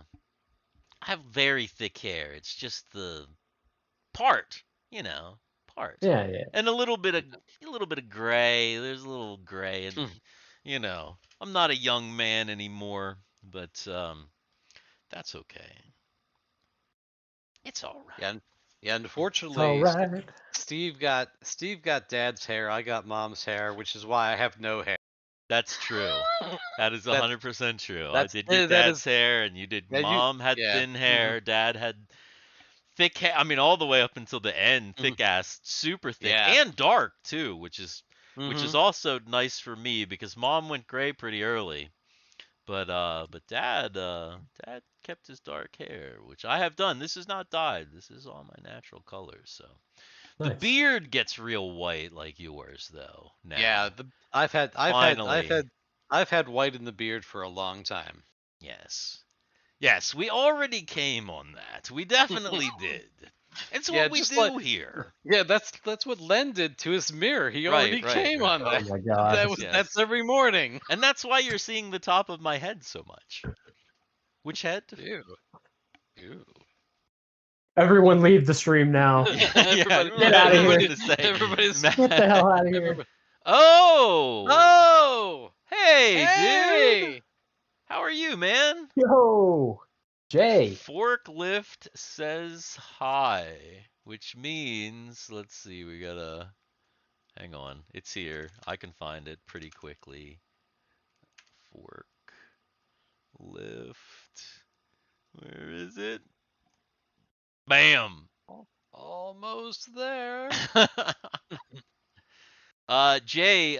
have very thick hair. It's just the part, part. Yeah. And a little bit of gray. There's a little gray and I'm not a young man anymore, but that's okay. It's all right. Yeah. It's Unfortunately, all right. Steve got Dad's hair. I got Mom's hair, which is why I have no hair. That's true. That is 100% true. I that's- did get that Dad's is- hair, and you did. Yeah, Mom had yeah. thin hair. Dad had thick hair. I mean, all the way up until the end, thick ass, super thick, Yeah. and dark too, which is also nice for me because Mom went gray pretty early. But Dad kept his dark hair, which I have done. This is not dyed. This is all my natural colors. So the Nice. beard gets real white like yours, though. Now. Yeah, I've had white in the beard for a long time. Yes, we already came on that. We definitely did. It's what we do here. Yeah, that's what Len did to his mirror. He already came on that. Oh my god. That's every morning. And that's why you're seeing the top of my head so much. Which head? Ew. Everyone leave the stream now. Get out of here. Everybody's Get the hell out of here. Oh! Oh! Hey, dude! How are you, man? Yo, Jay. Forklift says hi, which means, let's see, we gotta, hang on, it's here. I can find it pretty quickly. Forklift, where is it? Bam! Almost there. Jay, you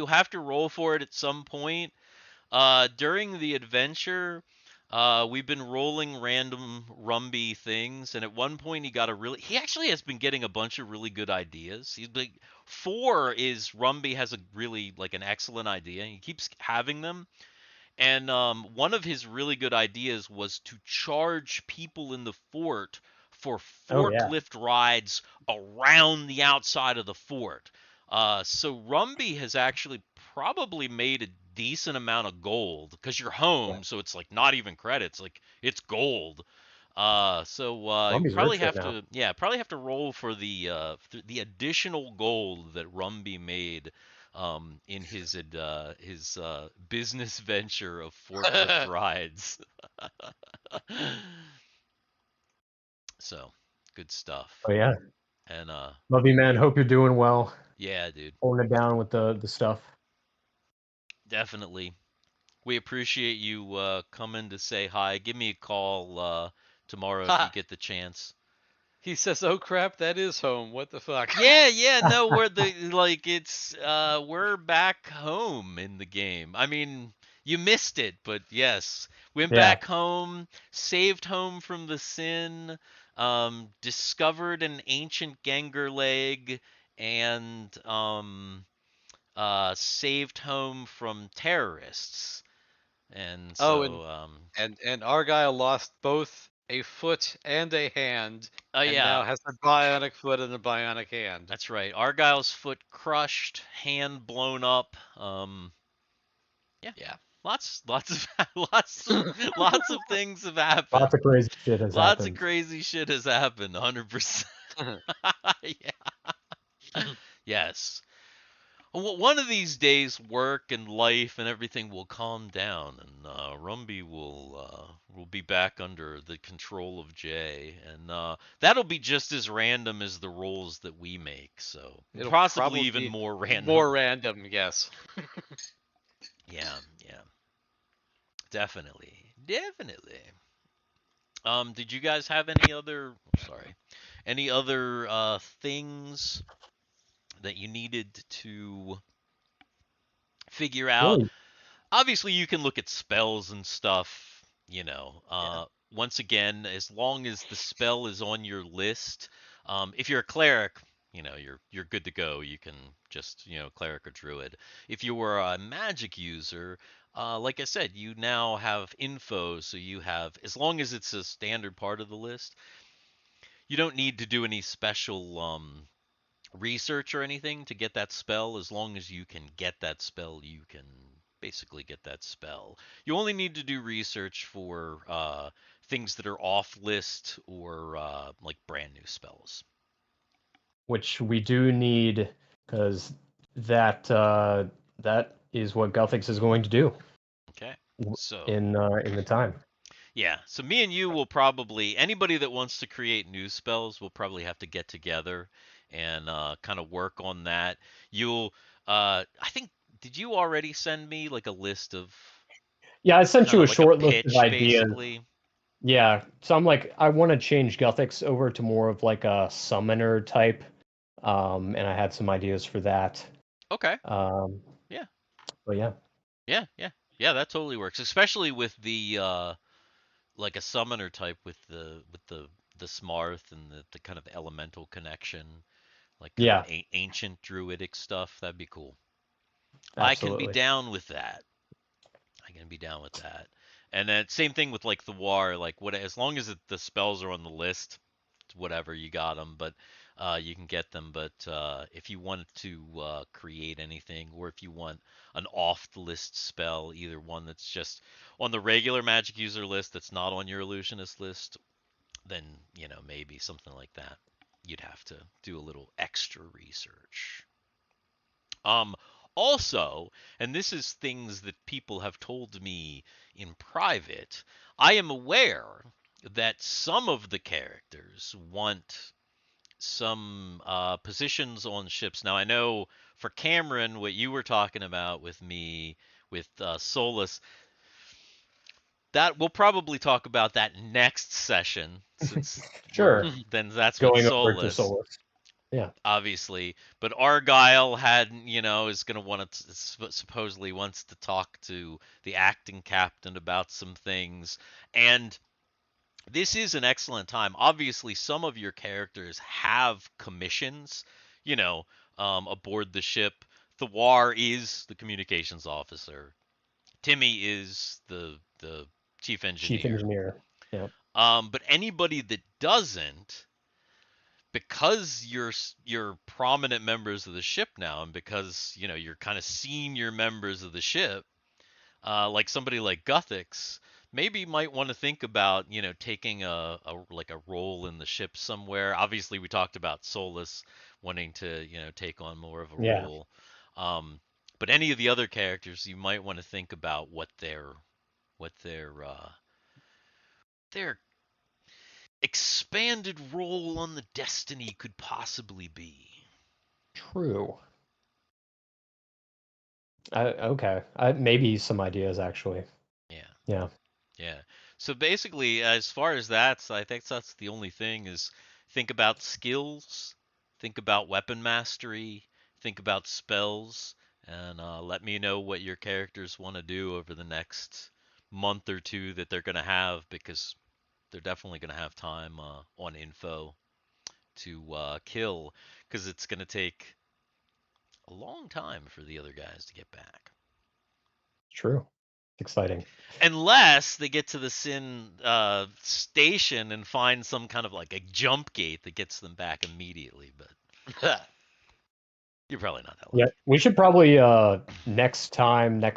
have to roll for it at some point. During the adventure, we've been rolling random Rumbe things, and at one point he actually has been getting a bunch of really good ideas. He's like, 4 is Rumbe has a really, like, an excellent idea. He keeps having them. And one of his really good ideas was to charge people in the fort for Oh yeah. forklift rides around the outside of the fort. So Rumby has actually probably made a decent amount of gold because you're home, so it's like not even credits, like it's gold. You Rumby's probably rich right have now. probably have to roll for the additional gold that Rumby made in his business venture of forklift rides. So, good stuff. Oh yeah. And Love you, man. Hope you're doing well. yeah, dude, Holding it down with the stuff. definitely. We appreciate you coming to say hi. Give me a call tomorrow if you Ha! get the chance. He says, "Oh crap, that is home. What the fuck?" Yeah, no, we're back home in the game. I mean, you missed it, but yes, went Yeah. back home, saved home from the sin, discovered an ancient Gengar leg, and saved home from terrorists. And Oh, so, and Argyle lost both a foot and a hand, oh and now yeah, has a bionic foot and a bionic hand. that's right. Argyle's foot crushed, hand blown up. Yeah. Yeah. Lots of lots of things have happened. Lots of crazy shit has Lots of happened. crazy shit has happened. 100%. Yeah. Yes. One of these days, work and life and everything will calm down, and Rumby will be back under the control of Jay, and that'll be just as random as the rolls that we make. So It'll possibly probably even be more random. more random, yes. Yeah. Definitely. Did you guys have any other things that you needed to figure out? Really? Obviously, you can look at spells and stuff, Yeah. once again, as long as the spell is on your list. If you're a cleric, you're good to go. You can just, cleric or druid. If you were a magic user, like I said, you now have info, so you have, as long as it's a standard part of the list, you don't need to do any special research or anything to get that spell. As long as you can get that spell, you can basically get that spell. You only need to do research for things that are off list or like brand new spells. Which we do need, because that is what Guthix is going to do Okay. So in the time. yeah, so me and you will probably, anybody that wants to create new spells will probably have to get together and kind of work on that. I think, did you already send me like a list of Yeah, I sent kind you of a like a short list of pitch, ideas. basically? Yeah, so I'm like, I want to change Guthix over to more of like a summoner type, and I had some ideas for that. Okay. Um, Yeah. but yeah, Yeah, that totally works, especially with the like a summoner type with the Smarth and the kind of elemental connection, like kind of yeah, ancient druidic stuff. That'd be cool. I can be absolutely. down with that. I can be down with that. And then same thing with like the war, like what, as long as the spells are on the list, whatever, you got them, but you can get them. But if you want to create anything, or if you want an off the list spell, either one that's just on the regular magic user list that's not on your illusionist list, then maybe something like that. You'd have to do a little extra research. Um, Also, and this is things that people have told me in private, I am aware that some of the characters want some positions on ships. Now, I know for Cameron, what you were talking about with me with Solus, that we'll probably talk about that next session, since Sure. then that's with Going over to Solus, Solus. Yeah. obviously. But Argyle had, is going to want to supposedly wants to talk to the acting captain about some things, and this is an excellent time. Obviously, some of your characters have commissions, aboard the ship. Thiwar is the communications officer. Timmy is the chief Chief engineer. engineer. Yeah. But anybody that doesn't, because you're prominent members of the ship now, and because you're kind of senior members of the ship, like somebody like Guthix, maybe might want to think about taking a role in the ship somewhere. Obviously, we talked about Solus wanting to take on more of a Yeah. role. But any of the other characters, you might want to think about what their expanded role on the Destiny could possibly be. True. Okay. Maybe some ideas, actually. Yeah. Yeah. Yeah. So basically, as far as I think that's the only thing is think about skills, think about weapon mastery, think about spells, and let me know what your characters want to do over the next month or two that they're going to have, because they're definitely going to have time on info to kill, because it's going to take a long time for the other guys to get back. True. Exciting. Unless they get to the Sin station and find some kind of like a jump gate that gets them back immediately, but you're probably not that lucky. Yeah, we should probably next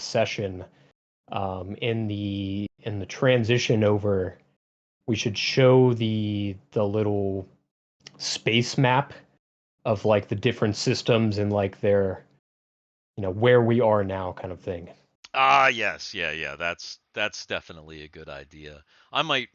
session, in the transition over, we should show the little space map of like the different systems and like their, where we are now, kind of thing. Ah, yes, yeah. That's definitely a good idea. I might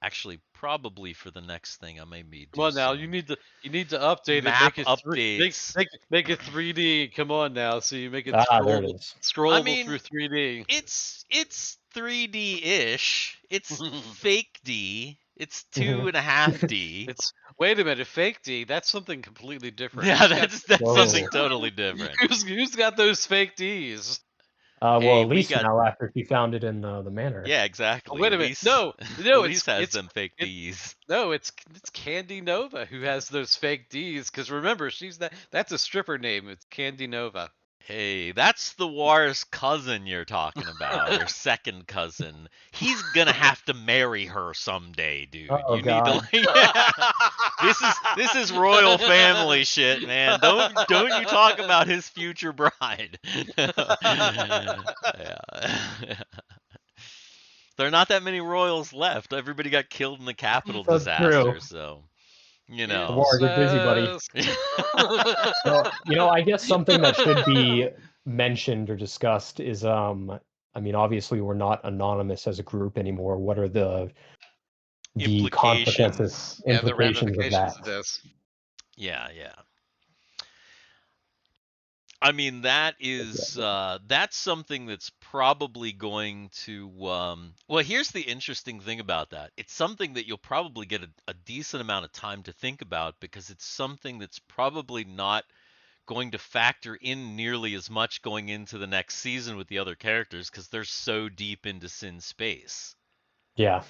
actually probably for the next thing I may be. Come on now, you need to update map it, updates. make it 3D. Come on now, so you make it There it is. scrollable through 3D. It's 3D-ish. It's fake D. It's 2.5D. Wait a minute, fake D. That's something completely different. Yeah, that's Whoa. something totally different. Who's got those fake Ds? Well, Hey, at least now after he found it in the manor. Yeah, exactly. Oh, wait a minute. No, Elise has them fake Ds. No, it's Candy Nova who has those fake Ds. Because remember, that's a stripper name. It's Candy Nova. Hey, that's the War's cousin you're talking about, or second cousin. He's gonna have to marry her someday, dude. Oh, God. Need to. Yeah. This is royal family shit, man. Don't you talk about his future bride. Yeah. There are not that many royals left. Everybody got killed in the Capitol That's disaster, true. so. Thiwar, get busy, buddy. Well, I guess something that should be mentioned or discussed is, obviously we're not anonymous as a group anymore. What are the consequences, the implications of that? of this? Yeah. I mean, that is that's something that's probably going to. Well, here's the interesting thing about that. It's something that you'll probably get a decent amount of time to think about, because it's something that's probably not going to factor in nearly as much going into the next season with the other characters, because they're so deep into Sin space. Yeah.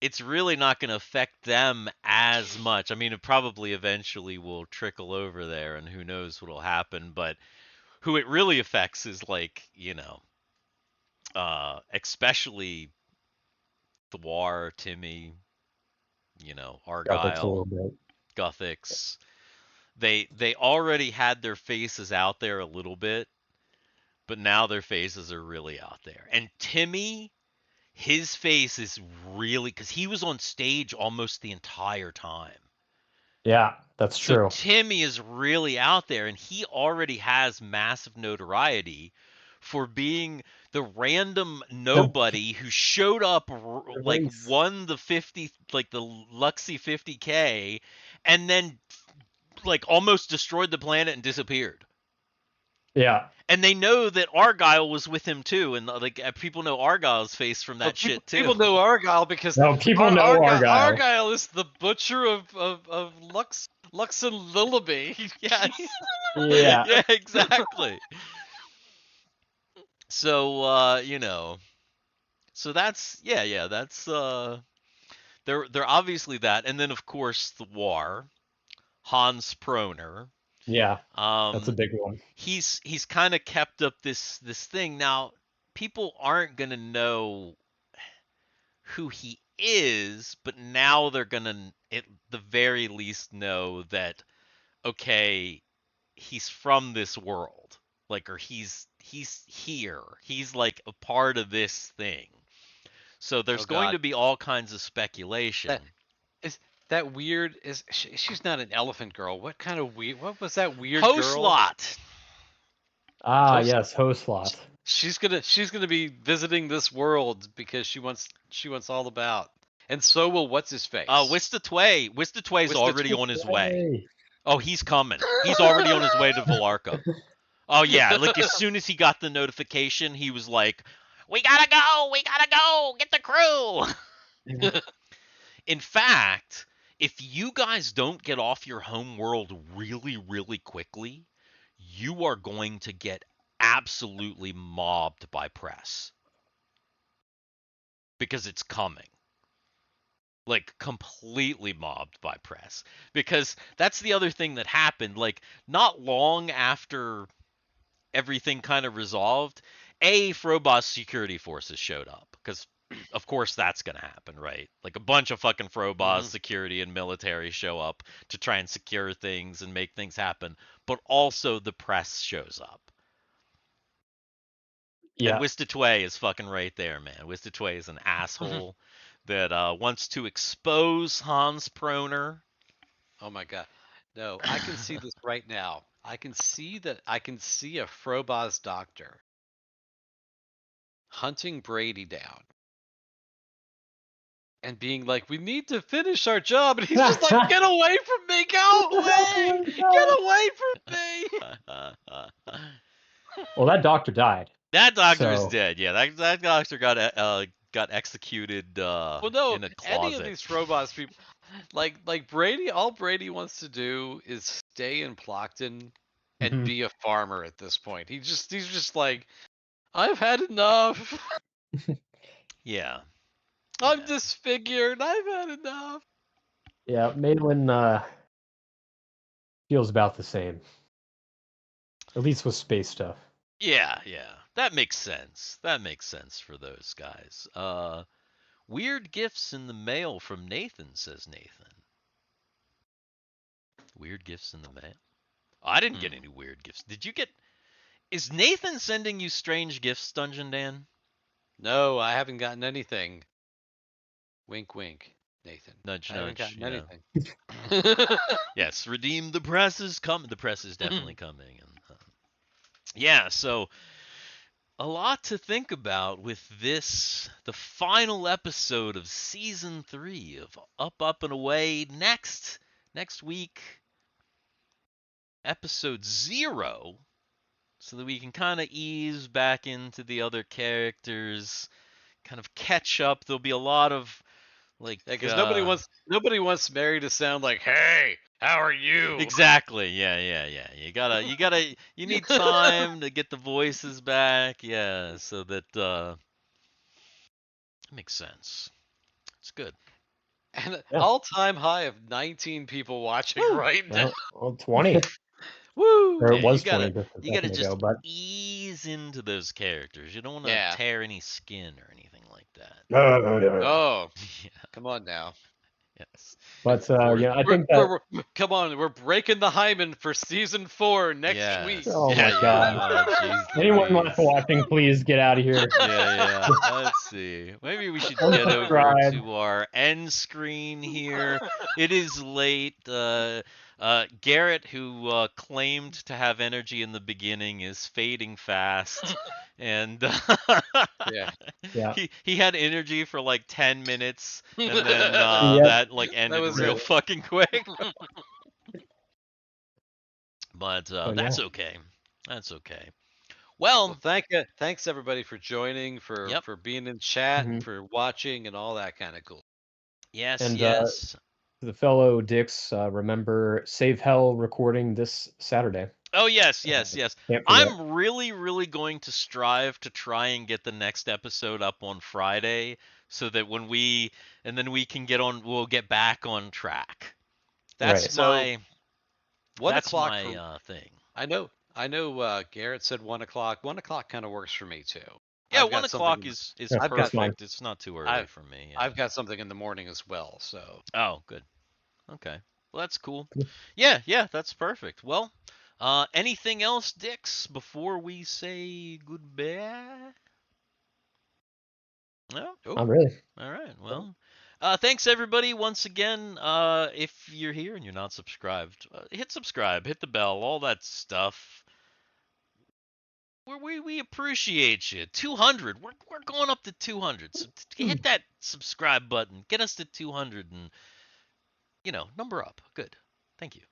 It's really not going to affect them as much. I mean, it probably eventually will trickle over there, and who knows what'll happen. But who it really affects is, like, especially Thiwar, Timmy, Argyle, Guthix. They already had their faces out there a little bit, but now their faces are really out there. And Timmy, his face is really, because he was on stage almost the entire time. Yeah, that's So true. Timmy is really out there, and he already has massive notoriety for being the random nobody who showed up, like race. won the 50, like the Luxy 50K, and then like almost destroyed the planet and disappeared. Yeah. And they know that Argyle was with him too, and like people know Argyle's face from that shit too. People know Argyle because No, people know Argyle. Argyle is the butcher of Lux and Lullaby. Yes. Yeah. Yeah, exactly. So so that's that's they're obviously that, and then of course Thiwar, Hans Proner. Yeah. That's a big one. He's kind of kept up this thing. Now people aren't gonna know who he is, but now they're gonna at the very least know that okay, he's from this world, like, or he's here. He's like a part of this thing. So there's going to be all kinds of speculation. That weird is she's not an elephant girl. What kind of weird? What was that weird Hoslot. Ah, yes, Hoslot. She's gonna be visiting this world because she wants all about. And so will what's his face? Wistatway. Wistatway's already on his way. Oh, he's coming. He's already on his way to Valarca. Oh yeah, like as soon as he got the notification, he was like, "We gotta go, get the crew." In fact, if you guys don't get off your home world really, really quickly, you are going to get absolutely mobbed by press. Because it's coming. Like, completely mobbed by press. Because that's the other thing that happened. Like, not long after everything kind of resolved, Frobos security forces showed up. Because, of course, that's going to happen, right? Like, a bunch of fucking Frobos security and military show up to try and secure things and make things happen. But also the press shows up. Yeah. And Wistatway is fucking right there, man. Wistatway is an asshole that wants to expose Hans Proner. Oh my god. No, I can see this right now. I can see a Frobos doctor hunting Brady down and being like, "We need to finish our job," and he's just like, "Get away from me! Go away! Get away from me!" Well, that doctor died. That doctor is dead. Yeah, that doctor got executed in a closet. Any of these Frobos people, like Brady, all Brady wants to do is stay in Plockton and be a farmer at this point. He's just like, I've had enough. Yeah. I'm disfigured. I've had enough. Yeah, Malin feels about the same. At least with space stuff. Yeah. That makes sense. That makes sense for those guys. Weird gifts in the mail from Nathan, says Nathan. Weird gifts in the mail? I didn't get any weird gifts. Did you get... Is Nathan sending you strange gifts, Dungeon Dan? No, I haven't gotten anything. Wink, wink, Nathan. Nudge, I haven't nudge. gotten anything. Yes, redeem the press is coming. The press is definitely coming. And yeah, so a lot to think about with this, the final episode of Season 3 of Up, and Away. Next week, Episode 0, so that we can kind of ease back into the other characters, kind of catch up. There'll be a lot of, like... because nobody wants Mary to sound like, "Hey, how are you?" Exactly. Yeah. You need time to get the voices back. Yeah, so that makes sense. It's good. And all-time high of 19 people watching right now. Well, 20. Woo! Or it was you 20 just a you gotta second just ago, but... ease into those characters. You don't want to tear any skin or anything like that. No. Oh, Yeah. come on now. Yes. But Fourth. yeah, I think that. Come on, we're breaking the hymen for season 4 next Yes. week. Oh Yeah, my God. Oh, jeez Anyone Louise. left watching, please get out of here. Yeah. Let's see. Maybe we should get over Unsubscribe. to our end screen here. It is late. Garrett, who claimed to have energy in the beginning, is fading fast. And Yeah. he had energy for like 10 minutes, and then Yep. that like ended was real it. fucking quick. But yeah. that's okay. That's okay. Well, Well, thanks everybody for joining, for Yep. for being in chat, Mhm. and for watching and all that kind of cool. yes, And, yes. The fellow Dicks, remember Save Hell recording this Saturday. Oh yes. Can't forget. I'm really going to strive to try and get the next episode up on Friday, so that when we can we'll get back on track. That's Right. my 1 that's o'clock. my thing. I know. Garrett said 1 o'clock. 1 o'clock kind of works for me too. Yeah, I've got 1 o'clock something- is Yeah, I've got- perfect. It's not too early for me. Yeah. I've got something in the morning as well. So Oh, good. Okay. Well, that's cool. Cool. Yeah, that's perfect. Well, anything else, Dix, before we say goodbye? No? Not really. All right. Well, thanks everybody once again. If you're here and you're not subscribed, hit subscribe, hit the bell, all that stuff. We appreciate you. 200. We're going up to 200. So hit that subscribe button. Get us to 200 and number up. Good. Thank you.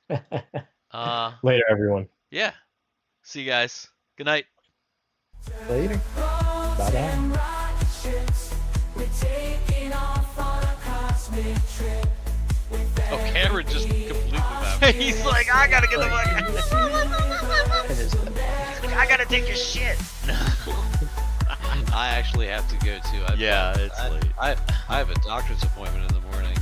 Later, everyone. Yeah. See you guys. Good night. Later. Bye-bye. oh, Cameron just completely back. He's like, I gotta get the fuck. It is good. I gotta take your shit. I actually have to go too. Yeah, it's late. I have a doctor's appointment in the morning.